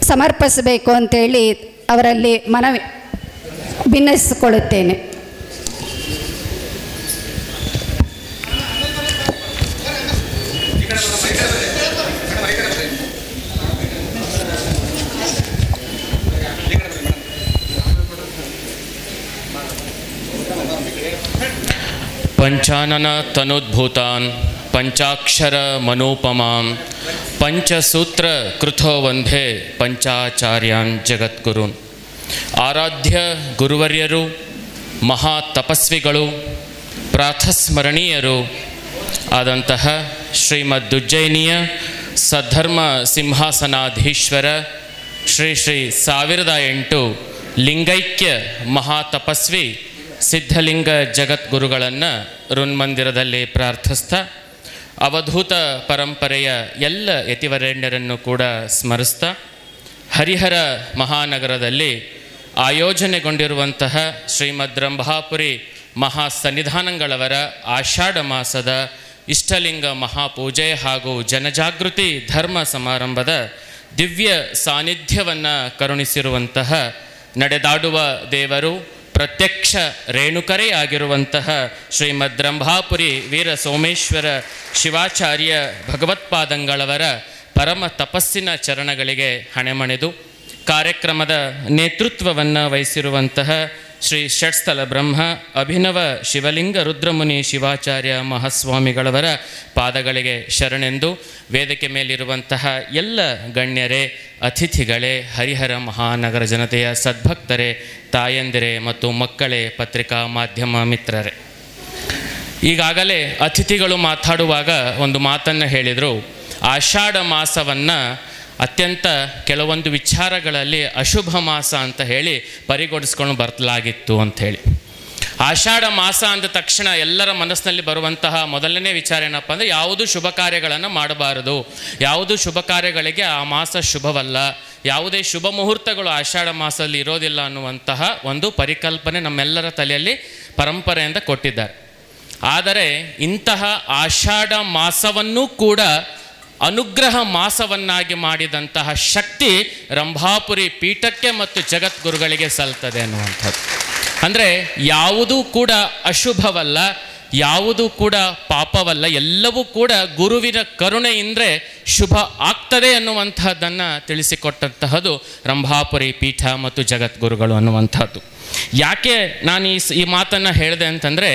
ಸಮರ್ಪಿಸಬೇಕು ಅಂತೇಳಿ ಅವರಲ್ಲಿ ಮನವಿ ಭಿನ್ನಯಿಸಿಕೊಳ್ಳುತ್ತೇನೆ. ಪಂಚಾನನ ತನುದ್ಭೂತಾನ್ ಪಂಚಾಕ್ಷರ ಮನೋಪಮಾಂ ಪಂಚಸೂತ್ರ ಕೃತೋ ವಂದೇ ಪಂಚಾಚಾರ್ಯಾನ್ ಜಗದ್ಗುರುನ್. ಆರಾಧ್ಯ ಗುರುವರ್ಯರು, ಮಹಾ ತಪಸ್ವಿಗಳು, ಪ್ರಾತಸ್ಮರಣೀಯರು ಆದಂತಹ ಶ್ರೀಮದ್ ಉಜ್ಜಯಿನಿಯ ಸದ್ಧರ್ಮ ಸಿಂಹಾಸನಾಧೀಶ್ವರ ಶ್ರೀ 1008 ಲಿಂಗೈಕ್ಯ ಮಹಾತಪಸ್ವಿ ಸಿದ್ಧಲಿಂಗ ಜಗದ್ಗುರುಗಳನ್ನು ಋನ್ಮಂದಿರದಲ್ಲಿ ಪ್ರಾರ್ಥಿಸ್ತಾ ಅವಧೂತ ಪರಂಪರೆಯ ಎಲ್ಲ ಯತಿವರೇಣ್ಯರನ್ನು ಕೂಡ ಸ್ಮರಿಸ್ತಾ ಹರಿಹರ ಮಹಾನಗರದಲ್ಲಿ ಆಯೋಜನೆಗೊಂಡಿರುವಂತಹ ಶ್ರೀಮದ್ ರಂಭಾಪುರಿ ಮಹಾಸನ್ನಿಧಾನಗಳವರ ಆಷಾಢ ಮಾಸದ ಇಷ್ಟಲಿಂಗ ಮಹಾಪೂಜೆ ಹಾಗೂ ಜನಜಾಗೃತಿ ಧರ್ಮ ಸಮಾರಂಭದ ದಿವ್ಯ ಸಾನ್ನಿಧ್ಯವನ್ನು ಕರುಣಿಸಿರುವಂತಹ ನಡೆದಾಡುವ ದೇವರು ಪ್ರತ್ಯಕ್ಷ ರೇಣುಕರೇ ಆಗಿರುವಂತಹ ಶ್ರೀಮದ್ ರಂಭಾಪುರಿ ವೀರ ಸೋಮೇಶ್ವರ ಶಿವಾಚಾರ್ಯ ಭಗವತ್ಪಾದಂಗಳವರ ಪರಮ ತಪಸ್ಸಿನ ಚರಣಗಳಿಗೆ ಹಣೆಮಣೆದು ಕಾರ್ಯಕ್ರಮದ ನೇತೃತ್ವವನ್ನು ವಹಿಸಿರುವಂತಹ ಶ್ರೀ ಷಟ್ಸ್ಥಲ ಬ್ರಹ್ಮ ಅಭಿನವ ಶಿವಲಿಂಗ ರುದ್ರಮುನಿ ಶಿವಾಚಾರ್ಯ ಮಹಾಸ್ವಾಮಿಗಳವರ ಪಾದಗಳಿಗೆ ಶರಣೆಂದು ವೇದಿಕೆ ಮೇಲಿರುವಂತಹ ಎಲ್ಲ ಗಣ್ಯರೇ, ಅತಿಥಿಗಳೇ, ಹರಿಹರ ಮಹಾನಗರ ಜನತೆಯ ಸದ್ಭಕ್ತರೇ, ತಾಯಂದಿರೇ ಮತ್ತು ಮಕ್ಕಳೇ, ಪತ್ರಿಕಾ ಮಾಧ್ಯಮ ಮಿತ್ರರೇ, ಈಗಾಗಲೇ ಅತಿಥಿಗಳು ಮಾತಾಡುವಾಗ ಒಂದು ಮಾತನ್ನು ಹೇಳಿದರು. ಆಷಾಢ ಮಾಸವನ್ನು ಅತ್ಯಂತ ಕೆಲವೊಂದು ವಿಚಾರಗಳಲ್ಲಿ ಅಶುಭ ಮಾಸ ಅಂತ ಹೇಳಿ ಪರಿಗಣಿಸ್ಕೊಂಡು ಬರಲಾಗಿತ್ತು ಅಂಥೇಳಿ. ಆಷಾಢ ಮಾಸ ಅಂದ ತಕ್ಷಣ ಎಲ್ಲರ ಮನಸ್ಸಿನಲ್ಲಿ ಬರುವಂತಹ ಮೊದಲನೇ ವಿಚಾರ ಏನಪ್ಪ ಅಂದರೆ ಯಾವುದು ಶುಭ ಕಾರ್ಯಗಳನ್ನು ಮಾಡಬಾರದು, ಯಾವುದು ಶುಭ ಕಾರ್ಯಗಳಿಗೆ ಆ ಮಾಸ ಶುಭವಲ್ಲ, ಯಾವುದೇ ಶುಭ ಮುಹೂರ್ತಗಳು ಆಷಾಢ ಮಾಸದಲ್ಲಿ ಇರೋದಿಲ್ಲ ಅನ್ನುವಂತಹ ಒಂದು ಪರಿಕಲ್ಪನೆ ನಮ್ಮೆಲ್ಲರ ತಲೆಯಲ್ಲಿ ಪರಂಪರೆಯಿಂದ ಕೊಟ್ಟಿದ್ದಾರೆ. ಆದರೆ ಇಂತಹ ಆಷಾಢ ಮಾಸವನ್ನೂ ಕೂಡ ಅನುಗ್ರಹ ಮಾಸವನ್ನಾಗಿ ಮಾಡಿದಂತಹ ಶಕ್ತಿ ರಂಭಾಪುರಿ ಪೀಠಕ್ಕೆ ಮತ್ತು ಜಗದ್ಗುರುಗಳಿಗೆ ಸಲ್ತದೆ ಅನ್ನುವಂಥದ್ದು. ಅಂದರೆ ಯಾವುದೂ ಕೂಡ ಅಶುಭವಲ್ಲ, ಯಾವುದೂ ಕೂಡ ಪಾಪವಲ್ಲ, ಎಲ್ಲವೂ ಕೂಡ ಗುರುವಿನ ಕರುಣೆಯಿಂದರೆ ಶುಭ ಆಗ್ತದೆ ಅನ್ನುವಂತಹದ್ದನ್ನು ತಿಳಿಸಿಕೊಟ್ಟಂತಹದ್ದು ರಂಭಾಪುರಿ ಪೀಠ ಮತ್ತು ಜಗದ್ಗುರುಗಳು ಅನ್ನುವಂಥದ್ದು. ಯಾಕೆ ನಾನು ಈ ಮಾತನ್ನು ಹೇಳಿದೆ ಅಂತಂದರೆ,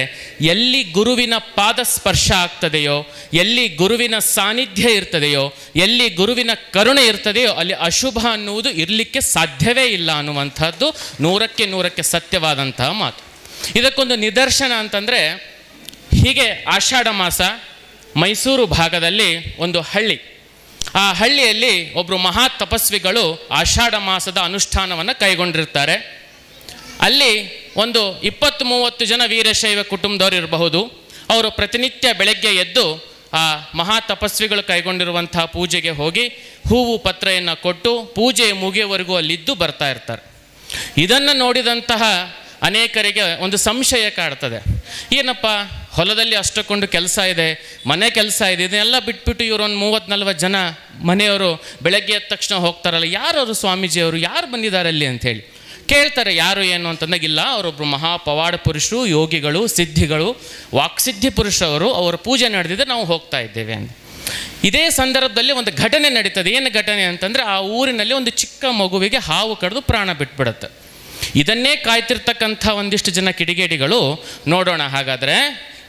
ಎಲ್ಲಿ ಗುರುವಿನ ಪಾದ ಸ್ಪರ್ಶ ಆಗ್ತದೆಯೋ, ಎಲ್ಲಿ ಗುರುವಿನ ಸಾನ್ನಿಧ್ಯ ಇರ್ತದೆಯೋ, ಎಲ್ಲಿ ಗುರುವಿನ ಕರುಣೆ ಇರ್ತದೆಯೋ ಅಲ್ಲಿ ಅಶುಭ ಅನ್ನುವುದು ಇರಲಿಕ್ಕೆ ಸಾಧ್ಯವೇ ಇಲ್ಲ ಅನ್ನುವಂಥದ್ದು 100% ಸತ್ಯವಾದಂತಹ ಮಾತು. ಇದಕ್ಕೊಂದು ನಿದರ್ಶನ ಅಂತಂದರೆ, ಹೀಗೆ ಆಷಾಢ ಮಾಸ ಮೈಸೂರು ಭಾಗದಲ್ಲಿ ಒಂದು ಹಳ್ಳಿ, ಆ ಹಳ್ಳಿಯಲ್ಲಿ ಒಬ್ಬರು ಮಹಾ ತಪಸ್ವಿಗಳು ಆಷಾಢ ಮಾಸದ ಅನುಷ್ಠಾನವನ್ನು ಕೈಗೊಂಡಿರ್ತಾರೆ. ಅಲ್ಲಿ ಒಂದು 20-30 ಜನ ವೀರಶೈವ ಕುಟುಂಬದವರು ಇರಬಹುದು. ಅವರು ಪ್ರತಿನಿತ್ಯ ಬೆಳಗ್ಗೆ ಎದ್ದು ಆ ಮಹಾ ತಪಸ್ವಿಗಳು ಕೈಗೊಂಡಿರುವಂತಹ ಪೂಜೆಗೆ ಹೋಗಿ ಹೂವು ಪತ್ರೆಯನ್ನು ಕೊಟ್ಟು ಪೂಜೆ ಮುಗಿಯುವವರೆಗೂ ಅಲ್ಲಿದ್ದು ಬರ್ತಾ ಇರ್ತಾರೆ. ಇದನ್ನು ನೋಡಿದಂತಹ ಅನೇಕರಿಗೆ ಒಂದು ಸಂಶಯ ಕಾಡ್ತದೆ. ಏನಪ್ಪ, ಹೊಲದಲ್ಲಿ ಅಷ್ಟಕ್ಕೊಂದು ಕೆಲಸ ಇದೆ, ಮನೆ ಕೆಲಸ ಇದೆ, ಇದನ್ನೆಲ್ಲ ಬಿಟ್ಬಿಟ್ಟು ಇವರೊಂದು 30-40 ಜನ ಮನೆಯವರು ಬೆಳಗ್ಗೆ ಎದ್ದ ತಕ್ಷಣ ಹೋಗ್ತಾರಲ್ಲ, ಯಾರವರು ಸ್ವಾಮೀಜಿಯವರು, ಯಾರು ಬಂದಿದ್ದಾರೆ ಅಲ್ಲಿ ಅಂಥೇಳಿ ಕೇಳ್ತಾರೆ. ಯಾರು ಏನು ಅಂತಂದಾಗಿಲ್ಲ, ಅವರೊಬ್ಬರು ಮಹಾಪವಾಡ ಪುರುಷರು, ಯೋಗಿಗಳು, ಸಿದ್ಧಿಗಳು, ವಾಕ್ಸಿದ್ಧಿ ಪುರುಷರು, ಅವರ ಪೂಜೆ ನಡೆದಿದೆ, ನಾವು ಹೋಗ್ತಾ ಇದ್ದೇವೆ ಅಂತ. ಇದೇ ಸಂದರ್ಭದಲ್ಲಿ ಒಂದು ಘಟನೆ ನಡೀತದೆ. ಏನು ಘಟನೆ ಅಂತಂದರೆ, ಆ ಊರಿನಲ್ಲಿ ಒಂದು ಚಿಕ್ಕ ಮಗುವಿಗೆ ಹಾವು ಕಡಿದು ಪ್ರಾಣ ಬಿಟ್ಬಿಡುತ್ತೆ. ಇದನ್ನೇ ಕಾಯ್ತಿರ್ತಕ್ಕಂಥ ಒಂದಿಷ್ಟು ಜನ ಕಿಡಿಗೇಡಿಗಳು, ನೋಡೋಣ ಹಾಗಾದರೆ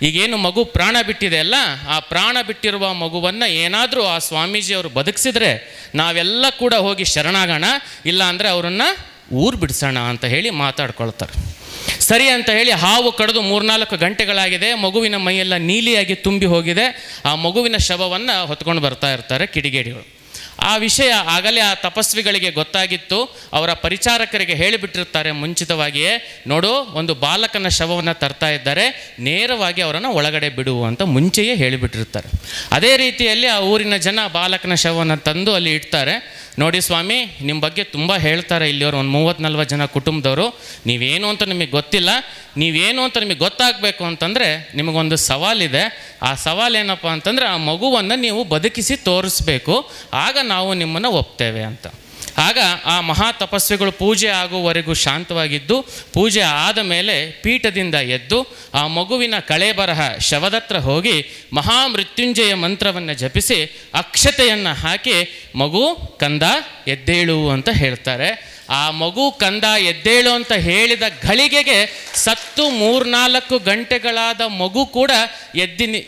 ಈಗೇನು ಮಗು ಪ್ರಾಣ ಬಿಟ್ಟಿದೆ ಅಲ್ಲ, ಆ ಪ್ರಾಣ ಬಿಟ್ಟಿರುವ ಮಗುವನ್ನು ಏನಾದರೂ ಆ ಸ್ವಾಮೀಜಿಯವರು ಬದುಕಿಸಿದ್ರೆ ನಾವೆಲ್ಲ ಕೂಡ ಹೋಗಿ ಶರಣಾಗೋಣ, ಇಲ್ಲ ಅಂದರೆ ಅವರನ್ನು ಊರು ಬಿಡಿಸೋಣ ಅಂತ ಹೇಳಿ ಮಾತಾಡ್ಕೊಳ್ತಾರೆ. ಸರಿ ಅಂತ ಹೇಳಿ ಹಾವು ಕಡಿದು 3-4 ಗಂಟೆಗಳಾಗಿದೆ, ಮಗುವಿನ ಮೈಯೆಲ್ಲ ನೀಲಿಯಾಗಿ ತುಂಬಿ ಹೋಗಿದೆ. ಆ ಮಗುವಿನ ಶವವನ್ನು ಹೊತ್ಕೊಂಡು ಬರ್ತಾ ಇರ್ತಾರೆ ಕಿಡಿಗೇಡಿಗಳು. ಆ ವಿಷಯ ಆಗಲೇ ಆ ತಪಸ್ವಿಗಳಿಗೆ ಗೊತ್ತಾಗಿತ್ತು. ಅವರ ಪರಿಚಾರಕರಿಗೆ ಹೇಳಿಬಿಟ್ಟಿರ್ತಾರೆ ಮುಂಚಿತವಾಗಿಯೇ, ನೋಡು ಒಂದು ಬಾಲಕನ ಶವವನ್ನು ತರ್ತಾ ಇದ್ದಾರೆ, ನೇರವಾಗಿ ಅವರನ್ನು ಒಳಗಡೆ ಬಿಡು ಅಂತ ಮುಂಚೆಯೇ ಹೇಳಿಬಿಟ್ಟಿರ್ತಾರೆ. ಅದೇ ರೀತಿಯಲ್ಲಿ ಆ ಊರಿನ ಜನ ಬಾಲಕನ ಶವವನ್ನು ತಂದು ಅಲ್ಲಿ ಇಡ್ತಾರೆ. ನೋಡಿ ಸ್ವಾಮಿ, ನಿಮ್ಮ ಬಗ್ಗೆ ತುಂಬ ಹೇಳ್ತಾರೆ ಇಲ್ಲಿಯವರು, ಒಂದು 30-40 ಜನ ಕುಟುಂಬದವರು, ನೀವೇನು ಅಂತ ನಿಮಗೆ ಗೊತ್ತಿಲ್ಲ, ನೀವೇನು ಅಂತ ನಿಮಗೆ ಗೊತ್ತಾಗಬೇಕು ಅಂತಂದರೆ ನಿಮಗೊಂದು ಸವಾಲಿದೆ. ಆ ಸವಾಲೇನಪ್ಪ ಅಂತಂದರೆ, ಆ ಮಗುವನ್ನು ನೀವು ಬದುಕಿಸಿ ತೋರಿಸ್ಬೇಕು, ಆಗ ನಾವು ನಿಮ್ಮನ್ನು ಒಪ್ತೇವೆ ಅಂತ. ಆಗ ಆ ಮಹಾ ತಪಸ್ವಿಗಳು ಪೂಜೆ ಆಗುವವರೆಗೂ ಶಾಂತವಾಗಿದ್ದು, ಪೂಜೆ ಆದ ಮೇಲೆ ಪೀಠದಿಂದ ಎದ್ದು ಆ ಮಗುವಿನ ಕಳೆ ಬರಹ ಶವದತ್ರ ಹೋಗಿ ಮಹಾಮೃತ್ಯುಂಜಯ ಮಂತ್ರವನ್ನು ಜಪಿಸಿ ಅಕ್ಷತೆಯನ್ನು ಹಾಕಿ, ಮಗು ಕಂದ ಎದ್ದೇಳು ಅಂತ ಹೇಳ್ತಾರೆ. ಆ ಮಗು ಕಂದ ಎದ್ದೇಳು ಅಂತ ಹೇಳಿದ ಘಳಿಗೆಗೆ ಸತ್ತು 3-4 ಗಂಟೆಗಳಾದ ಮಗು ಕೂಡ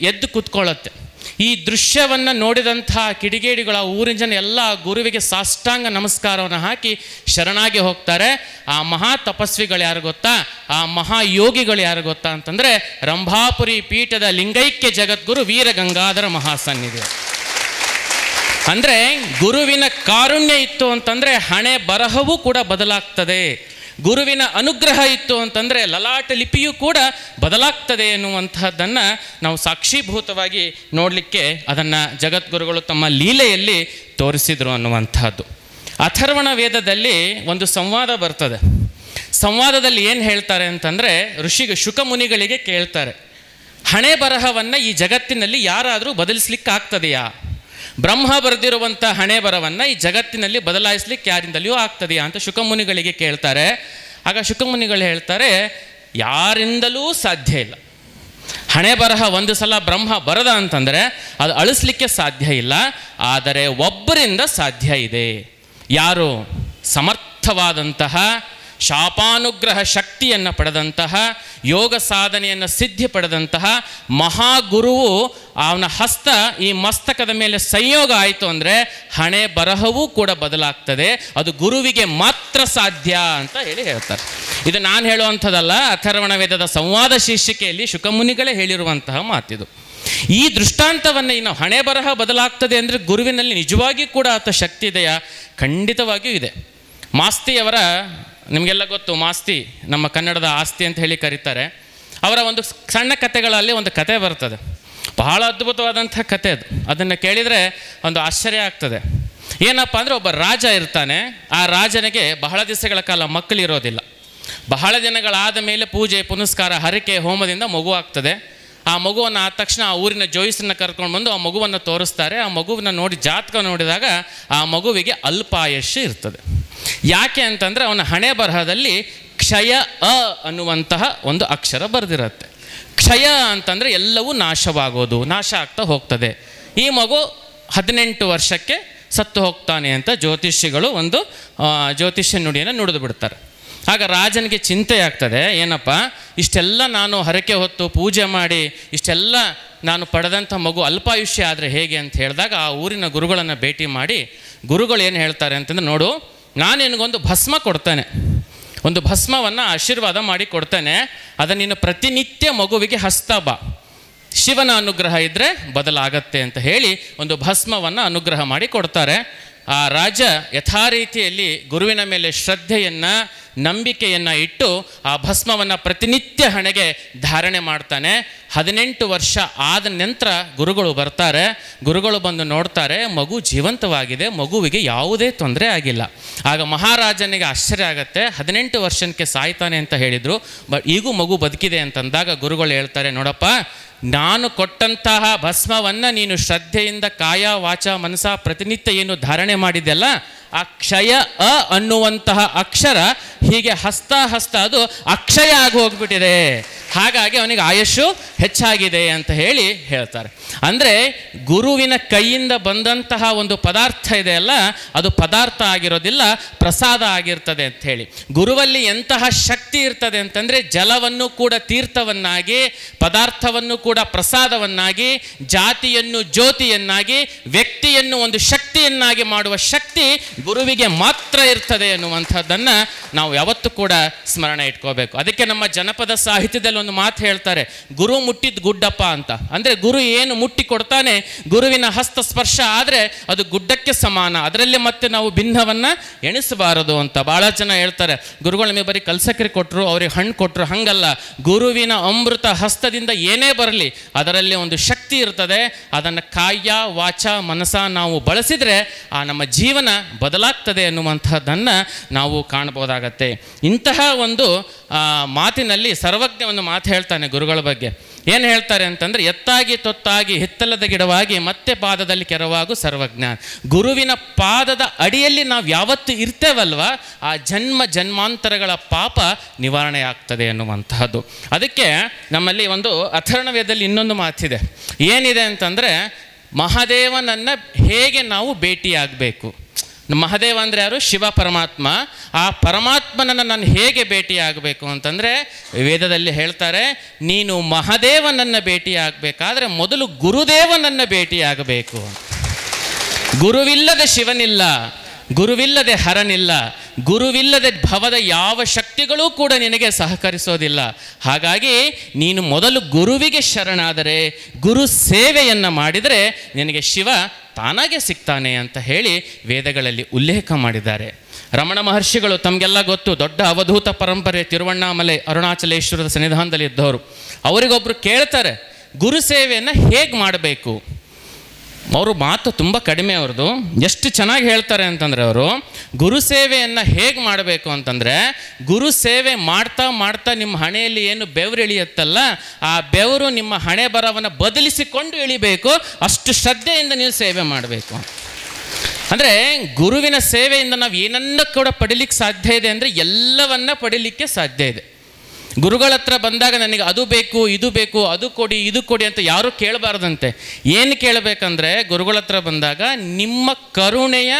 ಎದ್ದು ಕೂತ್ಕೊಳ್ಳುತ್ತೆ. ಈ ದೃಶ್ಯವನ್ನು ನೋಡಿದಂಥ ಕಿಡಿಗೇಡಿಗಳ ಊರಿನ ಜನ ಎಲ್ಲ ಗುರುವಿಗೆ ಸಾಷ್ಟಾಂಗ ನಮಸ್ಕಾರವನ್ನು ಹಾಕಿ ಶರಣಾಗಿ ಹೋಗ್ತಾರೆ. ಆ ಮಹಾ ತಪಸ್ವಿಗಳು ಯಾರು ಗೊತ್ತಾ, ಆ ಮಹಾಯೋಗಿಗಳು ಯಾರು ಗೊತ್ತಾ ಅಂತಂದರೆ, ರಂಭಾಪುರಿ ಪೀಠದ ಲಿಂಗೈಕ್ಯ ಜಗದ್ಗುರು ವೀರಗಂಗಾಧರ ಮಹಾಸನ್ನಿಧಿ. ಅಂದರೆ ಗುರುವಿನ ಕಾರುಣ್ಯ ಇತ್ತು ಅಂತಂದರೆ ಹಣೆ ಬರಹವೂ ಕೂಡ ಬದಲಾಗ್ತದೆ, ಗುರುವಿನ ಅನುಗ್ರಹ ಇತ್ತು ಅಂತಂದರೆ ಲಲಾಟ ಲಿಪಿಯೂ ಕೂಡ ಬದಲಾಗ್ತದೆ ಎನ್ನುವಂತಹದ್ದನ್ನು ನಾವು ಸಾಕ್ಷೀಭೂತವಾಗಿ ನೋಡಲಿಕ್ಕೆ ಅದನ್ನು ಜಗದ್ಗುರುಗಳು ತಮ್ಮ ಲೀಲೆಯಲ್ಲಿ ತೋರಿಸಿದರು ಅನ್ನುವಂಥದ್ದು. ಅಥರ್ವಣ ವೇದದಲ್ಲಿ ಒಂದು ಸಂವಾದ ಬರ್ತದೆ. ಸಂವಾದದಲ್ಲಿ ಏನು ಹೇಳ್ತಾರೆ ಅಂತಂದರೆ, ಶುಕಮುನಿಗಳಿಗೆ ಕೇಳ್ತಾರೆ, ಹಣೆ ಬರಹವನ್ನು ಈ ಜಗತ್ತಿನಲ್ಲಿ ಯಾರಾದರೂ ಬದಲಿಸ್ಲಿಕ್ಕೆ ಆಗ್ತದೆಯಾ? ಬ್ರಹ್ಮ ಬರೆದಿರುವಂಥ ಹಣೆ ಬರವನ್ನು ಈ ಜಗತ್ತಿನಲ್ಲಿ ಬದಲಾಯಿಸ್ಲಿಕ್ಕೆ ಯಾರಿಂದಲೂ ಆಗ್ತದೆಯಾ ಅಂತ ಶುಕಮುನಿಗಳಿಗೆ ಕೇಳ್ತಾರೆ. ಆಗ ಶುಕಮುನಿಗಳು ಹೇಳ್ತಾರೆ, ಯಾರಿಂದಲೂ ಸಾಧ್ಯ ಇಲ್ಲ. ಹಣೆ ಬರಹ ಒಂದು ಸಲ ಬ್ರಹ್ಮ ಬರದ ಅಂತಂದರೆ ಅದು ಅಳಿಸ್ಲಿಕ್ಕೆ ಸಾಧ್ಯ ಇಲ್ಲ, ಆದರೆ ಒಬ್ಬರಿಂದ ಸಾಧ್ಯ ಇದೆ. ಯಾರು? ಸಮರ್ಥ ಸಮರ್ಥವಾದಂತಹ ಶಾಪಾನುಗ್ರಹ ಶಕ್ತಿಯನ್ನು ಪಡೆದಂತಹ ಯೋಗ ಸಾಧನೆಯನ್ನು ಸಿದ್ಧಿ ಪಡೆದಂತಹ ಮಹಾಗುರುವು ಅವನ ಹಸ್ತ ಈ ಮಸ್ತಕದ ಮೇಲೆ ಸಂಯೋಗ ಆಯಿತು ಅಂದರೆ ಹಣೆ ಬರಹವೂ ಕೂಡ ಬದಲಾಗ್ತದೆ. ಅದು ಗುರುವಿಗೆ ಮಾತ್ರ ಸಾಧ್ಯ ಅಂತ ಹೇಳ್ತಾರೆ. ಇದು ನಾನು ಹೇಳುವಂಥದ್ದಲ್ಲ, ಅಥರ್ವಣ ವೇದದ ಸಂವಾದ ಶೀರ್ಷಿಕೆಯಲ್ಲಿ ಶುಕಮುನಿಗಳೇ ಹೇಳಿರುವಂತಹ ಮಾತಿದು. ಈ ದೃಷ್ಟಾಂತವನ್ನು ಇನ್ನು ಹಣೆ ಬರಹ ಬದಲಾಗ್ತದೆ ಅಂದರೆ ಗುರುವಿನಲ್ಲಿ ನಿಜವಾಗಿ ಕೂಡ ಆತ ಶಕ್ತಿ ಇದೆಯಾ? ಖಂಡಿತವಾಗಿಯೂ ಇದೆ. ಮಾಸ್ತಿಯವರ, ನಿಮಗೆಲ್ಲ ಗೊತ್ತು, ಮಾಸ್ತಿ ನಮ್ಮ ಕನ್ನಡದ ಆಸ್ತಿ ಅಂತ ಹೇಳಿ ಕರೀತಾರೆ. ಅವರ ಒಂದು ಸಣ್ಣ ಕಥೆಗಳಲ್ಲಿ ಒಂದು ಕತೆ ಬರ್ತದೆ, ಬಹಳ ಅದ್ಭುತವಾದಂಥ ಕತೆ ಅದು. ಅದನ್ನು ಕೇಳಿದರೆ ಒಂದು ಆಶ್ಚರ್ಯ ಆಗ್ತದೆ. ಏನಪ್ಪ ಅಂದರೆ, ಒಬ್ಬ ರಾಜ ಇರ್ತಾನೆ. ಆ ರಾಜನಿಗೆ ಬಹಳ ದಿವಸಗಳ ಕಾಲ ಮಕ್ಕಳಿರೋದಿಲ್ಲ. ಬಹಳ ದಿನಗಳಾದ ಮೇಲೆ ಪೂಜೆ ಪುನಸ್ಕಾರ ಹರಕೆ ಹೋಮದಿಂದ ಮಗು ಆಗ್ತದೆ. ಆ ಮಗುವನ್ನು ಆದ ತಕ್ಷಣ ಆ ಊರಿನ ಜೋಯಿಸನ್ನು ಕರ್ಕೊಂಡು ಬಂದು ಆ ಮಗುವನ್ನು ತೋರಿಸ್ತಾರೆ. ಆ ಮಗುವನ್ನು ನೋಡಿ ಜಾತಕ ನೋಡಿದಾಗ ಆ ಮಗುವಿಗೆ ಅಲ್ಪಾಯುಷ್ಯ ಇರ್ತದೆ. ಯಾಕೆ ಅಂತಂದರೆ ಅವನ ಹಣೆ ಬರಹದಲ್ಲಿ ಕ್ಷಯ ಅ ಅನ್ನುವಂತಹ ಒಂದು ಅಕ್ಷರ ಬರೆದಿರುತ್ತೆ. ಕ್ಷಯ ಅಂತಂದರೆ ಎಲ್ಲವೂ ನಾಶವಾಗೋದು, ನಾಶ ಆಗ್ತಾ ಹೋಗ್ತದೆ. ಈ ಮಗು 18 ವರ್ಷಕ್ಕೆ ಸತ್ತು ಹೋಗ್ತಾನೆ ಅಂತ ಜ್ಯೋತಿಷಿಗಳು ಒಂದು ಜ್ಯೋತಿಷ್ಯ ನುಡಿಯನ್ನು ನುಡಿದು ಬಿಡ್ತಾರೆ. ಆಗ ರಾಜನಿಗೆ ಚಿಂತೆ ಆಗ್ತದೆ, ಏನಪ್ಪ ಇಷ್ಟೆಲ್ಲ ನಾನು ಹರಕೆ ಹೊತ್ತು ಪೂಜೆ ಮಾಡಿ ಇಷ್ಟೆಲ್ಲ ನಾನು ಪಡೆದಂಥ ಮಗು ಅಲ್ಪಾಯುಷ್ಯ ಆದರೆ ಹೇಗೆ ಅಂತ ಹೇಳಿದಾಗ ಆ ಊರಿನ ಗುರುಗಳನ್ನು ಭೇಟಿ ಮಾಡಿ ಗುರುಗಳು ಏನು ಹೇಳ್ತಾರೆ ಅಂತಂದರೆ, ನೋಡು, ನಾನು ನಿನಗೊಂದು ಭಸ್ಮ ಕೊಡ್ತೇನೆ, ಒಂದು ಭಸ್ಮವನ್ನು ಆಶೀರ್ವಾದ ಮಾಡಿ ಕೊಡ್ತೇನೆ, ಅದನ್ನು ನೀನು ಪ್ರತಿನಿತ್ಯ ಮಗುವಿಗೆ ಹಸ್ತಾ ಬಾ, ಶಿವನ ಅನುಗ್ರಹ ಇದ್ದರೆ ಬದಲಾಗತ್ತೆ ಅಂತ ಹೇಳಿ ಒಂದು ಭಸ್ಮವನ್ನು ಅನುಗ್ರಹ ಮಾಡಿ ಕೊಡ್ತಾರೆ. ಆ ರಾಜ ಯಥಾರೀತಿಯಲ್ಲಿ ಗುರುವಿನ ಮೇಲೆ ಶ್ರದ್ಧೆಯನ್ನು ನಂಬಿಕೆಯನ್ನು ಇಟ್ಟು ಆ ಭಸ್ಮವನ್ನು ಪ್ರತಿನಿತ್ಯ ಹಣೆಗೆ ಧಾರಣೆ ಮಾಡ್ತಾನೆ. 18 ವರ್ಷ ಆದ ನಂತರ ಗುರುಗಳು ಬರ್ತಾರೆ. ಗುರುಗಳು ಬಂದು ನೋಡ್ತಾರೆ, ಮಗು ಜೀವಂತವಾಗಿದೆ, ಮಗುವಿಗೆ ಯಾವುದೇ ತೊಂದರೆ ಆಗಿಲ್ಲ. ಆಗ ಮಹಾರಾಜನಿಗೆ ಆಶ್ಚರ್ಯ ಆಗುತ್ತೆ, 18 ವರ್ಷಕ್ಕೆ ಸಾಯ್ತಾನೆ ಅಂತ ಹೇಳಿದರು, ಬಟ್ ಈಗೂ ಮಗು ಬದುಕಿದೆ ಅಂತಂದಾಗ ಗುರುಗಳು ಹೇಳ್ತಾರೆ, ನೋಡಪ್ಪ, ನಾನು ಕೊಟ್ಟಂತಹ ಭಸ್ಮವನ್ನು ನೀನು ಶ್ರದ್ಧೆಯಿಂದ ಕಾಯ ವಾಚ ಮನಸ ಪ್ರತಿನಿತ್ಯ ಏನು ಧಾರಣೆ ಮಾಡಿದೆಯಲ್ಲ, ಆ ಕ್ಷಯ ಅ ಅನ್ನುವಂತಹ ಅಕ್ಷರ ಹೀಗೆ ಹಸ್ತಾ ಅದು ಅಕ್ಷಯ ಆಗಿ ಹೋಗ್ಬಿಟ್ಟಿದೆ, ಹಾಗಾಗಿ ಅವನಿಗೆ ಆಯುಷು ಹೆಚ್ಚಾಗಿದೆ ಅಂತ ಹೇಳಿ ಹೇಳ್ತಾರೆ. ಅಂದರೆ ಗುರುವಿನ ಕೈಯಿಂದ ಬಂದಂತಹ ಒಂದು ಪದಾರ್ಥ ಇದೆಯಲ್ಲ, ಅದು ಪದಾರ್ಥ ಆಗಿರೋದಿಲ್ಲ, ಪ್ರಸಾದ ಆಗಿರ್ತದೆ ಅಂತ ಹೇಳಿ. ಗುರುವಲ್ಲಿ ಎಂತಹ ಶಕ್ತಿ ಇರ್ತದೆ ಅಂತಂದರೆ, ಜಲವನ್ನು ಕೂಡ ತೀರ್ಥವನ್ನಾಗಿ, ಪದಾರ್ಥವನ್ನು ಕೂಡ ಪ್ರಸಾದವನ್ನಾಗಿ, ಜಾತಿಯನ್ನು ಜ್ಯೋತಿಯನ್ನಾಗಿ, ವ್ಯಕ್ತಿಯನ್ನು ಒಂದು ಶಕ್ತಿಯನ್ನಾಗಿ ಮಾಡುವ ಶಕ್ತಿ ಗುರುವಿಗೆ ಮಾತ್ರ ಇರ್ತದೆ ಅನ್ನುವಂಥದ್ದನ್ನು ನಾವು ಯಾವತ್ತೂ ಕೂಡ ಸ್ಮರಣೆ ಇಟ್ಕೋಬೇಕು. ಅದಕ್ಕೆ ನಮ್ಮ ಜನಪದ ಸಾಹಿತ್ಯದಲ್ಲಿ ಒಂದು ಮಾತು ಹೇಳ್ತಾರೆ, ಗುರು ಮುಟ್ಟಿದ ಗುಡ್ಡಪ್ಪ ಅಂತ. ಅಂದರೆ ಗುರು ಏನು ಮುಟ್ಟಿ ಕೊಡ್ತಾನೆ, ಗುರುವಿನ ಹಸ್ತ ಸ್ಪರ್ಶ ಆದರೆ ಅದು ಗುಡ್ಡಕ್ಕೆ ಸಮಾನ, ಅದರಲ್ಲಿ ಮತ್ತೆ ನಾವು ಭಿನ್ನವನ್ನು ಎಣಿಸಬಾರದು ಅಂತ ಭಾಳ ಜನ ಹೇಳ್ತಾರೆ. ಗುರುಗಳು ನಮಗೆ ಬರೀ ಕಲ್ಸಕ್ಕರೆ ಕೊಟ್ಟರು, ಅವ್ರಿಗೆ ಹಣ್ಣು ಕೊಟ್ಟರು, ಹಂಗಲ್ಲ. ಗುರುವಿನ ಅಮೃತ ಹಸ್ತದಿಂದ ಏನೇ ಬರಲಿ ಅದರಲ್ಲಿ ಒಂದು ಶಕ್ತಿ ಇರ್ತದೆ. ಅದನ್ನು ಕಾಯ ವಾಚ ಮನಸ ನಾವು ಬಳಸಿದರೆ ಆ ನಮ್ಮ ಜೀವನ ಬದಲಾಗ್ತದೆ ಅನ್ನುವಂಥದ್ದನ್ನು ನಾವು ಕಾಣಬಹುದಾಗತ್ತೆ. ಇಂತಹ ಒಂದು ಮಾತಿನಲ್ಲಿ ಸರ್ವಜ್ಞ ಒಂದು ಮಾತು ಹೇಳ್ತಾನೆ ಗುರುಗಳ ಬಗ್ಗೆ. ಏನು ಹೇಳ್ತಾರೆ ಅಂತಂದರೆ, ಎತ್ತಾಗಿ ತೊತ್ತಾಗಿ ಹಿತ್ತಲದ ಗಿಡವಾಗಿ ಮತ್ತೆ ಪಾದದಲ್ಲಿ ಕೆರವಾಗು ಸರ್ವಜ್ಞ. ಗುರುವಿನ ಪಾದದ ಅಡಿಯಲ್ಲಿ ನಾವು ಯಾವತ್ತು ಇರ್ತೇವಲ್ವ, ಆ ಜನ್ಮ ಜನ್ಮಾಂತರಗಳ ಪಾಪ ನಿವಾರಣೆ ಆಗ್ತದೆ ಅನ್ನುವಂತಹದ್ದು. ಅದಕ್ಕೆ ನಮ್ಮಲ್ಲಿ ಒಂದು ಅಥರ್ವಣ ವೇದದಲ್ಲಿ ಇನ್ನೊಂದು ಮಾತಿದೆ. ಏನಿದೆ ಅಂತಂದರೆ, ಮಹಾದೇವನನ್ನು ಹೇಗೆ ನಾವು ಭೇಟಿಯಾಗಬೇಕು. ಮಹಾದೇವ ಅಂದರೆ ಯಾರು? ಶಿವ ಪರಮಾತ್ಮ. ಆ ಪರಮಾತ್ಮನನ್ನು ನಾನು ಹೇಗೆ ಭೇಟಿಯಾಗಬೇಕು ಅಂತಂದರೆ, ವೇದದಲ್ಲಿ ಹೇಳ್ತಾರೆ, ನೀನು ಮಹಾದೇವನನ್ನು ಭೇಟಿಯಾಗಬೇಕಾದ್ರೆ ಮೊದಲು ಗುರುದೇವನನ್ನು ಭೇಟಿಯಾಗಬೇಕು. ಗುರುವಿಲ್ಲದೆ ಶಿವನಿಲ್ಲ, ಗುರುವಿಲ್ಲದೆ ಹರನಿಲ್ಲ, ಗುರುವಿಲ್ಲದೆ ಭವದ ಯಾವ ಶಕ್ತಿಗಳೂ ಕೂಡ ನಿನಗೆ ಸಹಕರಿಸೋದಿಲ್ಲ. ಹಾಗಾಗಿ ನೀನು ಮೊದಲು ಗುರುವಿಗೆ ಶರಣಾದರೆ, ಗುರು ಸೇವೆಯನ್ನು ಮಾಡಿದರೆ ನಿನಗೆ ಶಿವ ತಾನಾಗೆ ಸಿಗ್ತಾನೆ ಅಂತ ಹೇಳಿ ವೇದಗಳಲ್ಲಿ ಉಲ್ಲೇಖ ಮಾಡಿದ್ದಾರೆ. ರಮಣ ಮಹರ್ಷಿಗಳು ತಮಗೆಲ್ಲ ಗೊತ್ತು, ದೊಡ್ಡ ಅವಧೂತ ಪರಂಪರೆ, ತಿರುವಣ್ಣಾಮಲೆ ಅರುಣಾಚಲೇಶ್ವರದ ಸನ್ನಿಧಾನದಲ್ಲಿ ಇದ್ದವರು. ಅವರಿಗೊಬ್ಬರು ಕೇಳ್ತಾರೆ, ಗುರು ಸೇವೆಯನ್ನು ಹೇಗೆ ಮಾಡಬೇಕು? ಅವರು ಮಾತು ತುಂಬ ಕಡಿಮೆ ಅವ್ರದ್ದು. ಎಷ್ಟು ಚೆನ್ನಾಗಿ ಹೇಳ್ತಾರೆ ಅಂತಂದರೆ, ಅವರು ಗುರು ಸೇವೆಯನ್ನು ಹೇಗೆ ಮಾಡಬೇಕು ಅಂತಂದರೆ, ಗುರು ಸೇವೆ ಮಾಡ್ತಾ ಮಾಡ್ತಾ ನಿಮ್ಮ ಹಣೆಯಲ್ಲಿ ಏನು ಬೆವರು ಇಳಿಯುತ್ತಲ್ಲ, ಆ ಬೆವರು ನಿಮ್ಮ ಹಣೆ ಬರವನ್ನು ಬದಲಿಸಿಕೊಂಡು ಇಳಿಬೇಕು. ಅಷ್ಟು ಶ್ರದ್ಧೆಯಿಂದ ನೀವು ಸೇವೆ ಮಾಡಬೇಕು. ಅಂದರೆ ಗುರುವಿನ ಸೇವೆಯಿಂದ ನಾವು ಏನನ್ನ ಕೂಡ ಪಡಿಲಿಕ್ಕೆ ಸಾಧ್ಯ ಇದೆ ಅಂದರೆ ಎಲ್ಲವನ್ನ ಪಡಿಲಿಕ್ಕೆ ಸಾಧ್ಯ ಇದೆ. ಗುರುಗಳ ಹತ್ರ ಬಂದಾಗ ನನಗೆ ಅದು ಬೇಕು, ಇದು ಬೇಕು, ಅದು ಕೊಡಿ, ಇದು ಕೊಡಿ ಅಂತ ಯಾರೂ ಕೇಳಬಾರ್ದಂತೆ. ಏನು ಕೇಳಬೇಕಂದ್ರೆ ಗುರುಗಳ ಹತ್ರ ಬಂದಾಗ ನಿಮ್ಮ ಕರುಣೆಯ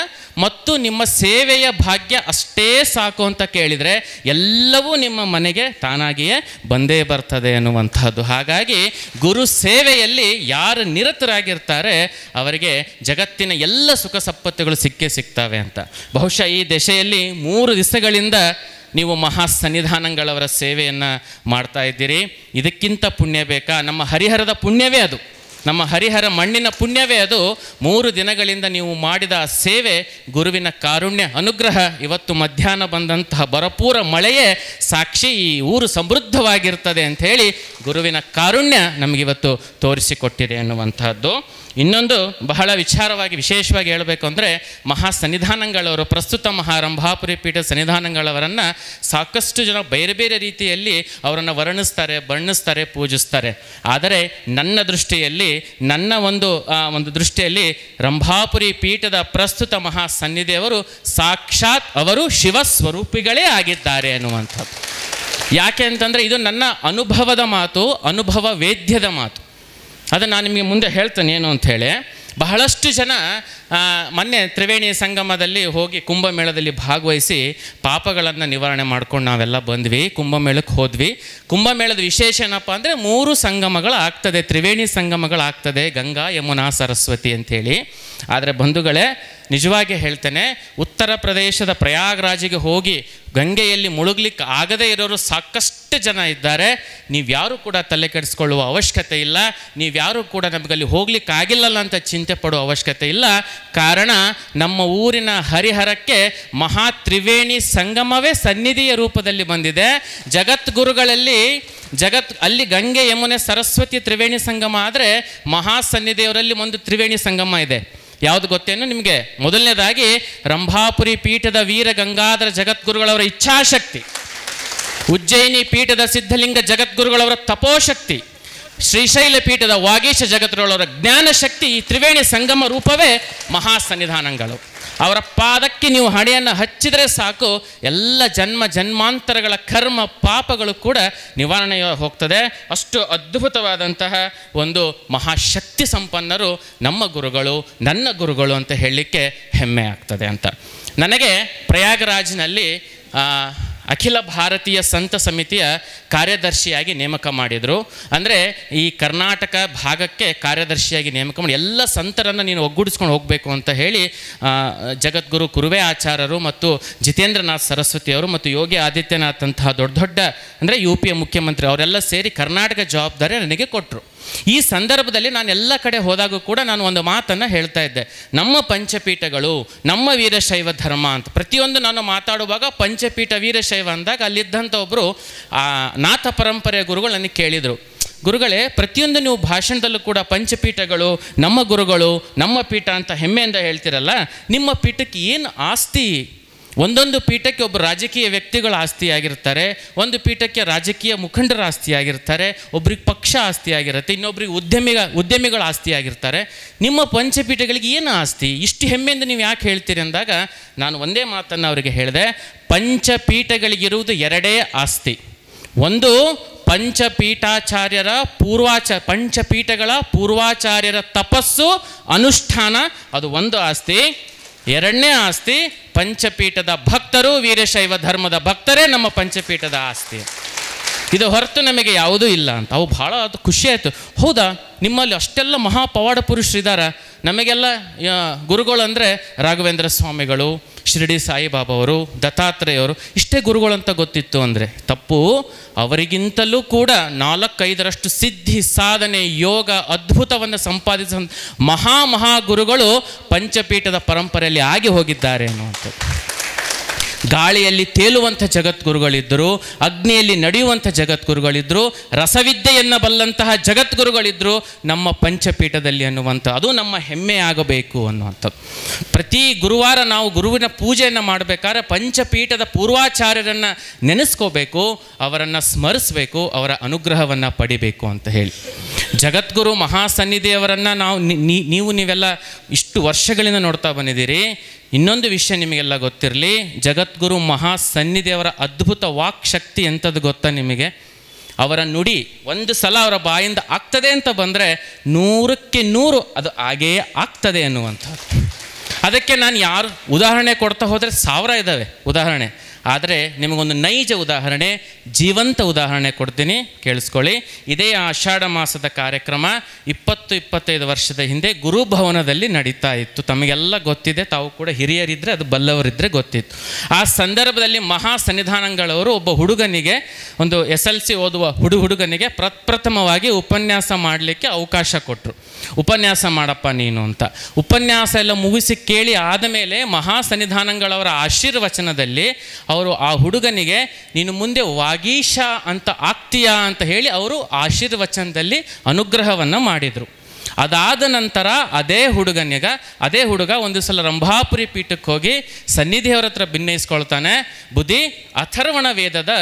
ಮತ್ತು ನಿಮ್ಮ ಸೇವೆಯ ಭಾಗ್ಯ ಅಷ್ಟೇ ಸಾಕು ಅಂತ ಕೇಳಿದರೆ ಎಲ್ಲವೂ ನಿಮ್ಮ ಮನೆಗೆ ತಾನಾಗಿಯೇ ಬಂದೇ ಬರ್ತದೆ ಅನ್ನುವಂಥದ್ದು. ಹಾಗಾಗಿ ಗುರು ಸೇವೆಯಲ್ಲಿ ಯಾರು ನಿರತರಾಗಿರ್ತಾರೆ ಅವರಿಗೆ ಜಗತ್ತಿನ ಎಲ್ಲ ಸುಖ ಸಂಪತ್ತುಗಳು ಸಿಕ್ಕೇ ಸಿಗ್ತವೆ ಅಂತ. ಬಹುಶಃ ಈ ದಶೆಯಲ್ಲಿ 3 ದಿವಸಗಳಿಂದ ನೀವು ಮಹಾ ಸನ್ನಿಧಾನಗಳವರ ಸೇವೆಯನ್ನು ಮಾಡ್ತಾ ಇದ್ದೀರಿ. ಇದಕ್ಕಿಂತ ಪುಣ್ಯ ಬೇಕಾ? ನಮ್ಮ ಹರಿಹರದ ಪುಣ್ಯವೇ ಅದು, ನಮ್ಮ ಹರಿಹರ ಮಣ್ಣಿನ ಪುಣ್ಯವೇ ಅದು. 3 ದಿನಗಳಿಂದ ನೀವು ಮಾಡಿದ ಸೇವೆ, ಗುರುವಿನ ಕಾರುಣ್ಯ ಅನುಗ್ರಹ, ಇವತ್ತು ಮಧ್ಯಾಹ್ನ ಬಂದಂತಹ ಭರಪೂರ ಮಳೆಯೇ ಸಾಕ್ಷಿ ಈ ಊರು ಸಮೃದ್ಧವಾಗಿರ್ತದೆ ಅಂಥೇಳಿ ಗುರುವಿನ ಕಾರುಣ್ಯ ನಮಗಿವತ್ತು ತೋರಿಸಿಕೊಟ್ಟಿದೆ ಅನ್ನುವಂಥದ್ದು. ಇನ್ನೊಂದು ಬಹಳ ವಿಶೇಷವಾಗಿ ಹೇಳಬೇಕು ಅಂದರೆ, ಮಹಾ ಸನ್ನಿಧಾನಗಳವರು, ಪ್ರಸ್ತುತ ಮಹಾರಂಭಾಪುರಿ ಪೀಠ ಸನ್ನಿಧಾನಗಳವರನ್ನು ಸಾಕಷ್ಟು ಜನ ಬೇರೆ ಬೇರೆ ರೀತಿಯಲ್ಲಿ ಅವರನ್ನು ವರ್ಣಿಸ್ತಾರೆ, ಬಣ್ಣಿಸ್ತಾರೆ, ಪೂಜಿಸ್ತಾರೆ. ಆದರೆ ನನ್ನ ದೃಷ್ಟಿಯಲ್ಲಿ, ನನ್ನ ಒಂದು ದೃಷ್ಟಿಯಲ್ಲಿ ರಂಭಾಪುರಿ ಪೀಠದ ಪ್ರಸ್ತುತ ಮಹಾ ಸನ್ನಿಧಿಯವರು ಸಾಕ್ಷಾತ್ ಅವರು ಶಿವಸ್ವರೂಪಿಗಳೇ ಆಗಿದ್ದಾರೆ ಅನ್ನುವಂಥದ್ದು. ಯಾಕೆ ಅಂತಂದರೆ ಇದು ನನ್ನ ಅನುಭವದ ಮಾತು, ಅನುಭವ ವೇದ್ಯದ ಮಾತು. ಅದನ್ನು ನಾನು ನಿಮಗೆ ಮುಂದೆ ಹೇಳ್ತೇನೆ ಏನು ಅಂಥೇಳಿ. ಬಹಳಷ್ಟು ಜನ ಮೊನ್ನೆ ತ್ರಿವೇಣಿ ಸಂಗಮದಲ್ಲಿ ಹೋಗಿ ಕುಂಭಮೇಳದಲ್ಲಿ ಭಾಗವಹಿಸಿ ಪಾಪಗಳನ್ನು ನಿವಾರಣೆ ಮಾಡ್ಕೊಂಡು ನಾವೆಲ್ಲ ಬಂದ್ವಿ, ಕುಂಭಮೇಳಕ್ಕೆ ಹೋದ್ವಿ. ಕುಂಭಮೇಳದ ವಿಶೇಷ ಏನಪ್ಪ ಅಂದರೆ 3 ಸಂಗಮಗಳು ಆಗ್ತದೆ, ತ್ರಿವೇಣಿ ಸಂಗಮಗಳಾಗ್ತದೆ, ಗಂಗಾ, ಯಮುನಾ, ಸರಸ್ವತಿ ಅಂಥೇಳಿ. ಆದರೆ ಬಂಧುಗಳೇ, ನಿಜವಾಗಿ ಹೇಳ್ತೇನೆ, ಉತ್ತರ ಪ್ರದೇಶದ ಪ್ರಯಾಗ್ರಾಜಿಗೆ ಹೋಗಿ ಗಂಗೆಯಲ್ಲಿ ಮುಳುಗ್ಲಿಕ್ಕೆ ಆಗದೇ ಇರೋರು ಸಾಕಷ್ಟು ಜನ ಇದ್ದಾರೆ. ನೀವ್ಯಾರೂ ಕೂಡ ತಲೆ ಕೆಡಿಸ್ಕೊಳ್ಳುವ ಅವಶ್ಯಕತೆ ಇಲ್ಲ, ನೀವ್ಯಾರೂ ಕೂಡ ನಮಗಲ್ಲಿ ಹೋಗ್ಲಿಕ್ಕೆ ಆಗಿಲ್ಲಲ್ಲ ಅಂತ ಚಿಂತೆ ಪಡುವ ಅವಶ್ಯಕತೆ ಇಲ್ಲ. ಕಾರಣ ನಮ್ಮ ಊರಿನ ಹರಿಹರಕ್ಕೆ ಮಹಾ ತ್ರಿವೇಣಿ ಸಂಗಮವೇ ಸನ್ನಿಧಿಯ ರೂಪದಲ್ಲಿ ಬಂದಿದೆ. ಜಗದ್ಗುರುಗಳಲ್ಲಿ ಅಲ್ಲಿ ಗಂಗೆ, ಯಮುನೆ, ಸರಸ್ವತಿ ತ್ರಿವೇಣಿ ಸಂಗಮ ಆದರೆ ಮಹಾಸನ್ನಿಧಿಯವರಲ್ಲಿ ಒಂದು ತ್ರಿವೇಣಿ ಸಂಗಮ ಇದೆ. ಯಾವುದು ಗೊತ್ತೇನು ನಿಮಗೆ? ಮೊದಲನೇದಾಗಿ ರಂಭಾಪುರಿ ಪೀಠದ ವೀರ ಗಂಗಾಧರ ಜಗದ್ಗುರುಗಳವರ ಇಚ್ಛಾಶಕ್ತಿ, ಉಜ್ಜಯಿನಿ ಪೀಠದ ಸಿದ್ಧಲಿಂಗ ಜಗದ್ಗುರುಗಳವರ ತಪೋಶಕ್ತಿ, ಶ್ರೀಶೈಲ ಪೀಠದ ವಾಗೀಶ ಜಗದ್ಗುರುಗಳವರ ಜ್ಞಾನಶಕ್ತಿ, ಈ ತ್ರಿವೇಣಿ ಸಂಗಮ ರೂಪವೇ ಮಹಾಸನ್ನಿಧಾನಗಳು. ಅವರ ಪಾದಕ್ಕೆ ನೀವು ಹಣೆಯನ್ನು ಹಚ್ಚಿದರೆ ಸಾಕು, ಎಲ್ಲ ಜನ್ಮಾಂತರಗಳ ಕರ್ಮ ಪಾಪಗಳು ಕೂಡ ನಿವಾರಣೆ ಹೋಗ್ತದೆ. ಅಷ್ಟು ಅದ್ಭುತವಾದಂತಹ ಒಂದು ಮಹಾಶಕ್ತಿ ಸಂಪನ್ನರು ನಮ್ಮ ಗುರುಗಳು, ನನ್ನ ಗುರುಗಳು ಅಂತ ಹೇಳಲಿಕ್ಕೆ ಹೆಮ್ಮೆ ಆಗ್ತದೆ ಅಂತ. ನನಗೆ ಪ್ರಯಾಗರಾಜ್ನಲ್ಲಿ ಅಖಿಲ ಭಾರತೀಯ ಸಂತ ಸಮಿತಿಯ ಕಾರ್ಯದರ್ಶಿಯಾಗಿ ನೇಮಕ ಮಾಡಿದರು. ಅಂದರೆ ಈ ಕರ್ನಾಟಕ ಭಾಗಕ್ಕೆ ಕಾರ್ಯದರ್ಶಿಯಾಗಿ ನೇಮಕ ಮಾಡಿ ಎಲ್ಲ ಸಂತರನ್ನು ನೀನು ಒಗ್ಗೂಡಿಸ್ಕೊಂಡು ಹೋಗಬೇಕು ಅಂತ ಹೇಳಿ ಜಗದ್ಗುರು ಕುರುವೆ ಆಚಾರ್ಯರು ಮತ್ತು ಜಿತೇಂದ್ರನಾಥ್ ಸರಸ್ವತಿಯವರು ಮತ್ತು ಯೋಗಿ ಆದಿತ್ಯನಾಥ್ ಅಂತಹ ದೊಡ್ಡ ಅಂದರೆ UP ಮುಖ್ಯಮಂತ್ರಿ ಅವರೆಲ್ಲ ಸೇರಿ ಕರ್ನಾಟಕ ಜವಾಬ್ದಾರಿ ನನಗೆ ಕೊಟ್ಟರು. ಈ ಸಂದರ್ಭದಲ್ಲಿ ನಾನು ಎಲ್ಲ ಕಡೆ ಹೋದಾಗೂ ಕೂಡ ನಾನು ಒಂದು ಮಾತನ್ನು ಹೇಳ್ತಾ ಇದ್ದೆ, ನಮ್ಮ ಪಂಚಪೀಠಗಳು, ನಮ್ಮ ವೀರಶೈವ ಧರ್ಮ ಅಂತ. ಪ್ರತಿಯೊಂದು ನಾನು ಮಾತಾಡುವಾಗ ಪಂಚಪೀಠ ವೀರಶೈವ ಅಂದಾಗ ಅಲ್ಲಿದ್ದಂಥ ಒಬ್ಬರು ನಾಥ ಪರಂಪರೆಯ ಗುರುಗಳು ನನಗೆ ಕೇಳಿದರು, ಗುರುಗಳೇ, ಪ್ರತಿಯೊಂದು ನೀವು ಭಾಷಣದಲ್ಲೂ ಕೂಡ ಪಂಚಪೀಠಗಳು, ನಮ್ಮ ಗುರುಗಳು, ನಮ್ಮ ಪೀಠ ಅಂತ ಹೆಮ್ಮೆಯಿಂದ ಹೇಳ್ತಿರಲ್ಲ, ನಿಮ್ಮ ಪೀಠಕ್ಕೆ ಏನು ಆಸ್ತಿ? ಒಂದೊಂದು ಪೀಠಕ್ಕೆ ಒಬ್ಬರು ರಾಜಕೀಯ ವ್ಯಕ್ತಿಗಳ ಆಸ್ತಿಯಾಗಿರ್ತಾರೆ, ಒಂದು ಪೀಠಕ್ಕೆ ರಾಜಕೀಯ ಮುಖಂಡರ ಆಸ್ತಿಯಾಗಿರ್ತಾರೆ, ಒಬ್ರಿಗೆ ಪಕ್ಷ ಆಸ್ತಿಯಾಗಿರುತ್ತೆ, ಇನ್ನೊಬ್ರಿಗೆ ಉದ್ಯಮಿಗಳ ಆಸ್ತಿಯಾಗಿರ್ತಾರೆ. ನಿಮ್ಮ ಪಂಚಪೀಠಗಳಿಗೆ ಏನು ಆಸ್ತಿ? ಇಷ್ಟು ಹೆಮ್ಮೆಯಿಂದ ನೀವು ಯಾಕೆ ಹೇಳ್ತೀರಿ ಅಂದಾಗ ನಾನು ಒಂದೇ ಮಾತನ್ನು ಅವರಿಗೆ ಹೇಳಿದೆ, ಪಂಚಪೀಠಗಳಿಗಿರುವುದು 2 ಆಸ್ತಿ. ಒಂದು ಪಂಚಪೀಠಾಚಾರ್ಯರ ಪಂಚಪೀಠಗಳ ಪೂರ್ವಾಚಾರ್ಯರ ತಪಸ್ಸು ಅನುಷ್ಠಾನ, ಅದು ಒಂದು ಆಸ್ತಿ. 2ನೇ ಆಸ್ತಿ ಪಂಚಪೀಠದ ಭಕ್ತರು, ವೀರಶೈವ ಧರ್ಮದ ಭಕ್ತರೇ ನಮ್ಮ ಪಂಚಪೀಠದ ಆಸ್ತಿ. ಇದು ಹೊರತು ನಮಗೆ ಯಾವುದೂ ಇಲ್ಲ ಅಂತ. ಅವು ಭಾಳ ಅದು ಖುಷಿ ಆಯಿತು. ಹೌದಾ, ನಿಮ್ಮಲ್ಲಿ ಅಷ್ಟೆಲ್ಲ ಮಹಾಪವಾಡ ಪುರುಷರಿದ್ದಾರೆ, ನಮಗೆಲ್ಲ ಗುರುಗಳು ಅಂದರೆ ರಾಘವೇಂದ್ರ ಸ್ವಾಮಿಗಳು, ಶಿರಡಿ ಸಾಯಿಬಾಬಾ ಅವರು, ದತ್ತಾತ್ರೇಯವರು, ಇಷ್ಟೇ ಗುರುಗಳಂತ ಗೊತ್ತಿತ್ತು ಅಂದರೆ ತಪ್ಪು. ಅವರಿಗಿಂತಲೂ ಕೂಡ 4-5ರಷ್ಟು ಸಿದ್ಧಿ, ಸಾಧನೆ, ಯೋಗ, ಅದ್ಭುತವನ್ನು ಸಂಪಾದಿಸ ಮಹಾಗುರುಗಳು ಪಂಚಪೀಠದ ಪರಂಪರೆಯಲ್ಲಿ ಆಗಿ ಹೋಗಿದ್ದಾರೆ ಅನ್ನುವಂಥದ್ದು. ಗಾಳಿಯಲ್ಲಿ ತೇಲುವಂಥ ಜಗದ್ಗುರುಗಳಿದ್ದರು, ಅಗ್ನಿಯಲ್ಲಿ ನಡೆಯುವಂಥ ಜಗದ್ಗುರುಗಳಿದ್ದರು, ರಸವಿದ್ಯೆಯನ್ನು ಬಲ್ಲಂತಹ ಜಗದ್ಗುರುಗಳಿದ್ದರು ನಮ್ಮ ಪಂಚಪೀಠದಲ್ಲಿ ಅನ್ನುವಂಥ, ಅದು ನಮ್ಮ ಹೆಮ್ಮೆ ಆಗಬೇಕು ಅನ್ನುವಂಥದ್ದು. ಪ್ರತಿ ಗುರುವಾರ ನಾವು ಗುರುವಿನ ಪೂಜೆಯನ್ನು ಮಾಡಬೇಕಾದ್ರೆ ಪಂಚಪೀಠದ ಪೂರ್ವಾಚಾರ್ಯರನ್ನು ನೆನೆಸ್ಕೋಬೇಕು, ಅವರನ್ನು ಸ್ಮರಿಸಬೇಕು, ಅವರ ಅನುಗ್ರಹವನ್ನು ಪಡಿಬೇಕು ಅಂತ ಹೇಳಿ. ಜಗದ್ಗುರು ಮಹಾಸನ್ನಿಧಿಯವರನ್ನು ನೀವೆಲ್ಲ ಇಷ್ಟು ವರ್ಷಗಳಿಂದ ನೋಡ್ತಾ ಬಂದಿದ್ದೀರಿ. ಇನ್ನೊಂದು ವಿಷಯ ನಿಮಗೆಲ್ಲ ಗೊತ್ತಿರಲಿ, ಜಗದ್ಗುರು ಮಹಾಸನ್ನಿಧಿಯವರ ಅದ್ಭುತ ವಾಕ್ ಶಕ್ತಿ ಎಂಥದ್ದು ಗೊತ್ತಾ ನಿಮಗೆ? ಅವರ ನುಡಿ ಒಂದು ಸಲ ಅವರ ಬಾಯಿಂದ ಆಗ್ತದೆ ಅಂತ ಬಂದರೆ 100ಕ್ಕೆ 100 ಅದು ಹಾಗೇ ಆಗ್ತದೆ ಅನ್ನುವಂಥದ್ದು. ಅದಕ್ಕೆ ನಾನು ಯಾರು ಉದಾಹರಣೆ ಕೊಡ್ತಾ ಹೋದರೆ 1000 ಇದ್ದಾವೆ ಉದಾಹರಣೆ, ಆದರೆ ನಿಮಗೊಂದು ನೈಜ ಉದಾಹರಣೆ, ಜೀವಂತ ಉದಾಹರಣೆ ಕೊಡ್ತೀನಿ, ಕೇಳಿಸ್ಕೊಳ್ಳಿ. ಇದೇ ಆಷಾಢ ಮಾಸದ ಕಾರ್ಯಕ್ರಮ 20-25 ವರ್ಷದ ಹಿಂದೆ ಗುರುಭವನದಲ್ಲಿ ನಡೀತಾ ಇತ್ತು. ತಮಗೆಲ್ಲ ಗೊತ್ತಿದೆ, ತಾವು ಕೂಡ ಹಿರಿಯರಿದ್ದರೆ ಅದು ಬಲ್ಲವರಿದ್ದರೆ ಗೊತ್ತಿತ್ತು. ಆ ಸಂದರ್ಭದಲ್ಲಿ ಮಹಾ ಸನ್ನಿಧಾನಗಳವರು ಒಬ್ಬ ಹುಡುಗನಿಗೆ, ಒಂದು SLC ಓದುವ ಹುಡುಗನಿಗೆ ಪ್ರಪ್ರಥಮವಾಗಿ ಉಪನ್ಯಾಸ ಮಾಡಲಿಕ್ಕೆ ಅವಕಾಶ ಕೊಟ್ಟರು. ಉಪನ್ಯಾಸ ಮಾಡಪ್ಪ ನೀನು ಅಂತ. ಉಪನ್ಯಾಸ ಎಲ್ಲ ಮುಗಿಸಿ ಕೇಳಿ ಆದಮೇಲೆ ಮಹಾ ಸನ್ನಿಧಾನಗಳವರ ಆಶೀರ್ವಚನದಲ್ಲಿ ಅವರು ಆ ಹುಡುಗನಿಗೆ ನೀನು ಮುಂದೆ ವಾಗೀಶ ಅಂತ ಆಗ್ತೀಯಾ ಅಂತ ಹೇಳಿ ಅವರು ಆಶೀರ್ವಚನದಲ್ಲಿ ಅನುಗ್ರಹವನ್ನು ಮಾಡಿದರು. ಅದಾದ ನಂತರ ಅದೇ ಹುಡುಗ ಒಂದು ಸಲ ರಂಭಾಪುರಿ ಪೀಠಕ್ಕೆ ಹೋಗಿ ಸನ್ನಿಧಿಯವರ ಹತ್ರ ಭಿನ್ನಯಿಸ್ಕೊಳ್ತಾನೆ. ಬುದ್ಧಿ, ಅಥರ್ವಣ ವೇದದ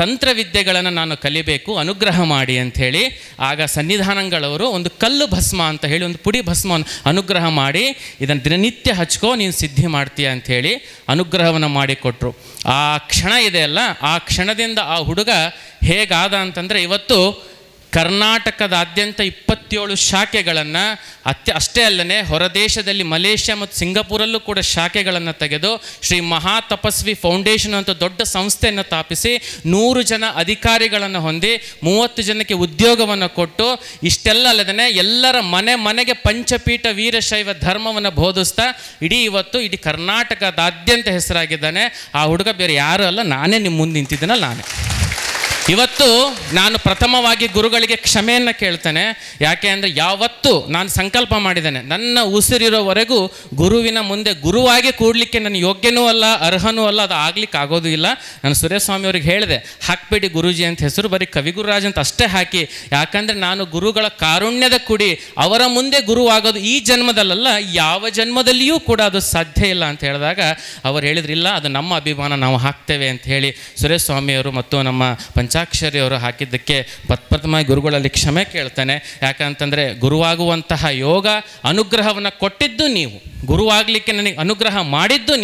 ತಂತ್ರವಿದ್ಯೆಗಳನ್ನು ನಾನು ಕಲಿಬೇಕು, ಅನುಗ್ರಹ ಮಾಡಿ ಅಂಥೇಳಿ. ಆಗ ಸನ್ನಿಧಾನಗಳವರು ಒಂದು ಕಲ್ಲು ಭಸ್ಮ ಅಂತ ಹೇಳಿ ಒಂದು ಪುಡಿ ಭಸ್ಮವನ್ನು ಅನುಗ್ರಹ ಮಾಡಿ, ಇದನ್ನು ದಿನನಿತ್ಯ ಹಚ್ಕೋ, ನೀನು ಸಿದ್ಧಿ ಮಾಡ್ತೀಯ ಅಂಥೇಳಿ ಅನುಗ್ರಹವನ್ನು ಮಾಡಿಕೊಟ್ರು. ಆ ಕ್ಷಣ ಇದೆಯಲ್ಲ, ಆ ಕ್ಷಣದಿಂದ ಆ ಹುಡುಗ ಹೇಗಾದ ಅಂತಂದರೆ ಇವತ್ತು ಕರ್ನಾಟಕದಾದ್ಯಂತ 27 ಶಾಖೆಗಳನ್ನು ಅಷ್ಟೇ ಅಲ್ಲದೆ ಹೊರದೇಶದಲ್ಲಿ ಮಲೇಷ್ಯಾ ಮತ್ತು ಸಿಂಗಾಪುರಲ್ಲೂ ಕೂಡ ಶಾಖೆಗಳನ್ನು ತೆಗೆದು ಶ್ರೀ ಮಹಾ ತಪಸ್ವಿ ಫೌಂಡೇಶನ್ ಅಂತ ದೊಡ್ಡ ಸಂಸ್ಥೆಯನ್ನು ಸ್ಥಾಪಿಸಿ 100 ಜನ ಅಧಿಕಾರಿಗಳನ್ನು ಹೊಂದಿ 30 ಜನಕ್ಕೆ ಉದ್ಯೋಗವನ್ನು ಕೊಟ್ಟು, ಇಷ್ಟೆಲ್ಲ ಅಲ್ಲದೇ ಎಲ್ಲರ ಮನೆಗೆ ಪಂಚಪೀಠ ವೀರಶೈವ ಧರ್ಮವನ್ನು ಬೋಧಿಸ್ತಾ ಇಡೀ ಕರ್ನಾಟಕದಾದ್ಯಂತ ಹೆಸರಾಗಿದ್ದಾನೆ. ಆ ಹುಡುಗ ಬೇರೆ ಯಾರು ಅಲ್ಲ, ನಾನೇ ನಿಮ್ಮ ಮುಂದೆ ನಿಂತಿದ್ದೇನಲ್ಲ ನಾನೇ. ಇವತ್ತು ನಾನು ಪ್ರಥಮವಾಗಿ ಗುರುಗಳಿಗೆ ಕ್ಷಮೆಯನ್ನು ಕೇಳ್ತೇನೆ. ಯಾಕೆ ಅಂದರೆ ಯಾವತ್ತೂ ನಾನು ಸಂಕಲ್ಪ ಮಾಡಿದ್ದೇನೆ, ನನ್ನ ಉಸಿರಿರೋವರೆಗೂ ಗುರುವಿನ ಮುಂದೆ ಗುರುವಾಗಿ ಕೂಡಲಿಕ್ಕೆ ನಾನು ಯೋಗ್ಯನೂ ಅಲ್ಲ, ಅರ್ಹನೂ ಅಲ್ಲ, ಅದು ಆಗ್ಲಿಕ್ಕೆ ಆಗೋದು ಇಲ್ಲ. ನಾನು ಸುರೇಶ್ ಸ್ವಾಮಿಯವ್ರಿಗೆ ಹೇಳಿದೆ, ಹಾಕಬೇಡಿ ಗುರೂಜಿ ಅಂತ ಹೆಸರು, ಬರೀ ಕವಿಗುರುರಾಜ್ ಅಂತ ಅಷ್ಟೇ ಹಾಕಿ. ಯಾಕಂದರೆ ನಾನು ಗುರುಗಳ ಕಾರುಣ್ಯದ ಕುಡಿ, ಅವರ ಮುಂದೆ ಗುರುವಾಗೋದು ಈ ಜನ್ಮದಲ್ಲ, ಯಾವ ಜನ್ಮದಲ್ಲಿಯೂ ಕೂಡ ಅದು ಸಾಧ್ಯ ಇಲ್ಲ ಅಂತ ಹೇಳಿದಾಗ ಅವರು ಹೇಳಿದ್ರಿಲ್ಲ, ಅದು ನಮ್ಮ ಅಭಿಮಾನ, ನಾವು ಹಾಕ್ತೇವೆ ಅಂತ ಹೇಳಿ ಸುರೇಶ್ ಸ್ವಾಮಿಯವರು ಮತ್ತು ನಮ್ಮ ಪಂಚಾಕ್ಷರಿಯವರು ಹಾಕಿದ್ದಕ್ಕೆ ಪ್ರಥಮವಾಗಿ ಗುರುಗಳಲ್ಲಿ ಕ್ಷಮೆ ಕೇಳ್ತಾನೆ. ಯಾಕಂತಂದರೆ ಗುರುವಾಗುವಂತಹ ಯೋಗ ಅನುಗ್ರಹವನ್ನು ಕೊಟ್ಟಿದ್ದು ನೀವು, ಗುರುವಾಗಲಿಕ್ಕೆ ನನಗೆ ಅನುಗ್ರಹ ಮಾಡಿದ್ದು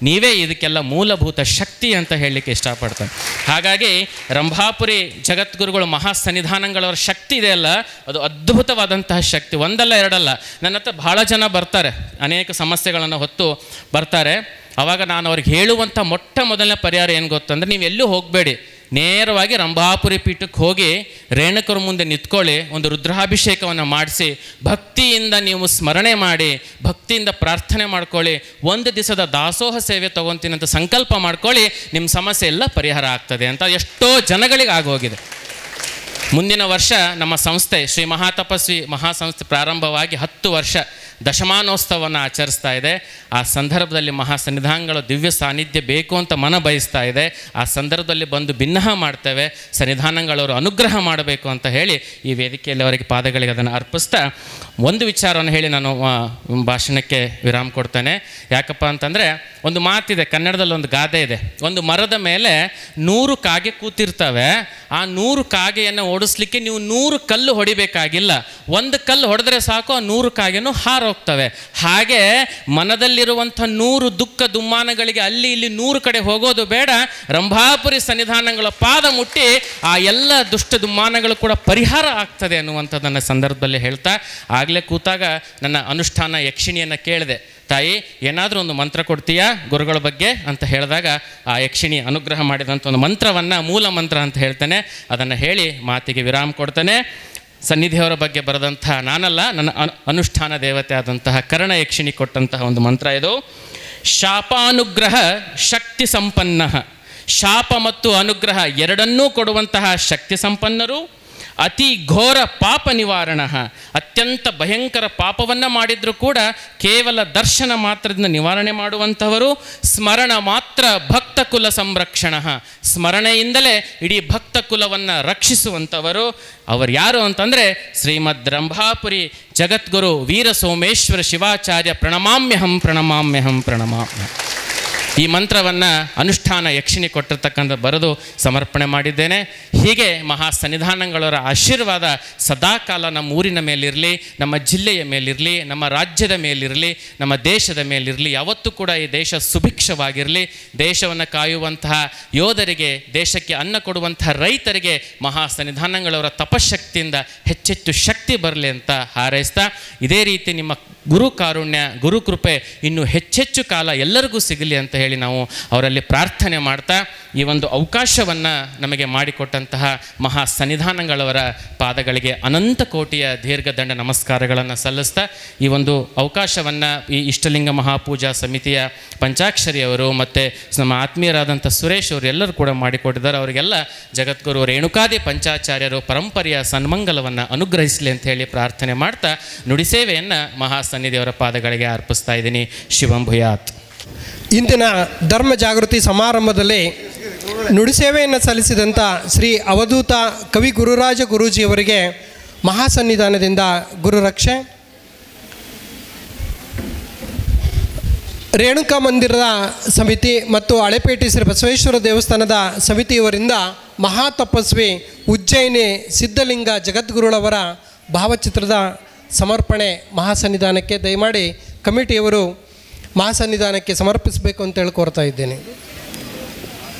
ನೀವೇ ಇದಕ್ಕೆಲ್ಲ ಮೂಲಭೂತ ಶಕ್ತಿ ಅಂತ ಹೇಳಲಿಕ್ಕೆ ಇಷ್ಟಪಡ್ತಾನೆ. ಹಾಗಾಗಿ ರಂಭಾಪುರಿ ಜಗದ್ಗುರುಗಳು ಮಹಾ ಸನ್ನಿಧಾನಗಳವರ ಶಕ್ತಿ ಇದೆಯಲ್ಲ, ಅದು ಅದ್ಭುತವಾದಂತಹ ಶಕ್ತಿ. ಒಂದಲ್ಲ ಎರಡಲ್ಲ, ನನ್ನ ಹತ್ರ ಬಹಳ ಜನ ಬರ್ತಾರೆ, ಅನೇಕ ಸಮಸ್ಯೆಗಳನ್ನು ಹೊತ್ತು ಬರ್ತಾರೆ. ಆವಾಗ ನಾನು ಅವ್ರಿಗೆ ಹೇಳುವಂಥ ಮೊದಲನೇ ಪರಿಹಾರ ಏನು ಗೊತ್ತಂದರೆ, ನೀವು ಎಲ್ಲೂ ಹೋಗಬೇಡಿ, ನೇರವಾಗಿ ರಂಭಾಪುರಿ ಪೀಠಕ್ಕೆ ಹೋಗಿ ರೇಣುಕರ ಮುಂದೆ ನಿಂತ್ಕೊಳ್ಳಿ, ಒಂದು ರುದ್ರಾಭಿಷೇಕವನ್ನು ಮಾಡಿಸಿ ಭಕ್ತಿಯಿಂದ ನೀವು ಸ್ಮರಣೆ ಮಾಡಿ, ಭಕ್ತಿಯಿಂದ ಪ್ರಾರ್ಥನೆ ಮಾಡ್ಕೊಳ್ಳಿ, ಒಂದು ದಿವಸದ ದಾಸೋಹ ಸೇವೆ ತೊಗೊತೀನಿ ಅಂತ ಸಂಕಲ್ಪ ಮಾಡ್ಕೊಳ್ಳಿ, ನಿಮ್ಮ ಸಮಸ್ಯೆ ಎಲ್ಲ ಪರಿಹಾರ ಆಗ್ತದೆ ಅಂತ ಎಷ್ಟೋ ಜನಗಳಿಗೆ ಆಗೋಗಿದೆ. ಮುಂದಿನ ವರ್ಷ ನಮ್ಮ ಸಂಸ್ಥೆ ಶ್ರೀ ಮಹಾತಪಸ್ವಿ ಮಹಾಸಂಸ್ಥೆ ಪ್ರಾರಂಭವಾಗಿ 10 ವರ್ಷ ದಶಮಾನೋತ್ಸವವನ್ನು ಆಚರಿಸ್ತಾ ಇದೆ. ಆ ಸಂದರ್ಭದಲ್ಲಿ ಮಹಾ ಸನ್ನಿಧಾನಗಳ ದಿವ್ಯ ಸಾನ್ನಿಧ್ಯ ಬೇಕು ಅಂತ ಮನ ಬಯಸ್ತಾ ಇದೆ. ಆ ಸಂದರ್ಭದಲ್ಲಿ ಬಂದು ಭಿನ್ನಹ ಮಾಡ್ತೇವೆ, ಸನ್ನಿಧಾನಗಳವರು ಅನುಗ್ರಹ ಮಾಡಬೇಕು ಅಂತ ಹೇಳಿ ಈ ವೇದಿಕೆಯಲ್ಲಿ ಅವರಿಗೆ ಪಾದಗಳಿಗೆ ಅದನ್ನು ಅರ್ಪಿಸ್ತಾ ಒಂದು ವಿಚಾರವನ್ನು ಹೇಳಿ ನಾನು ಭಾಷಣಕ್ಕೆ ವಿರಾಮ ಕೊಡ್ತೇನೆ. ಯಾಕಪ್ಪ ಅಂತಂದರೆ ಒಂದು ಮಾತಿದೆ, ಕನ್ನಡದಲ್ಲಿ ಒಂದು ಗಾದೆ ಇದೆ, ಒಂದು ಮರದ ಮೇಲೆ 100 ಕಾಗೆ ಕೂತಿರ್ತವೆ, ಆ 100 ಕಾಗೆಯನ್ನು ಓಡಿಸ್ಲಿಕ್ಕೆ ನೀವು 100 ಕಲ್ಲು ಹೊಡಿಬೇಕಾಗಿಲ್ಲ, ಒಂದು ಕಲ್ಲು ಹೊಡೆದ್ರೆ ಸಾಕು, ಆ 100 ಕಾಗೆನೂ ಹಾರೋಗ್ತವೆ. ಹಾಗೆ ಮನದಲ್ಲಿರುವಂಥ 100 ದುಃಖ ದುಮ್ಮಾನಗಳಿಗೆ ಅಲ್ಲಿ ಇಲ್ಲಿ 100 ಕಡೆ ಹೋಗೋದು ಬೇಡ, ರಂಭಾಪುರಿ ಸನ್ನಿಧಾನಗಳ ಪಾದ ಮುಟ್ಟಿ ಆ ಎಲ್ಲ ದುಷ್ಟ ದುಮ್ಮಾನಗಳು ಕೂಡ ಪರಿಹಾರ ಆಗ್ತದೆ ಅನ್ನುವಂಥದ್ದನ್ನು ಸಂದರ್ಭದಲ್ಲಿ ಹೇಳ್ತಾ, ಆಗಲೇ ಕೂತಾಗ ನನ್ನ ಅನುಷ್ಠಾನ ಯಕ್ಷಿಣಿಯನ್ನು ಕೇಳಿದೆ, ತಾಯಿ ಏನಾದರೂ ಒಂದು ಮಂತ್ರ ಕೊಡ್ತೀಯಾ ಗುರುಗಳ ಬಗ್ಗೆ ಅಂತ ಹೇಳಿದಾಗ ಆ ಯಕ್ಷಿಣಿ ಅನುಗ್ರಹ ಮಾಡಿದಂಥ ಒಂದು ಮಂತ್ರವನ್ನು ಮೂಲ ಮಂತ್ರ ಅಂತ ಹೇಳ್ತೇನೆ, ಅದನ್ನು ಹೇಳಿ ಮಾತಿಗೆ ವಿರಾಮ ಕೊಡ್ತೇನೆ. ಸನ್ನಿಧಿಯವರ ಬಗ್ಗೆ ಬರೆದಂಥ ನಾನಲ್ಲ, ನನ್ನ ಅನುಷ್ಠಾನ ದೇವತೆ ಆದಂತಹ ಕರ್ಣ ಯಕ್ಷಿಣಿ ಕೊಟ್ಟಂತಹ ಒಂದು ಮಂತ್ರ ಇದು. ಶಾಪಾನುಗ್ರಹ ಶಕ್ತಿ ಸಂಪನ್ನ, ಶಾಪ ಮತ್ತು ಅನುಗ್ರಹ ಎರಡನ್ನೂ ಕೊಡುವಂತಹ ಶಕ್ತಿ ಸಂಪನ್ನರು, ಅತಿ ಘೋರ ಪಾಪ ನಿವಾರಣ, ಅತ್ಯಂತ ಭಯಂಕರ ಪಾಪವನ್ನು ಮಾಡಿದರೂ ಕೂಡ ಕೇವಲ ದರ್ಶನ ಮಾತ್ರದಿಂದ ನಿವಾರಣೆ ಮಾಡುವಂಥವರು, ಸ್ಮರಣ ಮಾತ್ರ ಭಕ್ತ ಕುಲ ಸಂರಕ್ಷಣ, ಸ್ಮರಣೆಯಿಂದಲೇ ಇಡೀ ಭಕ್ತ ಕುಲವನ್ನು ರಕ್ಷಿಸುವಂಥವರು. ಅವರು ಯಾರು ಅಂತಂದರೆ ಶ್ರೀಮದ್ ರಂಭಾಪುರಿ ಜಗದ್ಗುರು ವೀರ ಸೋಮೇಶ್ವರ ಶಿವಾಚಾರ್ಯ ಪ್ರಣಮಾಮ್ಯಹಂ ಪ್ರಣಮಾಮ್ಯಹಂ ಪ್ರಣಮಾಮ್ಯಹಂ. ಈ ಮಂತ್ರವನ್ನು ಅನುಷ್ಠಾನ ಯಕ್ಷಿಣಿ ಕೊಟ್ಟಿರ್ತಕ್ಕಂಥ ಬರೆದು ಸಮರ್ಪಣೆ ಮಾಡಿದ್ದೇನೆ. ಹೀಗೆ ಮಹಾ ಸನ್ನಿಧಾನಗಳವರ ಆಶೀರ್ವಾದ ಸದಾಕಾಲ ನಮ್ಮ ಊರಿನ ಮೇಲಿರಲಿ, ನಮ್ಮ ಜಿಲ್ಲೆಯ ಮೇಲಿರಲಿ, ನಮ್ಮ ರಾಜ್ಯದ ಮೇಲಿರಲಿ, ನಮ್ಮ ದೇಶದ ಮೇಲಿರಲಿ. ಯಾವತ್ತೂ ಕೂಡ ಈ ದೇಶ ಸುಭಿಕ್ಷವಾಗಿರಲಿ. ದೇಶವನ್ನು ಕಾಯುವಂತಹ ಯೋಧರಿಗೆ, ದೇಶಕ್ಕೆ ಅನ್ನ ಕೊಡುವಂತಹ ರೈತರಿಗೆ ಮಹಾ ಸನ್ನಿಧಾನಗಳವರ ತಪಶಕ್ತಿಯಿಂದ ಹೆಚ್ಚೆಚ್ಚು ಶಕ್ತಿ ಬರಲಿ ಅಂತ ಹಾರೈಸ್ತಾ, ಇದೇ ರೀತಿ ನಿಮ್ಮ ಗುರು ಕಾರುಣ್ಯ, ಗುರು ಕೃಪೆ ಇನ್ನೂ ಹೆಚ್ಚೆಚ್ಚು ಕಾಲ ಎಲ್ಲರಿಗೂ ಸಿಗಲಿ ಅಂತ ಹೇಳಿ ನಾವು ಅವರಲ್ಲಿ ಪ್ರಾರ್ಥನೆ ಮಾಡ್ತಾ, ಈ ಒಂದು ಅವಕಾಶವನ್ನು ನಮಗೆ ಮಾಡಿಕೊಟ್ಟಂತಹ ಮಹಾ ಸನ್ನಿಧಾನಗಳವರ ಪಾದಗಳಿಗೆ ಅನಂತ ಕೋಟಿಯ ದೀರ್ಘದಂಡ ನಮಸ್ಕಾರಗಳನ್ನು ಸಲ್ಲಿಸ್ತಾ, ಈ ಒಂದು ಅವಕಾಶವನ್ನು ಈ ಇಷ್ಟಲಿಂಗ ಮಹಾಪೂಜಾ ಸಮಿತಿಯ ಪಂಚಾಕ್ಷರಿಯವರು ಮತ್ತು ನಮ್ಮ ಆತ್ಮೀಯರಾದಂಥ ಸುರೇಶ್ ಅವರು ಎಲ್ಲರೂ ಕೂಡ ಮಾಡಿಕೊಟ್ಟಿದ್ದಾರೆ. ಅವರಿಗೆಲ್ಲ ಜಗದ್ಗುರು ರೇಣುಕಾದಿ ಪಂಚಾಚಾರ್ಯರು ಪರಂಪರೆಯ ಸನ್ಮಂಗಲವನ್ನು ಅನುಗ್ರಹಿಸಲಿ ಅಂತ ಹೇಳಿ ಪ್ರಾರ್ಥನೆ ಮಾಡ್ತಾ ನುಡಿಸೇವೆಯನ್ನು ಮಹಾ ಸನ್ನಿಧಿಯವರ ಪಾದಗಳಿಗೆ ಅರ್ಪಿಸ್ತಾ ಇದ್ದೀನಿ. ಶಿವಂಭುಯಾತ್. ಇಂದಿನ ಧರ್ಮ ಜಾಗೃತಿ ಸಮಾರಂಭದಲ್ಲಿ ನುಡಿಸೇವೆಯನ್ನು ಸಲ್ಲಿಸಿದಂಥ ಶ್ರೀ ಅವಧೂತ ಕವಿ ಗುರುರಾಜ ಗುರೂಜಿಯವರಿಗೆ ಮಹಾಸನ್ನಿಧಾನದಿಂದ ಗುರುರಕ್ಷೆ, ರೇಣುಕಾ ಮಂದಿರದ ಸಮಿತಿ ಮತ್ತು ಹಳೆಪೇಟೆ ಶ್ರೀ ಬಸವೇಶ್ವರ ದೇವಸ್ಥಾನದ ಸಮಿತಿಯವರಿಂದ ಮಹಾ ತಪಸ್ವಿ ಉಜ್ಜಯಿನಿ ಸಿದ್ಧಲಿಂಗ ಜಗದ್ಗುರುಳವರ ಭಾವಚಿತ್ರದ ಸಮರ್ಪಣೆ ಮಹಾಸನ್ನಿಧಾನಕ್ಕೆ ದಯಮಾಡಿ ಕಮಿಟಿಯವರು ಮಹಾಸನ್ನಿಧಾನಕ್ಕೆ ಸಮರ್ಪಿಸಬೇಕು ಅಂತೇಳಿ ಕೋರ್ತಾ ಇದ್ದೇನೆ.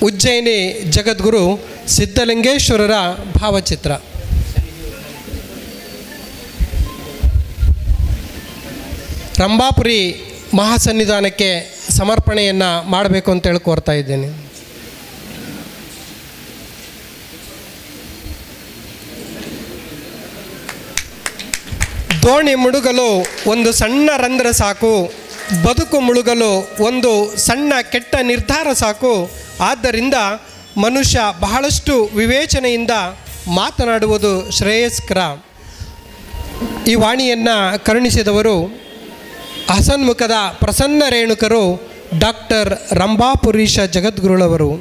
ಉಜ್ಜಯಿನಿ ಜಗದ್ಗುರು ಸಿದ್ಧಲಿಂಗೇಶ್ವರರ ಭಾವಚಿತ್ರ. ರಂಭಾಪುರಿ ಮಹಾಸನ್ನಿಧಾನಕ್ಕೆ ಸಮರ್ಪಣೆಯನ್ನು ಮಾಡಬೇಕು ಅಂತೇಳಿ ಕೋರ್ತಾ ಇದ್ದೇನೆ. ದೋಣಿ ಮುಳುಗಲು ಒಂದು ಸಣ್ಣ ರಂಧ್ರ ಸಾಕು, ಬದುಕು ಮುಳುಗಲು ಒಂದು ಸಣ್ಣ ಕೆಟ್ಟ ನಿರ್ಧಾರ ಸಾಕು. ಆದ್ದರಿಂದ ಮನುಷ್ಯ ಬಹಳಷ್ಟು ವಿವೇಚನೆಯಿಂದ ಮಾತನಾಡುವುದು ಶ್ರೇಯಸ್ಕರ. ಈ ವಾಣಿಯನ್ನು ಕರುಣಿಸಿದವರು ಹಸನ್ಮುಖದ ಪ್ರಸನ್ನ ರೇಣುಕರು ಡಾಕ್ಟರ್ ರಂಭಾಪುರೀಶ ಜಗದ್ಗುರುಳವರು.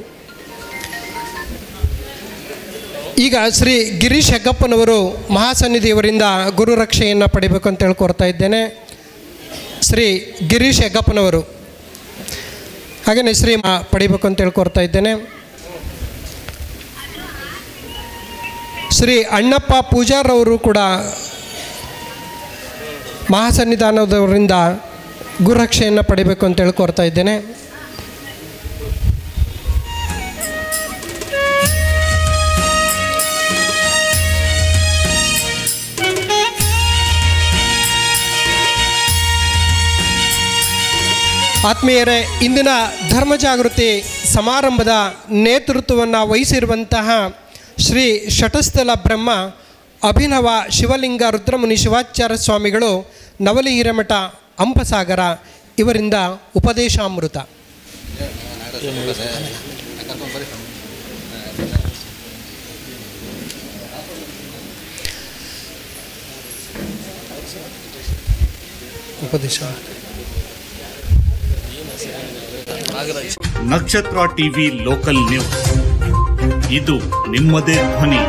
ಈಗ ಶ್ರೀ ಗಿರೀಶ್ ಹೆಗ್ಗಪ್ಪನವರು ಮಹಾಸನ್ನಿಧಿಯವರಿಂದ ಗುರುರಕ್ಷೆಯನ್ನು ಪಡಿಬೇಕು ಅಂತ ಹೇಳ್ಕೊಡ್ತಾ ಇದ್ದೇನೆ. ಶ್ರೀ ಗಿರೀಶ್ ಹೆಗ್ಗಪ್ಪನವರು ಹಾಗೆಯೇ ಶ್ರೀ ಪಡಿಬೇಕು ಅಂತ ಹೇಳ್ಕೊಡ್ತಾ ಇದ್ದೇನೆ. ಶ್ರೀ ಅಣ್ಣಪ್ಪ ಪೂಜಾರವರು ಕೂಡ ಮಹಾಸನ್ನಿಧಾನದವರಿಂದ ಗುರುರಕ್ಷೆಯನ್ನು ಪಡಿಬೇಕು ಅಂತ ಹೇಳ್ಕೊಡ್ತಾ ಇದ್ದೇನೆ. ಆತ್ಮೀಯರೇ, ಇಂದಿನ ಧರ್ಮ ಜಾಗೃತಿ ಸಮಾರಂಭದ ನೇತೃತ್ವವನ್ನು ವಹಿಸಿರುವಂತಹ ಶ್ರೀ ಶಟಸ್ಥಲ ಬ್ರಹ್ಮ ಅಭಿನವ ಶಿವಲಿಂಗ ರುದ್ರಮುನಿ ಶಿವಾಚಾರ್ಯ ಸ್ವಾಮಿಗಳು ನವಲಿ ಹಿರೇಮಠ ಹಂಪಸಾಗರ ಇವರಿಂದ ಉಪದೇಶಾಮೃತ. ಉಪದೇಶ ನಕ್ಷತ್ರ ಟಿವಿ ಲೋಕಲ್ ನ್ಯೂಸ್, ಇದು ನಿಮ್ಮದೇ ಧ್ವನಿ.